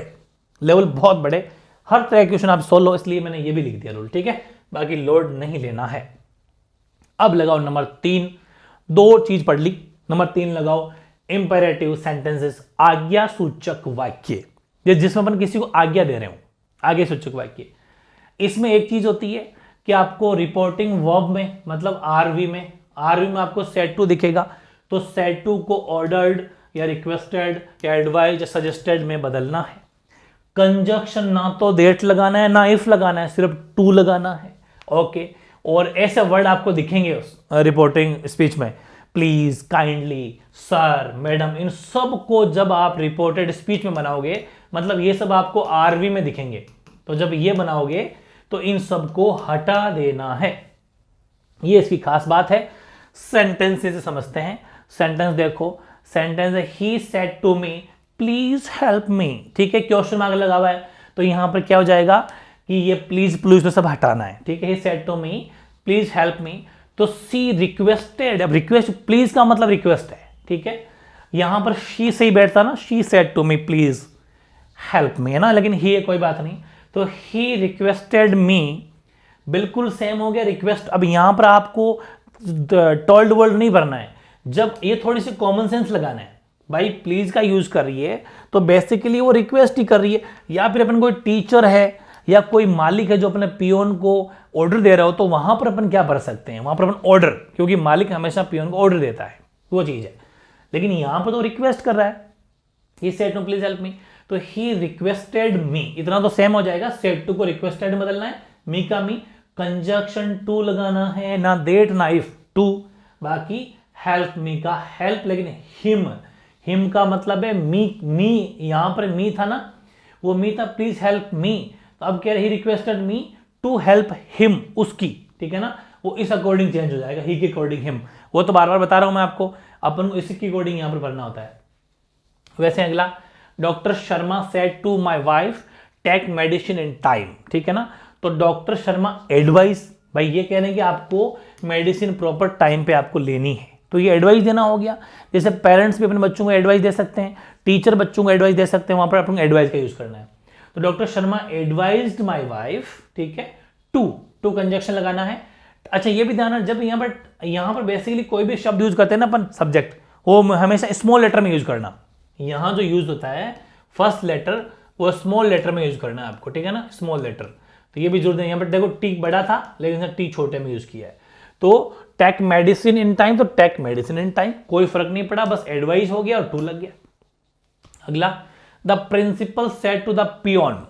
लेवल बहुत बढ़े, हर तरह के क्वेश्चन आप सोल्व लो, इसलिए मैंने ये भी लिख दिया रूल, ठीक है। बाकी लोड नहीं लेना है। अब लगाओ नंबर 3, 2 चीज पढ़ ली, नंबर 3 लगाओ इंपेरेटिव सेंटेंसेस, आज्ञा सूचक वाक्य, जिसमें अपन किसी को आज्ञा दे रहे हो, आगे सूचक वाक्य। इसमें एक चीज होती है कि आपको रिपोर्टिंग वर्ब में, मतलब आरवी में आपको सेड टू दिखेगा, तो सेड टू को ऑर्डर्ड या रिक्वेस्टेड या एडवाइज या सजेस्टेड में बदलना है। कंजक्शन ना तो दैट लगाना है ना इफ लगाना है, सिर्फ टू लगाना है, ओके। और ऐसे वर्ड आपको दिखेंगे उस रिपोर्टिंग स्पीच में, प्लीज, काइंडली, सर, मैडम, इन सब को जब आप रिपोर्टेड स्पीच में बनाओगे, मतलब ये सब आपको आरवी में दिखेंगे, तो जब ये बनाओगे तो इन सब को हटा देना है, ये इसकी खास बात है। सेंटेंस से समझते हैं। सेंटेंस देखो, सेंटेंस है he said to me please help me, ठीक है, क्वेश्चन मार्क लगा हुआ है, तो यहां पर क्या हो जाएगा कि ये प्लीज प्लीज तो सब हटाना है, ठीक है। He said to me please help me, तो सी रिक्वेस्टेड, अब रिक्वेस्ट, प्लीज का मतलब रिक्वेस्ट है, ठीक है। यहां पर शी से ही बैठता ना, she said to me please help me, है ना, लेकिन ही है, कोई बात नहीं, तो ही रिक्वेस्टेड मी बिल्कुल सेम हो गया रिक्वेस्ट। अब यहां पर आपको टोल्ड वर्ड नहीं भरना है, जब ये थोड़ी सी कॉमन सेंस लगाना है, भाई प्लीज का यूज कर रही है तो बेसिकली वो रिक्वेस्ट ही कर रही है, या फिर अपन कोई टीचर है या कोई मालिक है जो अपने पियोन को ऑर्डर दे रहा हो, तो वहां पर अपन क्या भर सकते हैं, वहां पर अपन ऑर्डर, क्योंकि मालिक हमेशा पियोन को ऑर्डर देता है, वो चीज है। लेकिन यहां पर तो रिक्वेस्ट कर रहा है, he said to please help me, तो ही रिक्वेस्टेड मी, इतना तो सेम हो जाएगा। सेड टू को रिक्वेस्टेड बदलना है, मी का मी, कंजक्शन टू लगाना है, ना देट ना इफ, टू, बाकी हेल्प मी का हेल्प, लेकिन हिम का मतलब है मी, यहां पर मी था ना, वो मी था प्लीज हेल्प मी, तो अब कह रहे he requested me to help him, उसकी, ठीक है ना, वो इस अकॉर्डिंग चेंज हो जाएगा, ही के अकॉर्डिंग हिम, वो तो बार बार बता रहा हूं मैं आपको, अपन को इसकी अकॉर्डिंग यहां पर भरना होता है। वैसे अगला, doctor Sharma said to my wife take medicine in time, ठीक है ना, तो डॉक्टर शर्मा एडवाइस, भाई ये कह रहे हैं कि आपको मेडिसिन प्रॉपर टाइम पे आपको लेनी है, तो ये एडवाइस देना हो गया। जैसे पेरेंट्स भी अपने बच्चों को एडवाइस दे सकते हैं, टीचर बच्चों को एडवाइस दे सकते हैं, वहां पर अपन एडवाइस का यूज करना है। तो doctor Sharma advised my wife, ठीक है, टू कंजक्शन लगाना है। अच्छा ये भी ध्यान है, जब यहां पर बेसिकली कोई भी शब्द यूज करते हैं ना अपन, सब्जेक्ट, वो हमेशा स्मॉल लेटर में यूज करना। यहां जो यूज होता है फर्स्ट लेटर, वो स्मॉल लेटर में यूज करना है आपको, ठीक है ना, स्मॉल लेटर। तो ये भी जरूर है, यहां पर देखो टी बड़ा था लेकिन टी छोटे में यूज किया है। तो टेक मेडिसिन इन टाइम, तो टेक मेडिसिन इन टाइम, कोई फर्क नहीं पड़ा, बस एडवाइस हो गया और टू लग गया। अगला, the principal said to the peon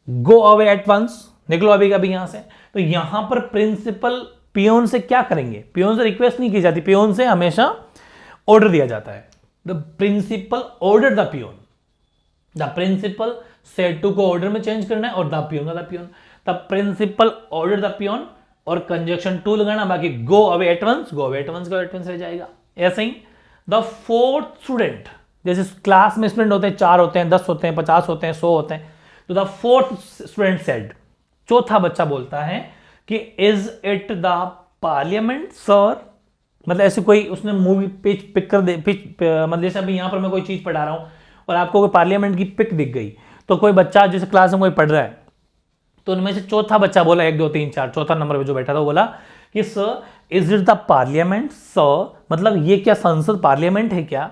go away at once, निकलो अभी कभी यहां से। तो यहां पर प्रिंसिपल पियोन से क्या करेंगे, पियोन से रिक्वेस्ट नहीं की जाती, पियोन से हमेशा ऑर्डर दिया जाता है। The principal order the peon, the principal said to को ऑर्डर में चेंज करना है और the peon the peon, the principal order the peon और कंजक्शन टू लगाना, बाकी go away at once, go away at once, go at once रह जाएगा। ऐसे ही द फोर्थ स्टूडेंट, जैसे क्लास में स्टूडेंट होते हैं, 4 होते हैं, 10 होते हैं, 50 होते हैं, 100 होते हैं, तो द फोर्थ स्टूडेंट सेड, चौथा बच्चा बोलता है कि is it the parliament sir, मतलब ऐसे कोई उसने मूवी पिक कर दे, मतलब जैसे अभी यहां पर मैं कोई चीज पढ़ा रहा हूं और आपको कोई पार्लियामेंट की पिक दिख गई, तो कोई बच्चा जैसे क्लास में कोई पढ़ रहा है, तो उनमें से चौथा बच्चा बोला, 1 2 3 4, चौथा नंबर पे जो बैठा था वो बोला कि sir is it the parliament sir, मतलब ये क्या संसद पार्लियामेंट है क्या,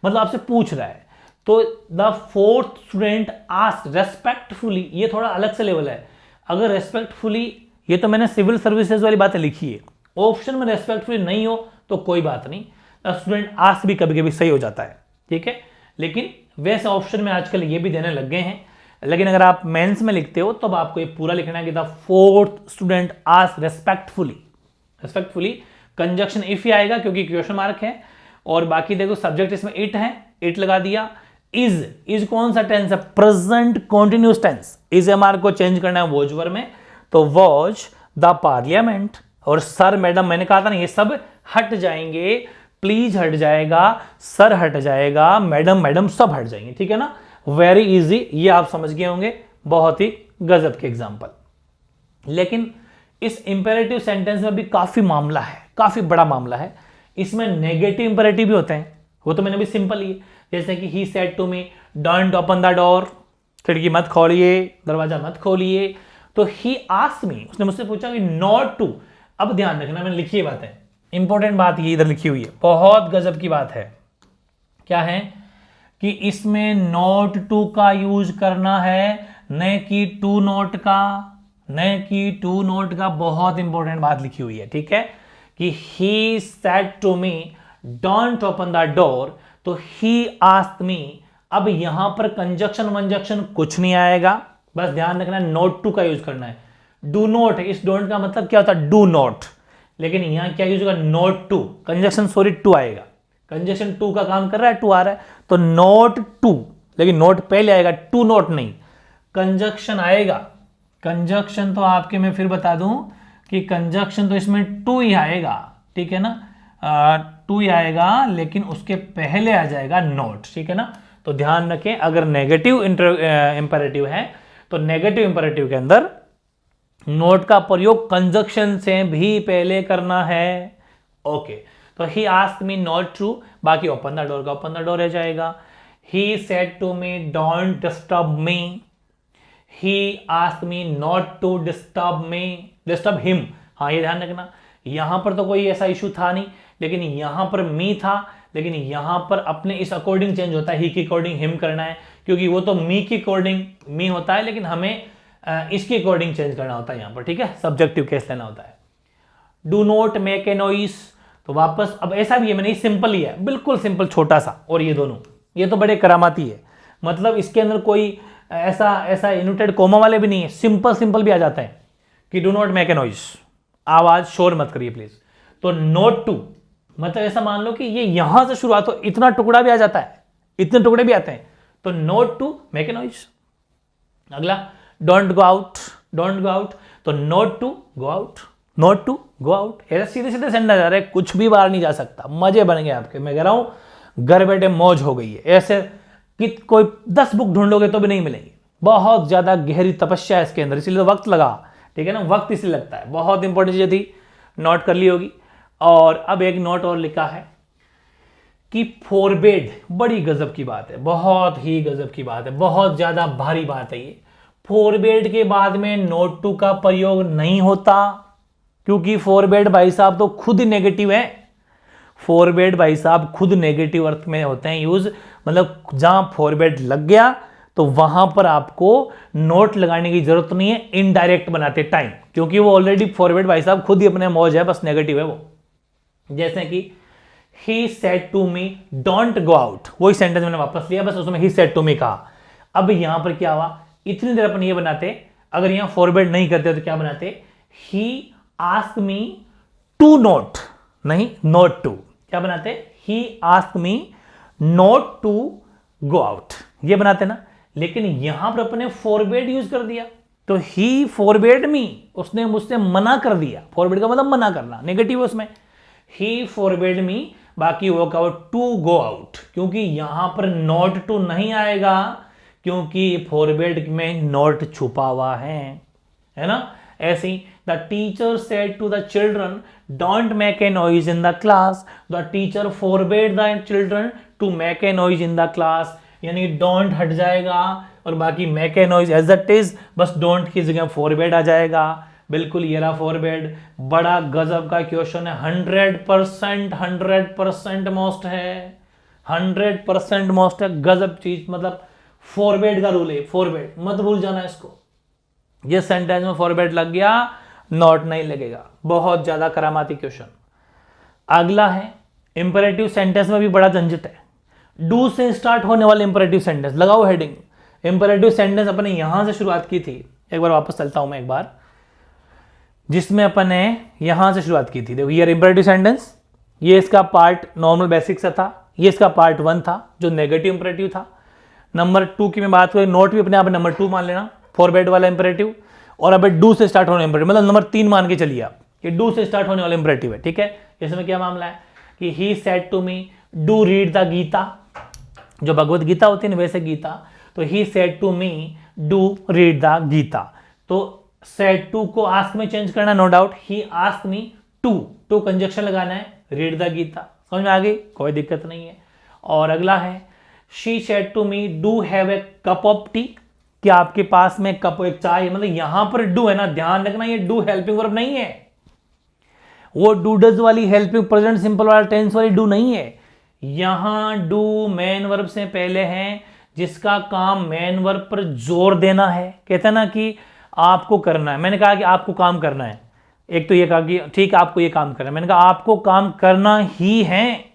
मतलब आपसे पूछ रहा है। तो the fourth student asked respectfully, ये थोड़ा अलग से लेवल है। अगर रेस्पेक्टफुली, ये तो मैंने सिविल सर्विसेज वाली बातें लिखी है, ऑप्शन में रेस्पेक्टफुली नहीं हो तो कोई बात नहीं, स्टूडेंट आस्क भी कभी कभी सही हो जाता है, ठीक है। लेकिन वैसे ऑप्शन में आजकल ये भी देने लग गए हैं, लेकिन अगर आप मेंस में लिखते हो तो आपको ये पूरा लिखना है कि the fourth student ask respectfully, respectfully conjunction if he आएगा क्योंकि क्वेश्चन मार्क है, और बाकी देखो सब्जेक्ट इसमें इट है, इट लगा दिया। इज कौन सा टेंस है, present continuous tense, is am are को चेंज करना है वॉज वर्ब में, तो वॉज द पार्लियामेंट, और सर मैडम मैंने कहा था ना ये सब हट जाएंगे, प्लीज हट जाएगा, सर हट जाएगा, मैडम मैडम सब हट जाएंगे, ठीक है ना, वेरी इजी, ये आप समझ गए होंगे, बहुत ही गजब के एग्जांपल। लेकिन इस इंपेरेटिव सेंटेंस में भी काफी मामला है, काफी बड़ा मामला है। इसमें नेगेटिव इंपेरेटिव भी होते हैं, वो तो मैंने भी सिंपल ही, जैसे कि he said to me don't open the door, खिड़की मत खोलिए, दरवाजा मत खोलिए। तो ही आस्क्ड मी, उसने मुझसे पूछा कि नॉट टू। अब ध्यान रखना, मैंने लिखी है बातें, इंपॉर्टेंट बात ये इधर लिखी हुई है, बहुत गजब की बात है। क्या है कि इसमें नॉट टू का यूज करना है, न कि टू नॉट का, न कि टू नॉट का। बहुत इंपॉर्टेंट बात लिखी हुई है, ठीक है, कि he said to me don't open the door, तो ही आस्क्ड मी। अब यहां पर कंजक्शन वंजक्शन कुछ नहीं आएगा, बस ध्यान रखना नॉट टू का यूज करना है। डू नॉट, इस डोंट का मतलब क्या होता है, डू नॉट, लेकिन यहां क्या यूज होगा, not to, conjunction sorry to आएगा, कंजक्शन टू का काम कर रहा है, टू आ रहा है, तो नॉट टू, लेकिन नॉट पहले आएगा, टू नॉट नहीं, कंजक्शन आएगा। कंजक्शन तो आपके मैं फिर बता दूं कि कंजक्शन तो इसमें टू ही आएगा, ठीक है ना, टू ही आएगा, लेकिन उसके पहले आ जाएगा नॉट, ठीक है ना। तो ध्यान रखें, अगर नेगेटिव इंपेरेटिव है तो नेगेटिव इंपेरेटिव के अंदर नोट का प्रयोग कंजक्शन से भी पहले करना है। ओके, तो he asked me not to, बाकी ओपन द डोर का ओपन द डोर रह जाएगा। He said to me don't disturb me, he asked me not to disturb me, disturb him. हाँ, ये ध्यान रखना, यहां पर तो कोई ऐसा इशू था नहीं, लेकिन यहां पर मी था, लेकिन यहां पर अपने इस अकॉर्डिंग चेंज होता है, ही के अकॉर्डिंग हिम करना है, क्योंकि वो तो मी के अकॉर्डिंग मी होता है, लेकिन हमें इसके अकॉर्डिंग चेंज करना होता है यहां पर, ठीक है, सब्जेक्टिव केस लेना होता है। Do not make a noise, तो वापस अब ऐसा भी है, मैंने सिंपल ही है, बिल्कुल सिंपल छोटा सा, और ये दोनों ये तो बड़े करामाती है, मतलब इसके अंदर कोई ऐसा इनवर्टेड कोमा वाले भी नहीं है, सिंपल भी आ जाता है कि do not make a noise, आवाज शोर मत करिए प्लीज। तो नॉट टू मतलब ऐसा मान लो कि ये यहां से शुरुआत हो, इतना टुकड़ा भी आ जाता है, इतने टुकड़े भी आते हैं, तो not to make a noise. अगला don't go out, don't go out, तो not to go out, not to go out. ऐसे सीधे सीधे सेंटेंस आ रहे, कुछ भी बाहर नहीं जा सकता, मजे बन गए आपके, मैं कह रहा हूं घर बैठे मौज हो गई है। ऐसे कि कोई 10 बुक ढूंढोगे तो भी नहीं मिलेंगी, बहुत ज्यादा गहरी तपस्या है इसके अंदर, इसीलिए तो वक्त लगा, ठीक है ना, वक्त इसलिए लगता है। बहुत इंपॉर्टेंट चीजें थी, नोट कर ली होगी। और अब एक नोट और लिखा है कि फॉरबेड, बड़ी गजब की बात है, बहुत ही गजब की बात है, बहुत ज्यादा भारी बात है ये। फॉरबेड के बाद में नोट टू का प्रयोग नहीं होता, क्योंकि फॉरबेड भाई साहब तो खुद नेगेटिव है। फॉरबेड भाई साहब खुद नेगेटिव अर्थ में होते हैं यूज, मतलब जहां फॉरबेड लग गया तो वहां पर आपको नोट लगाने की जरूरत नहीं है, इनडायरेक्ट बनाते टाइम, क्योंकि वो ऑलरेडी फॉरबेड भाई साहब खुद ही अपने मौज है, बस नेगेटिव है वो। जैसे कि he said to me don't go out, वही सेंटेंस मैंने वापस लिया, बस उसमें ही सेड टू मी कहा। अब यहां पर क्या हुआ, इतनी देर अपन ये बनाते, अगर यहां फॉरवर्ड नहीं करते तो क्या बनाते, he asked me to not, नहीं नोट टू, क्या बनाते, he asked me not to go out, ये बनाते ना। लेकिन यहां पर अपने फॉरवर्ड यूज कर दिया, तो ही फॉरवर्ड मी, उसने मुझसे मना कर दिया, फॉरवर्ड का मतलब मना करना, नेगेटिव उसमें, ही फॉरवर्ड मी, बाकी वो कहो टू गो आउट, क्योंकि यहां पर नॉट टू नहीं आएगा, क्योंकि फॉरवर्ड में नॉट छुपा हुआ है ना। ऐसे ही the teacher said to the children don't make a noise in the class, the teacher forbade the children to make a noise in the class, यानी डोंट हट जाएगा और बाकी make a noise as it is, बस don't की जगह forbade आ जाएगा। बिल्कुल ये रहा फॉरबेड, बड़ा गजब का क्वेश्चन है, 100% मोस्ट है, 100% मोस्ट है, गजब चीज, मतलब फॉरबेड का रूल है, फॉरबेड मत भूल जाना इसको, ये सेंटेंस में फॉरबेड लग गया नॉट नहीं लगेगा, बहुत ज्यादा करामाती क्वेश्चन। अगला है इंपेरेटिव सेंटेंस में भी बड़ा झंझट है, डू से स्टार्ट होने वाले इंपेरेटिव सेंटेंस, लगाओ हेडिंग। इंपेरेटिव सेंटेंस अपने यहां से शुरुआत की थी, एक बार वापस चलता हूं मैं एक बार, जिसमें अपन ने यहां से शुरुआत की थी। देखो ये इंपेरेटिव सेंटेंस, ये इसका पार्ट नॉर्मल बेसिक से था, ये इसका पार्ट 1 था जो नेगेटिव इंपेरेटिव था। नंबर 2 की मैं बात करूं, नोट भी अपने आप नंबर 2 मान लेना, फॉरवर्ड वाला इंपेरेटिव, और अब डू से स्टार्ट होने इंपेरेटिव, मतलब नंबर 3 मान के चलिए आप, ये डू से स्टार्ट होने वाला इंपेरेटिव है, ठीक है। इसमें क्या मामला है कि he said to me do read the Gita, जो भगवत गीता होती है ना वैसे गीता, तो he said to me do read the Gita, तो सेड टू को आस्क में चेंज करना, no doubt, he ask me to, to conjunction लगाना है, रीड द गीता। समझ में आ गई, कोई दिक्कत नहीं है। और अगला है she said to me do have a cup of tea, क्या आपके पास में कप एक चाय, मतलब यहां पर डू है ना, ध्यान रखना ये डू हेल्पिंग वर्ब नहीं है, वो डू डज वाली हेल्पिंग प्रेजेंट सिंपल वाला टेंस वाली डू नहीं है। यहां डू मेन वर्ब से पहले है, जिसका काम मेन वर्ब पर जोर देना है। कहते हैं ना कि आपको करना है, मैंने कहा कि आपको काम करना है, एक तो ये कहा कि ठीक है आपको ये काम करना है, मैंने कहा आपको काम करना ही है,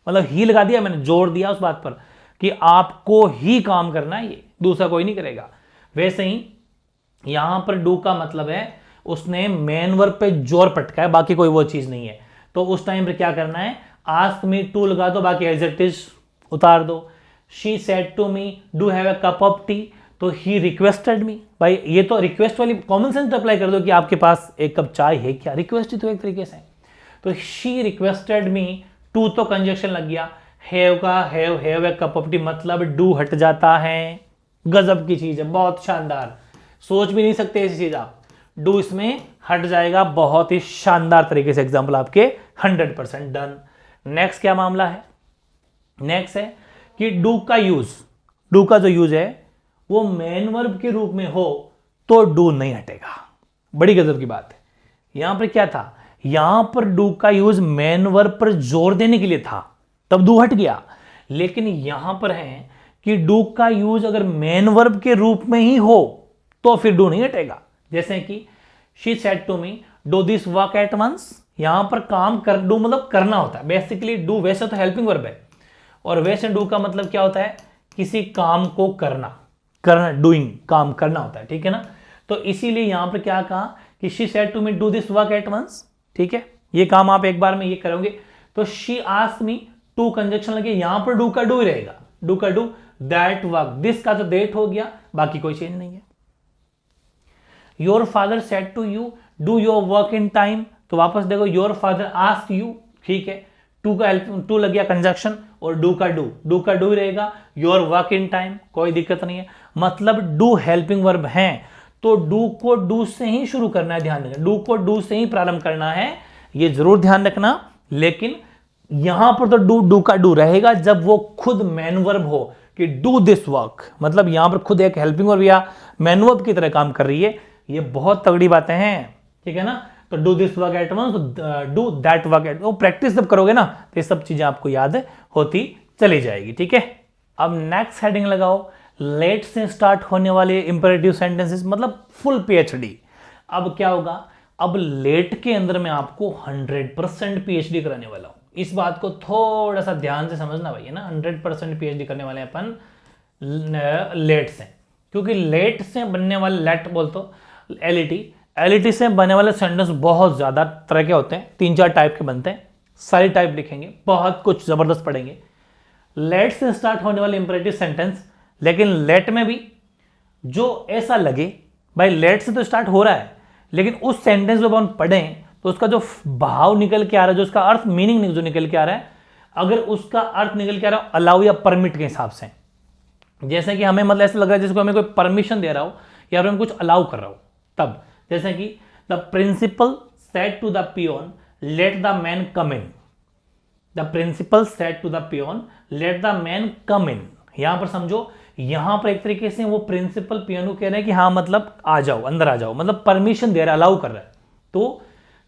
मतलब ही लगा दिया मैंने, जोर दिया उस बात पर कि आपको ही काम करना है, ये दूसरा कोई नहीं करेगा। वैसे ही यहां पर डू का मतलब है उसने मेन वर्ब पे जोर पटका है, बाकी कोई वो चीज नहीं है। तो उस टाइम पे क्या करना है, आस्क मी टू लगा दो, बाकी एडजेक्टिव्स उतार दो। She said to me do have a cup of tea, तो ही रिक्वेस्टेड मी, भाई ये तो रिक्वेस्ट वाली कॉमन सेंस अप्लाई कर दो कि आपके पास एक कप चाय है क्या, रिक्वेस्ट ही तो एक तरीके से। तो शी रिक्वेस्टेड मी, टू तो कंजक्शन लग गया, हैव का have a cup of T मतलब डू हट जाता है। गजब की चीज है, बहुत शानदार, सोच भी नहीं सकते ऐसी चीज आप, डू इसमें हट जाएगा, बहुत ही शानदार तरीके से एग्जाम्पल आपके 100% डन। नेक्स्ट क्या मामला है, नेक्स्ट है कि डू का यूज, डू का जो यूज है वो मेन वर्ब के रूप में हो तो डू नहीं हटेगा। बड़ी गजब की बात है। यहां पर क्या था, यहां पर डू का यूज मेन वर्ब पर जोर देने के लिए था, तब डू हट गया। लेकिन यहां पर है कि डू का यूज अगर मेन वर्ब के रूप में ही हो तो फिर डू नहीं हटेगा। जैसे कि she said to me do this work at once, यहां पर काम कर, डू मतलब करना होता है बेसिकली। डू वैसे तो हेल्पिंग वर्ब है, और वैसे डू का मतलब क्या होता है, किसी काम को करना, करना डूइंग, काम करना होता है, ठीक है ना। तो इसीलिए यहां पर क्या कहा कि she said to me do this work at once, ठीक है, ये काम आप एक बार में ये करोगे। तो she asked me, to conjunction लगे, यहां पर डू का डू ही रहेगा, डू का डू, दैट वर्क, दिस का तो दैट हो गया, बाकी कोई चेंज नहीं है। Your father said to you do your work in time, तो वापस देखो योर फादर आस्क्ड यू, ठीक है, टू का हेल्प, टू लग गया कंजक्शन, और डू का डू ही रहेगा। योर वर्क इन टाइम, कोई दिक्कत नहीं है, मतलब डू हेल्पिंग वर्ब है तो डू को डू से ही शुरू करना है, ध्यान रखना, डू को डू से ही प्रारंभ करना है, ये जरूर ध्यान रखना। लेकिन यहां पर तो डू का डू रहेगा जब वो खुद मेन वर्ब हो कि डू दिस वर्क, मतलब यहां पर खुद एक हेल्पिंग वर्ब या मेन वर्ब की तरह काम कर रही है। ये बहुत तगड़ी बातें हैं, ठीक है ना। तो do this work at once, do that work at, वो प्रैक्टिस जब करोगे ना तो ये सब चीजें आपको याद होती चली जाएगी, ठीक है। अब नेक्स्ट हेडिंग लगाओ, लेट से स्टार्ट होने वाले इंपेरेटिव सेंटेंसेस, मतलब फुल पीएचडी। अब क्या होगा, अब लेट के अंदर मैं आपको 100% पीएचडी कराने वाला हूं, इस बात को थोड़ा सा ध्यान से समझना भाई, है ना। 100% पीएचडी करने वाले अपन लेट से, क्योंकि लेट से बनने वाले, लेट बोल तो एलईटी से बनने वाले सेंटेंस बहुत ज्यादा तरह के होते हैं, 3-4 टाइप के बनते हैं, सारी टाइप लिखेंगे, बहुत कुछ जबरदस्त पढ़ेंगे। लेट से स्टार्ट होने वाले इंपेरेटिव सेंटेंस, लेकिन लेट में भी जो ऐसा लगे भाई लेट से तो स्टार्ट हो रहा है, लेकिन उस सेंटेंस को अपन पढ़ें तो उसका जो भाव निकल के आ रहा है, जो उसका अर्थ, मीनिंग जो निकल के आ रहा है, अगर उसका अर्थ निकल के आ रहा है अलाउ या परमिट के हिसाब से, जैसे कि हमें मतलब ऐसा लग रहा है जिसको हमें कोई परमिशन दे रहा हो या फिर हम कुछ अलाउ कर रहा हो, तब जैसे कि the principal said to the peon let the man come in, the principal said to the peon let the man come in. यहां पर समझो, यहां पर एक तरीके से वो प्रिंसिपल पियोन को कह रहे हैं कि हाँ मतलब आ जाओ, अंदर आ जाओ, मतलब परमिशन दे रहा है, अलाउ कर रहा है। तो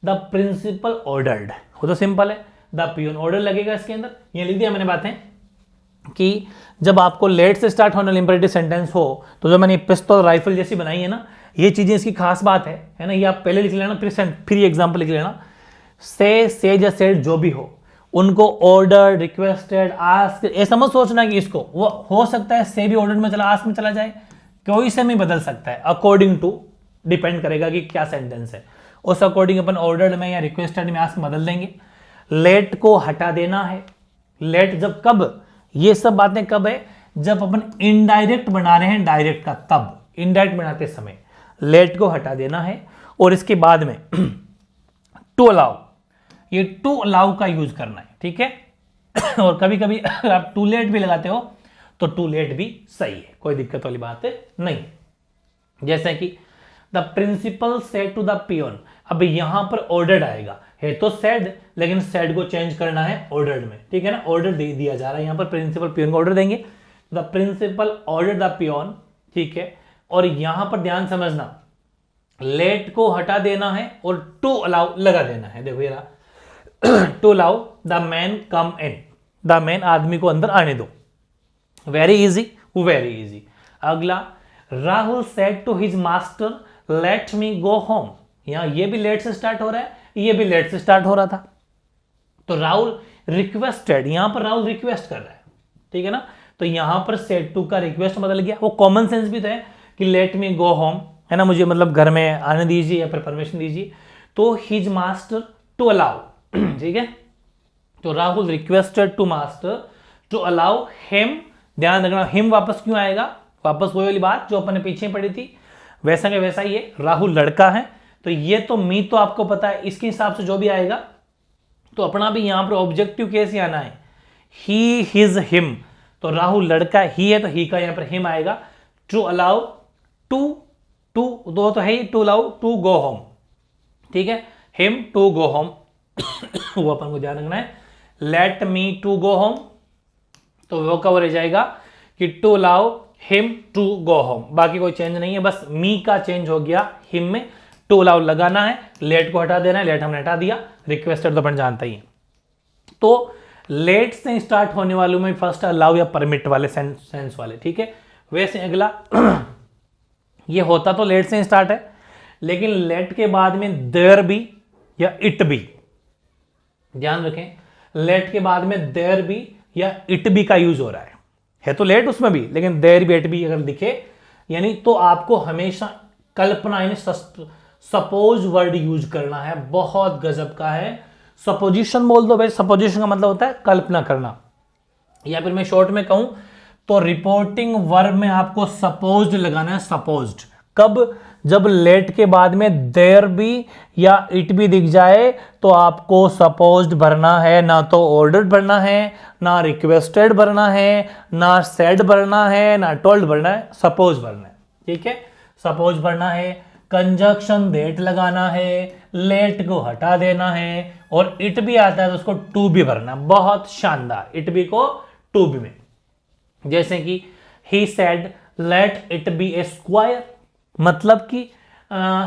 द प्रिंसिपल ऑर्डर्ड, वो तो सिंपल है, द पियोन ऑर्डर लगेगा इसके अंदर, ये लिख दिया मैंने बातें कि जब आपको लेट से स्टार्ट होने वाला इंपेरेटिव सेंटेंस हो तो जो मैंने पिस्तौल राइफल जैसी बनाई है ना, ये चीजें इसकी खास बात है ना, ये आप पहले लिख लेना, फिर ये एग्जांपल लिख लेना। से या सेड जो भी हो, उनको ऑर्डर, रिक्वेस्टेड, आस्क, ऐसा मत सोचना कि इसको, वो हो सकता है से भी ऑर्डर में चला, आस्क में चला जाए, कोई से भी बदल सकता है, अकॉर्डिंग टू, डिपेंड करेगा कि क्या सेंटेंस है, उस अकॉर्डिंग अपन ऑर्डर्ड में या रिक्वेस्टेड में आस्क बदल देंगे। लेट को हटा देना है, लेट जब, कब, ये सब बातें कब है, जब अपन इनडायरेक्ट बना रहे हैं डायरेक्ट का, तब इनडायरेक्ट बनाते समय लेट को हटा देना है। और इसके बाद में टू अलाउ, ये टू अलाउ का यूज करना है, ठीक है। और कभी कभी अगर आप टू लेट भी लगाते हो तो टू लेट भी सही है, कोई दिक्कत वाली बात है नहीं। जैसे कि the principal said to the peon, अब यहां पर ऑर्डर्ड आएगा, है तो सैड लेकिन सैड को चेंज करना है ऑर्डर्ड में, ठीक है ना। ऑर्डर दे दिया जा रहा है, यहां पर प्रिंसिपल पियोन को ऑर्डर देंगे, the principal order the peon, ठीक है। और यहां पर ध्यान समझना, लेट को हटा देना है और टू अलाउ लगा देना है। देखो ये to allow the man come in, the man आदमी को अंदर आने दो। Very easy, very easy. अगला, Rahul said to his master let me go home. यहां ये भी लेट से स्टार्ट हो रहा है, ये भी लेट से स्टार्ट हो रहा था। तो राहुल रिक्वेस्टेड, यहां पर राहुल रिक्वेस्ट कर रहा है, ठीक है ना। तो यहां पर सेड टू का रिक्वेस्ट बदल गया। वो कॉमन सेंस भी था कि लेट मी गो होम, है ना, मुझे मतलब घर में आने दीजिए या फिर परमिशन दीजिए। तो हिज मास्टर टू अलाउ, ठीक है। तो Rahul requested to master to allow him. ध्यान रखना हिम वापस क्यों आएगा, वापस वही वाली बात जो अपने पीछे पड़ी थी, वैसा के वैसा ये राहुल लड़का है। तो ये तो मी तो आपको पता है, इसके हिसाब से जो भी आएगा तो अपना भी यहां पर ऑब्जेक्टिव केस ही आना है, ही हिज हिम। तो राहुल लड़का ही है तो ही का यहां पर हिम आएगा। टू अलाउ टू, दो तो है ही, to allow to go home, ठीक है, हिम टू गो होम वो अपन को ध्यान रखना है। Let me to go home, तो वो कवर रह जाएगा कि to allow him to go home, बाकी कोई चेंज नहीं है, बस मी का चेंज हो गया हिम में। टू अलाउ लगाना है, लेट को हटा देना है, लेट हमने हटा दिया, रिक्वेस्टेड तो अपन जानता ही है। तो लेट से स्टार्ट होने वालों में फर्स्ट अलाउ या परमिट वाले सेंस वाले, ठीक है। वैसे अगला ये होता तो लेट से स्टार्ट है, लेकिन लेट के बाद में देयर भी या इट भी, ध्यान रखें, लेट के बाद में देयर भी या इट भी का यूज हो रहा है तो लेट उसमें भी, लेकिन देयर भी इट भी अगर दिखे यानी तो आपको हमेशा कल्पना यानी सपोज वर्ड यूज करना है, बहुत गजब का है। सपोजिशन बोल दो भाई, सपोजिशन का मतलब होता है कल्पना करना, या फिर मैं शॉर्ट में कहूं तो रिपोर्टिंग वर्ब में आपको सपोज्ड लगाना है। सपोज्ड कब, जब लेट के बाद में देयर भी या इट भी दिख जाए तो आपको सपोज्ड भरना है, ना तो ऑर्डर्ड भरना है, ना रिक्वेस्टेड भरना है, ना सेड भरना है, ना टोल्ड भरना है, सपोज भरना है, ठीक है। सपोज भरना है, कंजक्शन दैट लगाना है, लेट को हटा देना है, और इट भी आता है तो उसको टू भी भरना। बहुत शानदार, इट भी को टू भी में, जैसे कि he said let it be a square, मतलब कि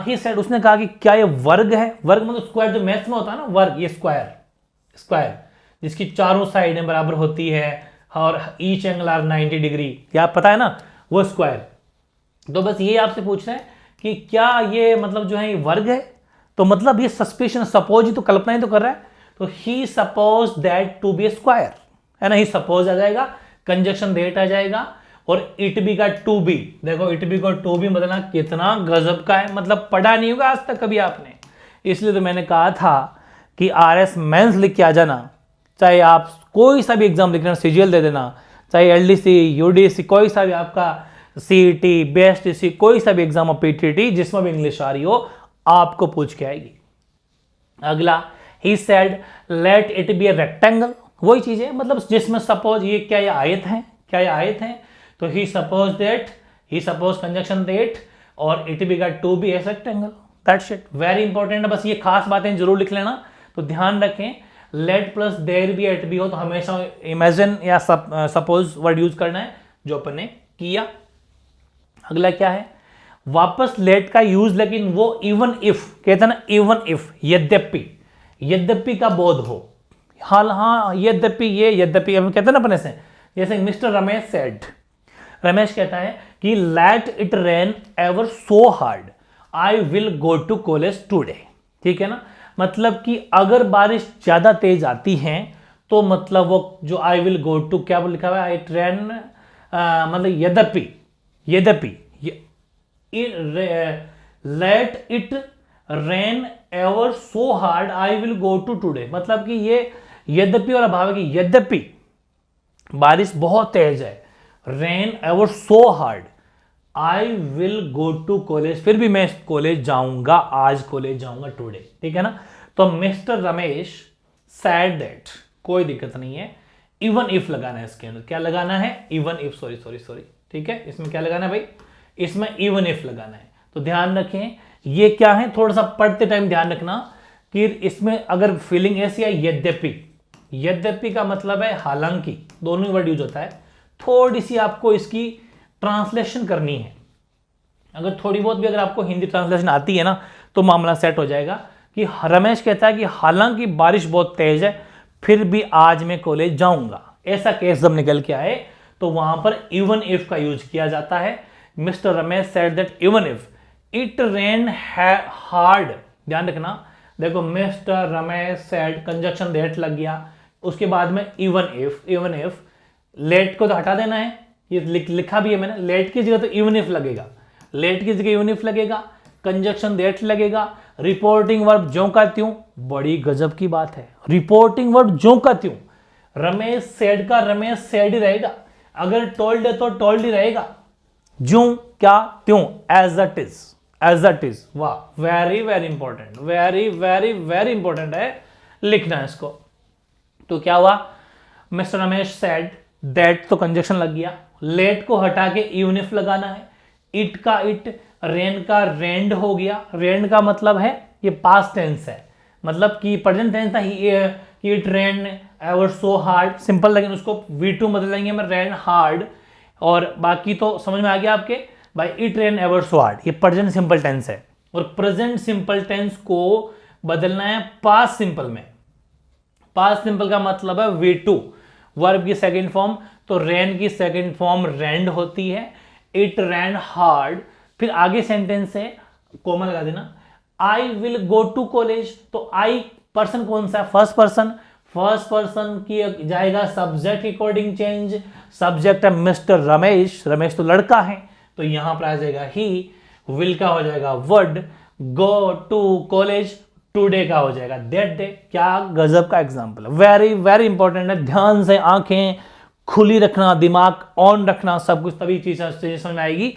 ही सेड उसने कहा कि क्या ये वर्ग है, वर्ग मतलब स्क्वायर जो मैथ्स में होता है ना वर्ग, ये स्क्वायर जिसकी चारों साइडें बराबर होती है और ईच एंगल आर 90 डिग्री, क्या पता है ना वो स्क्वायर। तो बस ये आपसे पूछ रहे हैं कि क्या ये मतलब जो है ये वर्ग है, तो मतलब ये सस्पिशन, सपोज ही तो, कल्पना ही तो कर रहा है। तो he suppose that to be a square, है ना, ही सपोज आ जाएगा, कंजक्शन दैट आ जाएगा, और इट बी का टू बी, देखो इट बी को टू बी बदलना कितना गजब का है, मतलब पढ़ा नहीं होगा आज तक कभी आपने, इसलिए तो मैंने कहा था कि RS मेंस लिख के आ जाना, चाहे आप कोई सा भी एग्जाम लिखना, CGL दे देना, चाहे LDC UDC कोई सा भी आपका CET BSTC कोई सा भी एग्जाम हो, PTT जिसमें भी इंग्लिश आ रही हो आपको पूछ के आएगी। अगला, he said let it be a rectangle, वही चीज है, मतलब जिसमें सपोज ये क्या ये आयत है, क्या ये आयत है, तो he suppose that, he suppose conjunction that, और इट बी का to be a rectangle, that's it. Very important है, बस ये खास बातें जरूर लिख लेना। तो ध्यान रखें, लेट प्लस देयर भी एट भी हो तो हमेशा इमेजिन या सपोज वर्ड यूज करना है, जो अपन ने किया। अगला क्या है, वापस लेट का यूज, लेकिन वो इवन इफ कहते हैं ना, इवन इफ, यद्यपि, यद्यपि का बोध हो, हाल हाँ यद्यपि, ये यद्यपि हम कहते हैं ना अपने से, जैसे मिस्टर रमेश सेड, रमेश कहता है कि let it rain ever so hard I will go to college today, ठीक है ना, मतलब कि अगर बारिश ज्यादा तेज आती है तो मतलब वो जो आई विल गो टू क्या लिखा हुआ है, ट्रेन मतलब यद्यपि, यद्यपि let it rain ever so hard I will go to today, मतलब कि ये यद्यपि और अभाव है कि यद्यपि बारिश बहुत तेज है, rain ever so hard I will go to college, फिर भी मैं कॉलेज जाऊंगा, आज कॉलेज जाऊंगा टुडे, ठीक है ना। तो मिस्टर रमेश सैड दैट, कोई दिक्कत नहीं है, इवन इफ लगाना है इसके अंदर, क्या लगाना है, इवन इफ, सॉरी, ठीक है, इसमें क्या लगाना है भाई, इसमें इवन इफ लगाना है। तो ध्यान रखें ये क्या है, थोड़ा सा पढ़ते टाइम ध्यान रखना कि इसमें अगर फीलिंग ऐसी है यद्यपि, यद्यपि का मतलब है हालांकि, दोनों ही वर्ड यूज होता है। थोड़ी सी आपको इसकी ट्रांसलेशन करनी है, अगर थोड़ी बहुत भी अगर आपको हिंदी ट्रांसलेशन आती है ना तो मामला सेट हो जाएगा। कि रमेश कहता है कि हालांकि बारिश बहुत तेज है फिर भी आज मैं कॉलेज जाऊंगा, ऐसा केस जब निकल के आए तो वहां पर इवन इफ का यूज किया जाता है। Mister Ramesh said that even if it rain hard, ध्यान रखना, देखो mister Ramesh said conjunction that लग गया, उसके बाद में इवन इफ लेट को तो हटा देना है, ये लिखा भी है मैंने, लेट की जगह तो इवन इफ लगेगा, लेट की जगह इवन इफ लगेगा, कंजक्शन दैट लगेगा, रिपोर्टिंग वर्ब ज्यों का त्यों, बड़ी गजब की बात है, रिपोर्टिंग वर्ब ज्यों का त्यों, रमेश सेड का रमेश सेड ही रहेगा, अगर टोल्ड है तो टोल्ड ही रहेगा, ज्यों क्या त्यों, as it is, as it is. वाह, very very important, very very very important है, लिखना है इसको। तो क्या हुआ, मिस्टर रमेश सेड दैट तो कंजक्शन लग गया, लेट को हटा के इवन इफ लगाना है, इट का इट, रेन का रेंड हो गया, रेंड का मतलब है ये पास्ट टेंस है, मतलब कि प्रेजेंट टेंस था कि it rain ever so hard, simple, लेकिन उसको V2 बदल देंगे मैं रेन हार्ड, और बाकी तो समझ में आ गया आपके भाई, it rain ever so hard, ये प्रेजेंट सिंपल टेंस है, और प्रेजेंट सिंपल टेंस को बदलना है पास्ट सिंपल में। पास्ट सिंपल का मतलब है V2, वर्ब की सेकंड फॉर्म, तो रेन की सेकंड फॉर्म रेंड होती है, इट रैन हार्ड, फिर आगे सेंटेंस है, कॉमा लगा देना, I will go to college, तो आई पर्सन कौन सा है, फर्स्ट पर्सन, फर्स्ट पर्सन की जाएगा सब्जेक्ट के अकॉर्डिंग चेंज, सब्जेक्ट है मिस्टर रमेश, रमेश तो लड़का है, तो यहां पर आ जाएगा ही, विल का हो जाएगा word, go to college, today का हो जाएगा दैट डे। क्या गजब का एग्जांपल है, वेरी वेरी इंपॉर्टेंट है, ध्यान से आंखें खुली रखना, दिमाग ऑन रखना, सब कुछ, तभी चीजें समझ में आएगी,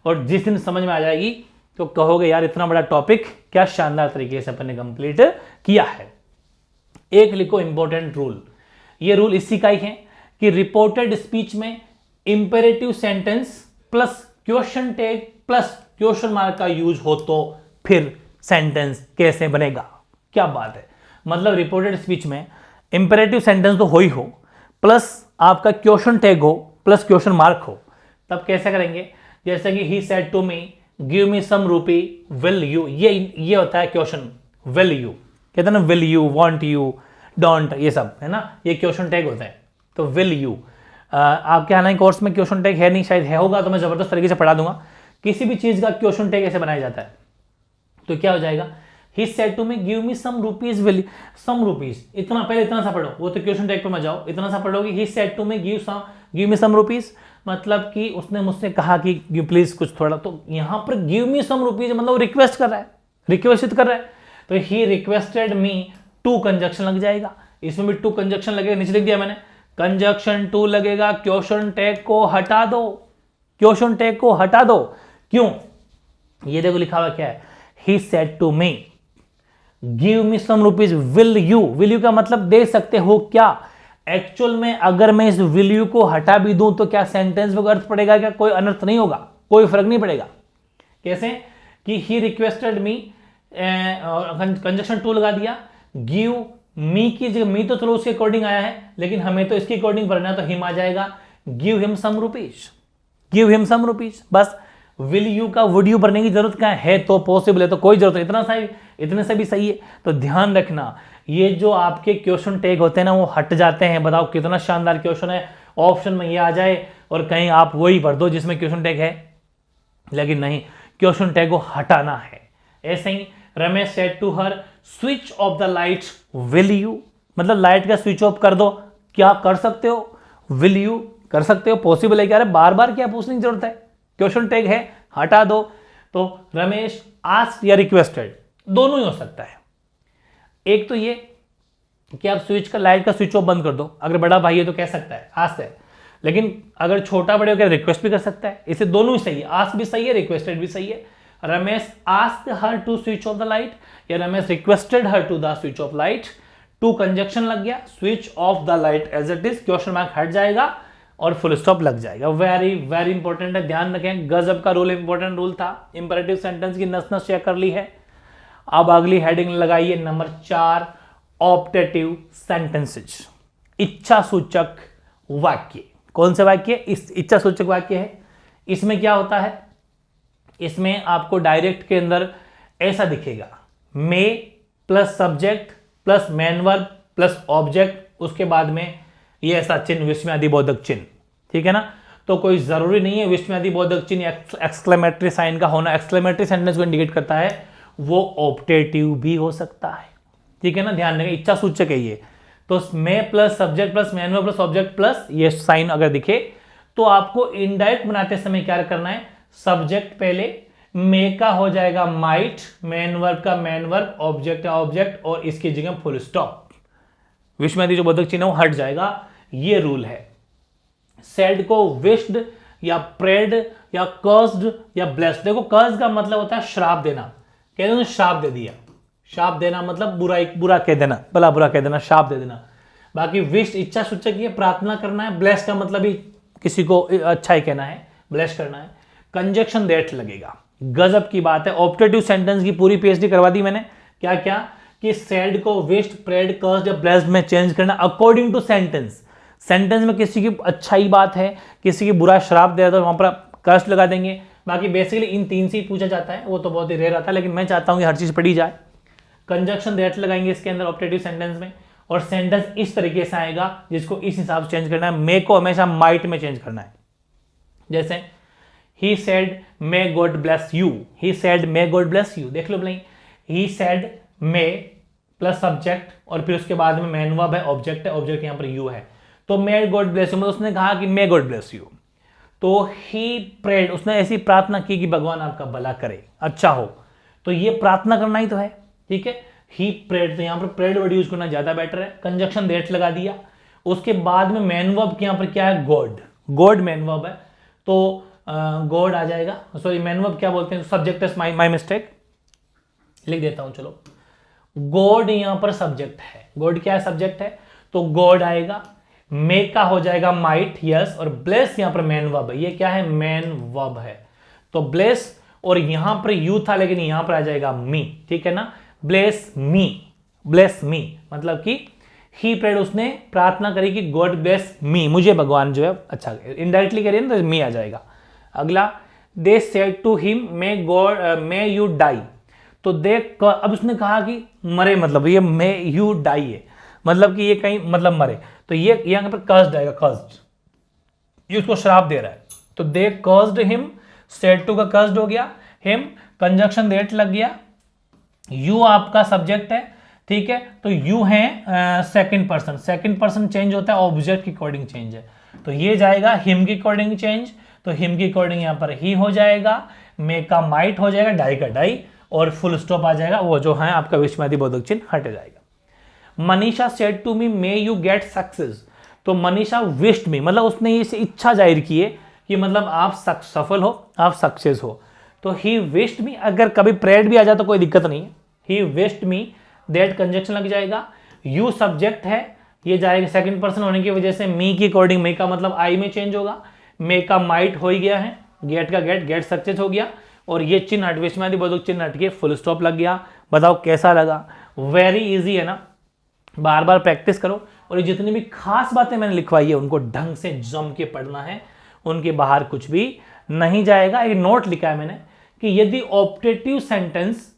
और जिस दिन समझ में आ जाएगी तो कहोगे यार इतना बड़ा टॉपिक क्या शानदार तरीके से अपन ने कंप्लीट किया है। एक लिखो इंपॉर्टेंट रूल, ये रूल इसी का ही है कि रिपोर्टेड स्पीच में imperative sentence plus question tag plus question mark का यूज हो तो फिर सेंटेंस कैसे बनेगा, क्या बात है, मतलब रिपोर्टेड स्पीच में इंपेरेटिव सेंटेंस तो हो ही हो, प्लस आपका क्वेश्चन टैग हो, प्लस क्वेश्चन मार्क हो, तब कैसे करेंगे, जैसे कि he said to me give me some rupee will you, ये होता है क्वेश्चन, विल यू कहते हैं ना, will you, want you, don't, ये सब है ना, ये क्वेश्चन टैग होता है, तो विल यू। आपके हालांकि कोर्स में क्वेश्चन टैग है नहीं, शायद है होगा तो मैं जबरदस्त तरीके से पढ़ा दूंगा, किसी भी चीज का क्वेश्चन टैग ऐसे बनाया जाता है, तो क्या हो जाएगा, he said to me give me some rupees will, some rupees, इतना पहले इतना सा पढ़ो, वो तो क्वेश्चन टैग पे मत जाओ, इतना सा पढ़ोगे, he said to me give me some rupees, मतलब कि उसने मुझसे कहा कि गिव प्लीज कुछ थोड़ा, तो यहां पर गिव मी सम रूपीज मतलब रिक्वेस्ट कर रहा है, रिक्वेस्टित कर रहा है, तो he requested me to, conjunction लग जाएगा, इसमें भी टू कंजक्शन लगेगा, नीचे लिख दिया मैंने, कंजक्शन टू लगेगा, क्वेश्चन टैग को हटा दो, क्वेश्चन टैग को हटा दो, क्यों, ये देखो लिखा हुआ क्या है, he said to me give me some rupees will you का मतलब दे सकते हो क्या, एक्चुअल में अगर मैं इस विल यू को हटा भी दूं तो क्या सेंटेंस में अर्थ पड़ेगा, क्या कोई अनर्थ नहीं होगा, कोई फर्क नहीं पड़ेगा, कैसे कि he requested me, conjunction to लगा दिया, गिव मी की जगह, मी तो चलो उसके अकॉर्डिंग आया है, लेकिन हमें तो इसके अकॉर्डिंग भरना है, तो हिम आ जाएगा, give him some rupees, give him some rupees, बस विल यू का वुड यू भरने की जरूरत क्या है, तो पॉसिबल है तो कोई जरूरत है, इतना सही, इतने से भी सही है। तो ध्यान रखना ये जो आपके क्वेश्चन टैग होते हैं ना वो हट जाते हैं, बताओ कितना शानदार क्वेश्चन है, ऑप्शन में ये आ जाए और कहीं आप वही भर दो जिसमें क्वेश्चन टैग है, लेकिन नहीं, क्वेश्चन टैग को हटाना है। ऐसे ही Ramesh said to her switch off the light will you, मतलब लाइट का स्विच ऑफ कर दो, क्या कर सकते हो, विल यू कर सकते हो, पॉसिबल है क्या, अरे बार बार क्या पूछने की जरूरत है, क्वेश्चन टैग है हटा दो। तो रमेश आस्क्ड या रिक्वेस्टेड दोनों ही हो सकता है, एक तो ये कि आप स्विच का लाइट का स्विच ऑफ बंद कर दो, अगर बड़ा भाई है तो कह सकता है आस्क है, लेकिन अगर छोटा बड़े हो क्या रिक्वेस्ट भी कर सकता है, इसे दोनों ही सही है, आस्क भी सही है रिक्वेस्टेड भी सही है। Ramesh asked her to switch off the light या Ramesh requested her to the switch off light, to conjunction लग गया, switch off the light as it is, question mark हट जाएगा, और फुल स्टॉप लग जाएगा। वेरी वेरी इंपॉर्टेंट है, ध्यान रखें। गजब का रूल इंपॉर्टेंट रूल था। इंपरेटिव सेंटेंस की नस नस चेक कर ली है। अब अगली हेडिंग लगाइए नंबर 4, ऑप्टेटिव सेंटेंसेज, इच्छा सूचक वाक्य। कौन से वाक्य? इस इच्छा सूचक वाक्य है। इसमें क्या होता है, इसमें आपको डायरेक्ट के अंदर ऐसा दिखेगा, may plus subject plus main verb plus object, उसके बाद में ये ऐसा चिन्ह, विस्मयादिबोधक चिन्ह, ठीक है ना। तो कोई जरूरी नहीं है विस्मयादिबोधक चिन्ह एक्सक्लेमेटरी साइन का होना। एक्सक्लेमेटरी सेंटेंस को इंडिकेट करता है, वो ऑप्टेटिव भी हो सकता है, ठीक है ना। ध्यान रखें, इच्छा सूचक है ये। तो may plus subject plus main verb plus object plus ये साइन अगर दिखे तो आपको इनडायरेक्ट बनाते समय क्या करना है, सब्जेक्ट पहले, मे का हो जाएगा माइट, मेन वर्ब का मेन वर्ब, ऑब्जेक्ट का ऑब्जेक्ट, और इसकी जगह फुल स्टॉप, विस्मयादि जो बोधक चिन्ह है वो हट जाएगा। ये रूल है। सेड को विश्ड या प्रेड या कर्स्ड या ब्लेस्ड। देखो कर्स का मतलब होता है श्राप देना, कहते हैं श्राप दे दिया। श्राप देना मतलब बुरा कह देना, भला बुरा कह देना, श्राप दे देना। बाकी विश्ड इच्छा सूचक ये प्रार्थना करना है। ब्लेस का मतलब ही किसी को अच्छा ही कहना है, ब्लेस करना है। कंजक्शन दैट लगेगा, गजब की बात है। ऑप्टेटिव सेंटेंस की पूरी पीएचडी करवा दी मैंने। क्या क्या कि सेड को विश्ड, प्रेड, कर्स्ड या ब्लेस्ड में चेंज करना अकॉर्डिंग टू सेंटेंस। सेंटेंस में किसी की अच्छाई बात है, किसी की बुरा श्राप दे रहा है तो वहां पर कर्स्ट लगा देंगे। बाकी बेसिकली इन तीन से ही पूछा जाता है, वो तो बहुत ही रेयर आता है, लेकिन मैं चाहता हूं कि हर चीज पढ़ी जाए। कंजक्शन दैट लगाएंगे इसके अंदर ऑप्टेटिव सेंटेंस में, और सेंटेंस इस तरीके से आएगा जिसको इस हिसाब से चेंज करना है। मे को हमेशा माइट में चेंज करना है। जैसे he said may God bless you, he said may God bless you, देख लो भाई। He said may plus subject और फिर उसके बाद में मेन वर्ब है, ऑब्जेक्ट है, ऑब्जेक्ट यहां पर यू है। तो मे गॉड ब्लेस यू, मतलब उसने कहा कि मे गॉड ब्लेस यू। तो ही प्रेड, उसने ऐसी प्रार्थना की कि भगवान आपका भला करे, अच्छा हो। तो ये प्रार्थना करना ही तो है, ठीक है। ही प्रेड, तो यहां पर प्रेड वर्ड यूज करना ज्यादा बेटर है। कंजक्शन दैट लगा दिया। उसके बाद में मेन वर्ब के यहां पर क्या है, गॉड। गॉड मेन वर्ब है, तो गॉड आ जाएगा। सॉरी, मेन वर्ब क्या बोलते हैं, सब्जेक्ट है, माय मिस्टेक, लिख देता हूं। चलो, गॉड यहां पर सब्जेक्ट है। गॉड क्या है, सब्जेक्ट है, तो गॉड आएगा। मे का हो जाएगा माइट, यस, और ब्लेस यहां पर मेन वर्ब है। ये क्या है, मेन वर्ब है। तो ब्लेस, और यहां पर यू था लेकिन यहां पर आ जाएगा मी, ठीक है ना। ब्लेस मी, ब्लेस मी मतलब कि ही प्रेड, उसने प्रार्थना करी कि गॉड ब्लेस मी, मुझे भगवान जो है अच्छा। इनडायरेक्टली करिए ना तो मी आ जाएगा। अगला, they said to him may God may you die. तो देख, अब उसने कहा कि मरे, मतलब ये मे यू डाई है, मतलब कि ये कहीं मतलब मरे। तो ये यहां पर कर्स्ड आएगा, कर्स्ड, ये उसको श्राप दे रहा है। तो दे कर्स्ड हिम, सेड टू का कर्स्ड हो गया, हिम कंजक्शन दैट लग गया। यू आपका सब्जेक्ट है, ठीक है। तो यू है second person, second person change होता है, ऑब्जेक्ट के अकॉर्डिंग चेंज है। तो ये जाएगा हिम के अकॉर्डिंग चेंज, तो हिम के अकॉर्डिंग यहां पर ही हो जाएगा। मे का माइट हो जाएगा, डाई का डाई, और फुल स्टॉप आ जाएगा। वो जो है आपका विस्मयादिबोधक चिन्ह हट जाएगा। Manisha said to me may you get success. तो मनीषा विश्ड मी, मतलब उसने इसे इच्छा जाहिर की है कि मतलब आप सफल हो, आप सक्सेस हो। तो ही विश्ड मी, अगर कभी प्रेड भी आ जाए तो कोई दिक्कत नहीं है। ही विश्ड मी, दैट कंजक्शन लग जाएगा। यू सब्जेक्ट है, ये जाएगा सेकंड पर्सन होने की वजह से मी के अकॉर्डिंग, मे का मतलब आई में चेंज होगा। मे का माइट हो ही गया है, गेट का गेट, गेट सक्सेस हो गया, और ये चिन्ह हट, विस्मयादिबोधक चिन्ह हट के फुल स्टॉप लग गया। बताओ कैसा लगा? वेरी इजी है ना, बार बार प्रैक्टिस करो। और ये जितनी भी खास बातें मैंने लिखवाई है उनको ढंग से जम के पढ़ना है, उनके बाहर कुछ भी नहीं जाएगा। एक नोट लिखा है मैंने कि यदि ऑप्टेटिव सेंटेंस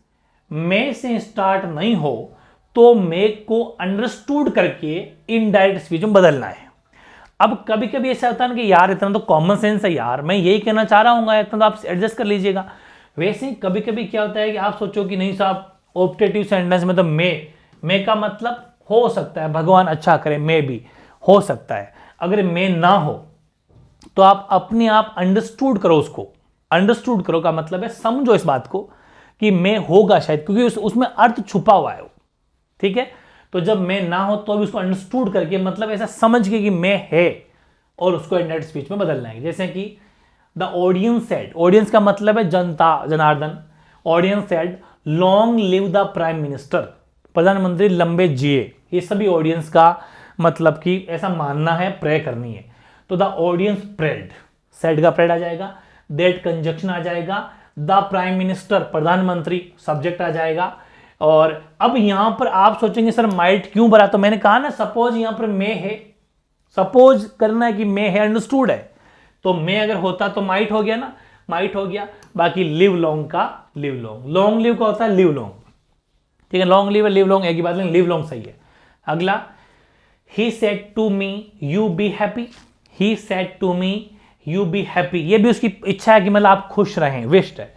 मे से स्टार्ट नहीं हो तो मे को अंडरस्टूड करके इनडायरेक्ट स्पीच में बदलना है। अब कभी कभी ऐसा होता है ना कि यार इतना तो कॉमन सेंस है यार, मैं यही कहना चाह रहा हूँ, इतना तो आप एडजस्ट कर लीजिएगा। वैसे ही कभी कभी क्या होता है कि आप सोचो कि नहीं साहब, ऑप्टेटिव सेंटेंस में तो मे का मतलब हो सकता है भगवान अच्छा करे, मे भी हो सकता है। अगर मे ना हो तो आप अपने आप अंडरस्टूड करो उसको। अंडरस्टूड करो का मतलब है समझो इस बात को कि मे होगा शायद, क्योंकि उसमें अर्थ छुपा हुआ है, ठीक है। तो जब मे ना हो तो भी उसको अंडरस्टूड करके, मतलब ऐसा समझ के कि मे है, और उसको इनडायरेक्ट स्पीच में बदलना है। जैसे कि द ऑडियंस सेड, ऑडियंस का मतलब है जनता, Janardan. Audience said long live the prime minister, प्रधानमंत्री लंबे जिए। ये सभी ऑडियंस का मतलब कि ऐसा मानना है, प्रे करनी है। तो द ऑडियंस प्रेड, सेड का प्रेड आ जाएगा, दैट कंजक्शन आ जाएगा, द प्राइम मिनिस्टर प्रधानमंत्री सब्जेक्ट आ जाएगा। और अब यहां पर आप सोचेंगे सर माइट क्यों भरा, तो मैंने कहा ना सपोज यहां पर मे है, सपोज करना है कि मे है, अंडरस्टूड है, तो मे अगर होता तो माइट हो गया ना, माइट हो गया। बाकी लिव लॉन्ग का लिव लॉन्ग, लॉन्ग लिव का होता है लिव लॉन्ग, ठीक है, लॉन्ग लिव है लिव लॉन्ग एक ही बात, लेकिन लिव लॉन्ग सही है। अगला, he said to me you be happy, he said to me you be happy, ये भी उसकी इच्छा है कि मतलब आप खुश रहें, विश्ड है,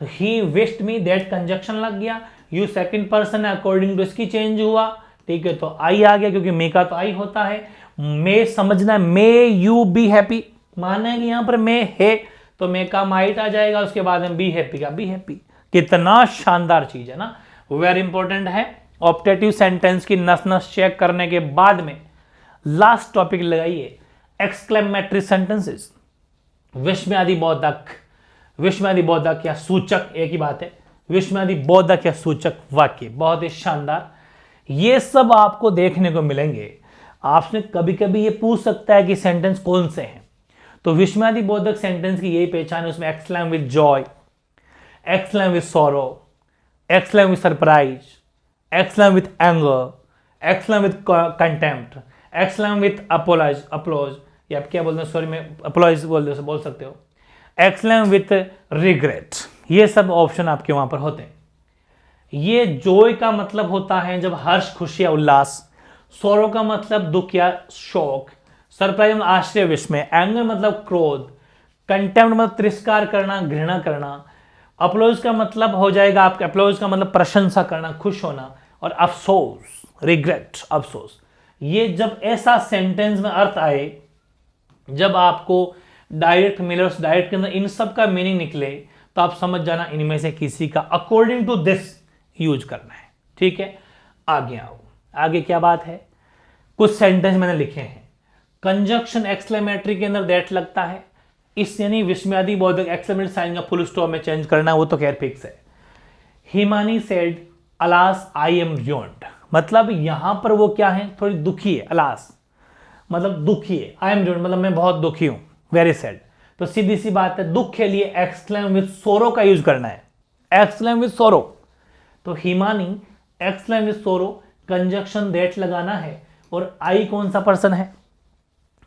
तो he wished me, that conjunction लग गया, यू सेकंड पर्सन है, अकॉर्डिंग टू इसकी चेंज हुआ, ठीक है, तो आई आ गया क्योंकि मे का तो आई होता है। मे समझना है, मे यू बी हैप्पी, माना है कि यहां पर मे है तो मे का माइट आ जाएगा, उसके बाद में बी हैप्पी का बी हैप्पी। कितना शानदार चीज है ना, वेरी इंपॉर्टेंट है। ऑप्टेटिव सेंटेंस की नस नस चेक करने के बाद में लास्ट टॉपिक लगाइए एक्सक्लेमेटरी सेंटेंसेस, विस्मयादि बोधक, विस्मयादि बोधक या सूचक एक ही बात है, विस्मयादि बोधक या सूचक वाक्य, बहुत ही शानदार। ये सब आपको देखने को मिलेंगे। आपसे कभी कभी ये पूछ सकता है कि सेंटेंस कौन से हैं, तो विस्मयादि बोधक सेंटेंस की यही पहचान है, उसमें exclaim with Joy, exclaim with sorrow, exclaim with surprise, exclaim with anger, exclaim with contempt, exclaim with apologise, applause, या क्या बोलते हैं, सॉरी मैं अप्लॉज बोल सकते हो, एक्सक्लेम विद रिग्रेट, ये सब ऑप्शन आपके वहां पर होते हैं। ये जॉय का मतलब होता है जब हर्ष, खुशी या उल्लास, सौरो का मतलब दुख या शोक, सरप्राइज मतलब आश्चर्य विस्मय, एंगर मतलब क्रोध, कंटेम्प्ट मतलब तिरस्कार करना, घृणा करना, अप्लॉज का मतलब हो जाएगा आपके, अप्लॉज का मतलब प्रशंसा करना, खुश होना, और अफसोस, रिग्रेट, अफसोस। ये जब ऐसा सेंटेंस में अर्थ आए, जब आपको डायरेक्ट मिलर्स डायरेक्ट के अंदर इन सब का मीनिंग निकले, तो आप समझ जाना इनमें से किसी का अकॉर्डिंग टू दिस यूज करना है, ठीक है। आगे आओ, आगे क्या बात है, कुछ सेंटेंस मैंने लिखे हैं, कंजक्शन एक्सक्लेमेटरी के अंदर दैट लगता है, इस यानी विस्मयादि बोधक एक्सक्लेमेटरी साइन का फुल स्टॉप में चेंज करना, वो तो खैर फिक्स है। Himani said alas I am ruined, मतलब यहां पर वो क्या है, थोड़ी दुखी है, अलास मतलब दुखी है, आई एम रुइन्ड मतलब मैं बहुत दुखी हूं, वेरी सैड, तो सीधी सी बात है दुख के लिए एक्सक्लेम विद सोरो का यूज करना है, एक्सक्लेम विद सोरो, तो हिमानी एक्सक्लेम विद सोरो, कंजक्शन दैट लगाना है, और आई कौन सा पर्सन है,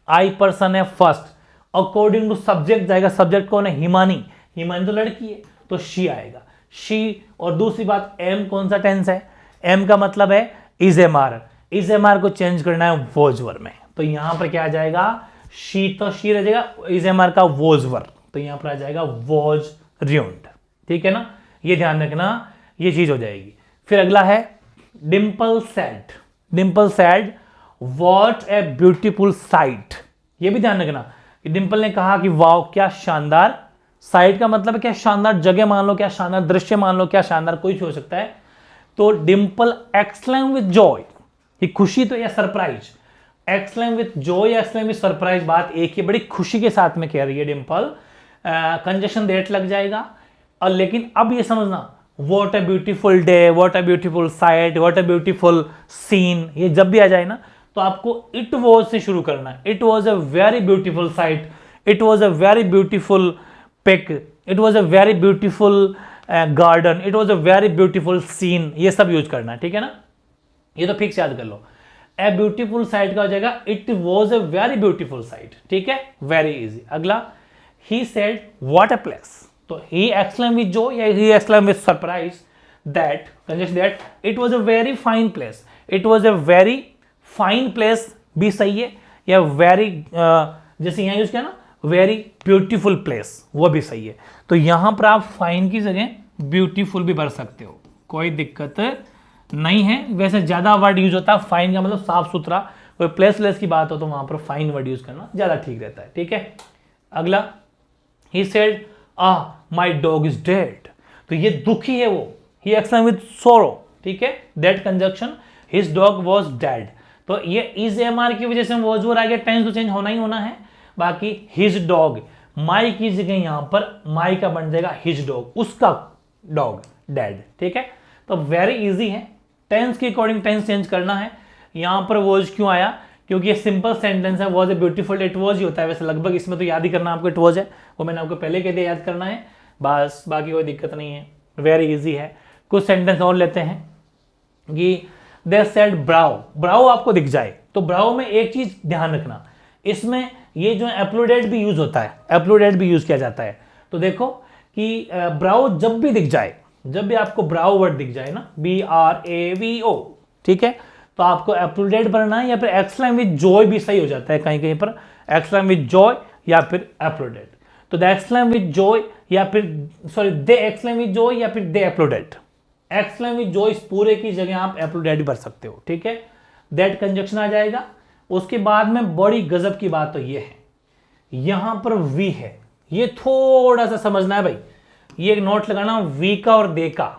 आई पर्सन है फर्स्ट, अकॉर्डिंग टू सब्जेक्ट जाएगा, सब्जेक्ट कौन है, हिमानी, हिमानी तो लड़की है तो शी आएगा, शी। और दूसरी बात, एम कौन सा टेंस है, एम का मतलब है is am are, is am are को चेंज करना है वॉज वर में, तो यहां पर क्या आ जाएगा, शी तो शी रह जाएगा, इज एम आर का वॉज वर, तो यहां पर आ जाएगा वॉज रुइन्ड, ठीक है ना, ये ध्यान रखना, ये चीज हो जाएगी। फिर अगला है Dimple sad, Dimple sad what a beautiful sight, ये भी ध्यान रखना, डिम्पल ने कहा कि वाओ क्या शानदार, साइट का मतलब है क्या शानदार जगह मान लो, क्या शानदार दृश्य मान लो, क्या शानदार कोई हो सकता है, तो डिम्पल एक्सक्लेम विद जॉय, ये खुशी तो या surprise, exclaim with Joy, exclaim with surprise, बात एक ही, बड़ी खुशी के साथ में कह रही है डिम्पल, कंजक्शन दैट लग जाएगा। और लेकिन अब ये समझना, what a beautiful day, what a beautiful sight, what a beautiful scene, ये जब भी आ जाए ना तो आपको इट वॉज से शुरू करना है, it was a very beautiful sight, it was a very beautiful pic, it was a very beautiful garden, it was a very beautiful scene, ये सब यूज करना है, ठीक है ना, ये तो फिक्स याद कर लो। ए ब्यूटीफुल साइट का हो जाएगा it was a very beautiful sight, ठीक है, वेरी इजी। अगला, he said what a place, तो ही एक्सक्लेम विद जॉय या he exclaim with surprise that, conjunction that, it was a very fine place, it was a very fine place भी सही है, या very जैसे यहां use किया ना वेरी ब्यूटीफुल प्लेस, वो भी सही है, तो यहां पर आप फाइन की जगह ब्यूटीफुल भी भर सकते हो, कोई दिक्कत नहीं है। वैसे ज्यादा वर्ड यूज होता है फाइन का मतलब साफ सुथरा, कोई प्लेसलेस की बात हो तो वहां पर फाइन वर्ड यूज करना ज्यादा ठीक रहता है, ठीक है। अगला, he said my dog is dead, तो ये दुखी है वो, ही एक्सक्लेम विद सोरो, ठीक है, that conjunction his dog was dead, तो ये इज एम आर की वजह से वॉज वर आ गया, टेंस तो चेंज होना ही होना है। बाकी हिज डॉग, माई की जगह यहां पर माई का बन जाएगा हिज डॉग, उसका डॉग डेड, ठीक है, तो वेरी इजी है, टेंस के अकॉर्डिंग टेंस चेंज करना है। यहां पर वॉज क्यों आया, क्योंकि ये सिंपल सेंटेंस है, was a beautiful, it was he होता है वैसे लगभग, इसमें तो याद ही करना आपको इट वॉज है, वो मैंने आपको पहले कह दिया याद करना है बस, बाकी कोई दिक्कत नहीं है, वेरी इजी है। कुछ सेंटेंस और लेते हैं कि दे सेड ब्राउ, ब्राउ आपको दिख जाए तो ब्राउ में एक चीज ध्यान रखना, इसमें ये जो एप्लोडेट भी यूज होता है, एप्लोडेट भी यूज किया जाता है। तो देखो कि ब्राउ जब भी दिख जाए, जब भी आपको ब्राउ वर्ड दिख जाए ना, BRAVO, ठीक है, तो आपको एप्लोडेट बनना है, या फिर एक्सक्लेम विद जॉय भी सही हो जाता है कहीं कहीं पर, एक्सक्लेम विद जॉय या फिर एप्लोडेट। तो द एक्सक्लेम विद जॉय या फिर sorry they exclaim with joy या फिर दे एप्लोडेट, एक्सक्लेम विद जॉय इस पूरे की जगह आप एप्लोडेट भर सकते हो, ठीक है, दैट कंजक्शन आ जाएगा। उसके बाद में बड़ी गजब की बात तो ये है, यहां पर वी है, ये थोड़ा सा समझना है भाई, ये एक नोट लगाना वी का और दे का,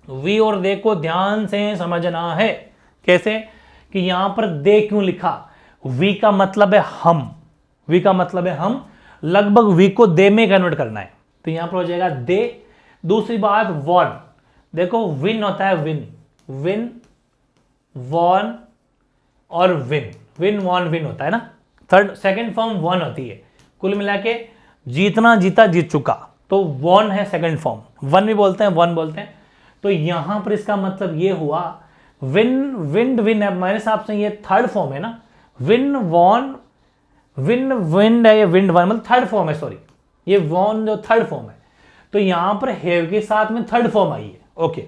वी और दे को ध्यान से समझना है। कैसे कि यहां पर दे क्यों लिखा, वी का मतलब है हम, वी का मतलब है हम, लगभग वी को दे में कन्वर्ट करना है, तो यहां पर हो जाएगा दे। दूसरी बात वन, देखो विन होता है विन, विन वॉन और विन, विन वॉन विन होता है ना, थर्ड सेकंड फॉर्म वन होती है, कुल मिला के जीतना जीता जीत चुका, तो वॉन है सेकंड फॉर्म, वन भी बोलते हैं वन बोलते हैं। तो यहां पर इसका मतलब ये हुआ विन विंड विन है, मेरे हिसाब से ये थर्ड फॉर्म है ना, विन वॉन विन विंड है, ये विंड वन मतलब थर्ड फॉर्म है, सॉरी ये वॉन जो थर्ड फॉर्म है, तो यहां पर हैव के साथ में थर्ड फॉर्म आई है, ओके।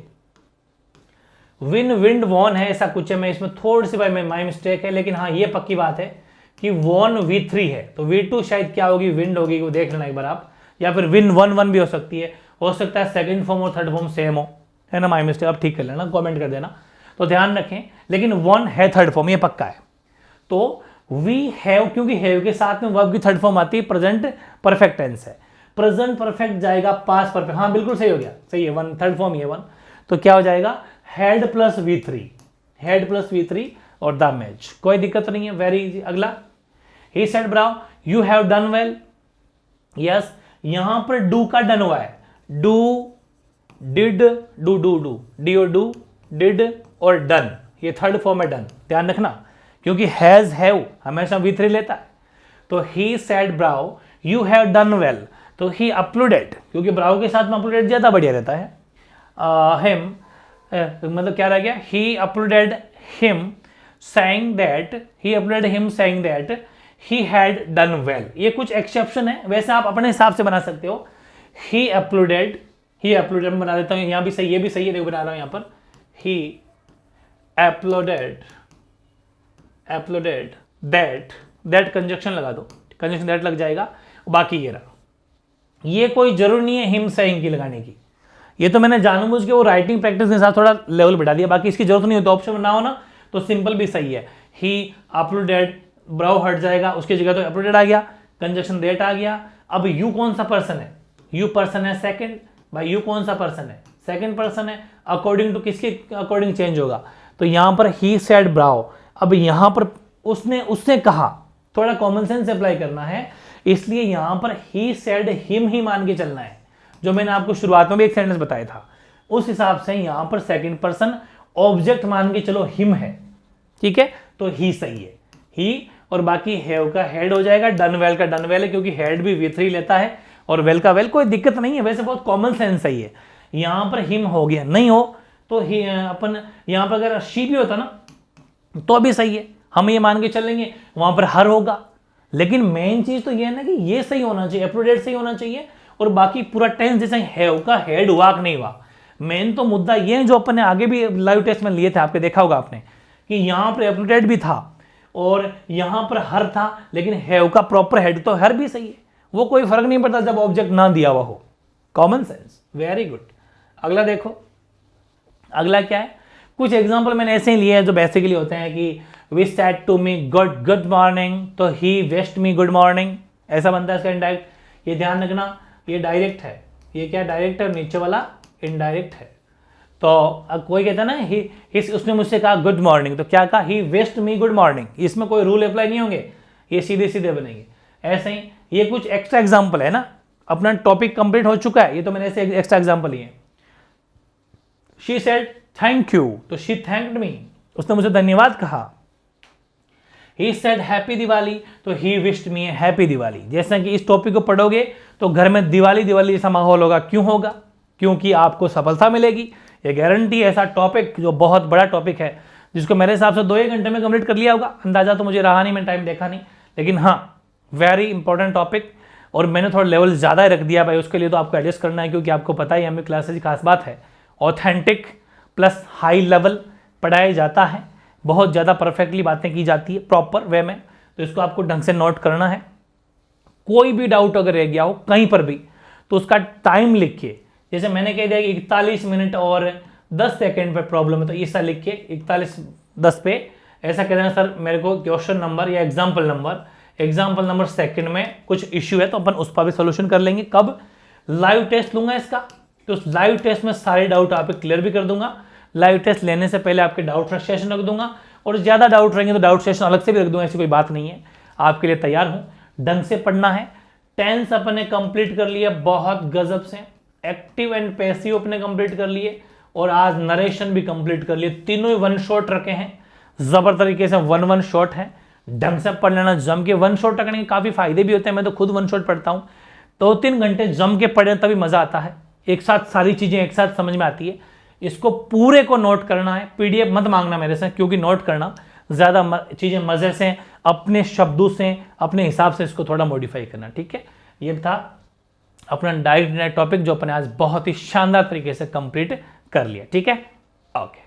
विन विंड वॉन है ऐसा कुछ है, मैं इसमें थोड़ी सी भाई माई मिस्टेक है, लेकिन हाँ ये पक्की बात है कि वॉन V3 है, तो V2 शायद क्या होगी, विंड होगी, वो देख लेना एक बार आप, या फिर विन वन वन भी हो सकती है, हो सकता है सेकंड फॉर्म और थर्ड फॉर्म सेम हो, है ना, माई मिस्टेक, आप ठीक कर लेना, कमेंट कर देना, तो ध्यान रखें, लेकिन वन है थर्ड फॉर्म, ये पक्का है। तो वी हैव, क्योंकि हैव के साथ में वर्ब की थर्ड फॉर्म आती है, प्रेजेंट परफेक्ट टेंस है, प्रेजेंट परफेक्ट जाएगा पास्ट परफेक्ट, हाँ बिल्कुल सही हो गया, सही है, वन थर्ड फॉर्म ये वन, तो क्या हो जाएगा had plus V3, had plus V3 और द मैच, कोई दिक्कत नहीं है, वेरी इजी। अगला he said brow you have done well, yes, यहां पर डू का डन हुआ है, do did do do do D और डू डिड और डन, ये थर्ड फॉर्म है डन, ध्यान रखना, क्योंकि हैज हैव हमेशा V3 लेता है। तो he said brow you have done well, तो ही अपलोडेड, क्योंकि ब्राउ के साथ में अपलोडेड ज्यादा बढ़िया रहता है, हिम मतलब क्या रह गया, he uploaded him saying that, he uploaded him saying that he had done well, ये कुछ एक्सेप्शन है, वैसे आप अपने हिसाब से बना सकते हो, he uploaded बना देता हूं, यहां भी सही, ये भी सही है, देखो बना रहा हूं यहां पर, he uploaded that कंजक्शन लगा दो, कंजक्शन that लग जाएगा, बाकी ये रहा, ये कोई जरूरी नहीं है हिम saying की लगाने की, ये तो मैंने जानबूझ के वो राइटिंग प्रैक्टिस के साथ थोड़ा लेवल बढ़ा दिया, बाकी इसकी जरूरत नहीं होती, ऑप्शन ना हो ना तो सिंपल भी सही है, ही अपलोडेड, ब्राउ हट जाएगा, उसकी जगह तो अपलोडेड आ गया, कंजक्शन दैट आ गया। अब यू कौन सा पर्सन है, यू पर्सन है सेकंड, भाई यू कौन सा पर्सन है, सेकंड पर्सन है, अकॉर्डिंग टू किसके अकॉर्डिंग चेंज होगा, तो यहां पर ही सेड ब्राउ, अब यहां पर उसने कहा, थोड़ा कॉमन सेंस अप्लाई करना है, इसलिए यहां पर ही सेड हिम ही मान के चलना है, जो मैंने आपको शुरुआत में भी एक सेंटेंस बताया था, उस हिसाब से यहां पर सेकंड पर्सन ऑब्जेक्ट मान के चलो हिम है, ठीक है, तो ही सही है, ही, और बाकी हैव का हेड हो जाएगा, डन वेल का डन वेल है, क्योंकि हेड भी V3 लेता है और वेल का वेल, कोई दिक्कत नहीं है, वैसे बहुत कॉमन सेंस सही है। यहां पर हिम हो गया, नहीं हो तो ही अपन, यहां पर अगर शी भी होता ना तो भी सही है, हम ये मान के चलेंगे, वहां पर हर होगा, लेकिन मेन चीज तो ये है ना कि ये सही होना चाहिए, अपलोडेट सही होना चाहिए, और बाकी पूरा टेंस जैसे हैव का हेड हुआ कि नहीं हुआ। मेन तो मुद्दा ये है जो अपन ने आगे भी लाइव टेस्ट में लिए थे, आपने देखा होगा आपने कि यहां पर अपलोडेट भी था और यहां पर हर था, लेकिन हैव का प्रॉपर हेड तो हर भी सही है, वो कोई फर्क नहीं पड़ता जब ऑब्जेक्ट ना दिया हुआ हो, कॉमन सेंस, वेरी गुड। अगला देखो, अगला क्या है, कुछ एग्जांपल मैंने ऐसे ही लिए हैं जो बेसिकली होते हैं कि we said to me good morning, तो he wished me good morning, ऐसा बनता है इसका इनडायरेक्ट, ये ध्यान रखना, ये डायरेक्ट है, ये क्या डायरेक्ट है, नीचे वाला इनडायरेक्ट है। तो अब कोई कहता है ना उसने मुझसे कहा गुड मॉर्निंग, तो क्या कहा, ही विश्ड मी गुड मॉर्निंग, इसमें कोई रूल अप्लाई नहीं होंगे, ये सीधे सीधे बनेंगे। ऐसे ही ये कुछ एक्स्ट्रा एग्जांपल है ना, अपना टॉपिक कंप्लीट हो चुका है, ये तो मैंने ऐसे एक्स्ट्रा एग्जांपल लिए। शी सेड थैंक यू, तो शी थैंक्ड मी, उसने मुझे धन्यवाद कहा। ही सेड हैप्पी दिवाली, तो he wished me happy Diwali. जैसा कि इस टॉपिक को पढ़ोगे तो घर में दिवाली दिवाली जैसा माहौल होगा। क्यों होगा? क्योंकि आपको सफलता मिलेगी, ये गारंटी। ऐसा टॉपिक जो बहुत बड़ा टॉपिक है, जिसको मेरे हिसाब से 2-1 घंटे में कंप्लीट कर लिया होगा, अंदाजा तो मुझे रहा नहीं, मैंने टाइम देखा नहीं, लेकिन हाँ वेरी इंपॉर्टेंट टॉपिक। और मैंने थोड़ा लेवल ज़्यादा रख दिया भाई, उसके लिए तो आपको एडजस्ट करना है, क्योंकि आपको पता ही हमें क्लासेज की खास बात है, ऑथेंटिक प्लस हाई लेवल पढ़ाया जाता है, बहुत ज़्यादा परफेक्टली बातें की जाती है प्रॉपर वे में, तो इसको आपको ढंग से नोट करना है। कोई भी डाउट अगर रह गया हो कहीं पर भी, तो उसका टाइम लिखिए। जैसे मैंने कह दिया कि 41 मिनट और 10 सेकेंड पे प्रॉब्लम है, तो ऐसा लिख के 41:10 पे ऐसा कह देना, सर मेरे को क्वेश्चन नंबर या एग्जाम्पल नंबर सेकंड में कुछ इश्यू है, तो अपन उस पर भी सोल्यूशन कर लेंगे। कब? लाइव टेस्ट लूंगा इसका, तो उस लाइव टेस्ट में सारे डाउट आप क्लियर भी कर दूंगा। लाइव टेस्ट लेने से पहले आपके डाउट सेशन रख दूंगा, और ज़्यादा डाउट रहेंगे तो डाउट सेशन अलग से भी रख दूंगा, ऐसी कोई बात नहीं है। आपके लिए तैयार हूं, ढंग से पढ़ना है। टेंस अपने कंप्लीट कर लिया बहुत गजब से, एक्टिव एंड पैसिव अपने कंप्लीट कर लिए, और आज नरेशन भी कंप्लीट कर लिए। तीनों ही 1 शॉट रखे हैं, जबर तरीके से 1 शॉट है। ढंग से पढ़ लेना, जम के 1 शॉट रखने के काफी फायदे भी होते हैं। मैं तो खुद 1 शॉट पढ़ता हूं, 2-3 घंटे जम के पढ़े तभी मजा आता है, एक साथ सारी चीजें एक साथ समझ में आती है। इसको पूरे को नोट करना है, पीडीएफ मत मांगना मेरे से, क्योंकि नोट करना ज्यादा चीजें मजे से, अपने शब्दों से, अपने हिसाब से इसको थोड़ा मॉडिफाई करना, ठीक है। ये था अपना डायरेक्ट टॉपिक, जो अपने आज बहुत ही शानदार तरीके से कंप्लीट कर लिया, ठीक है। ओके।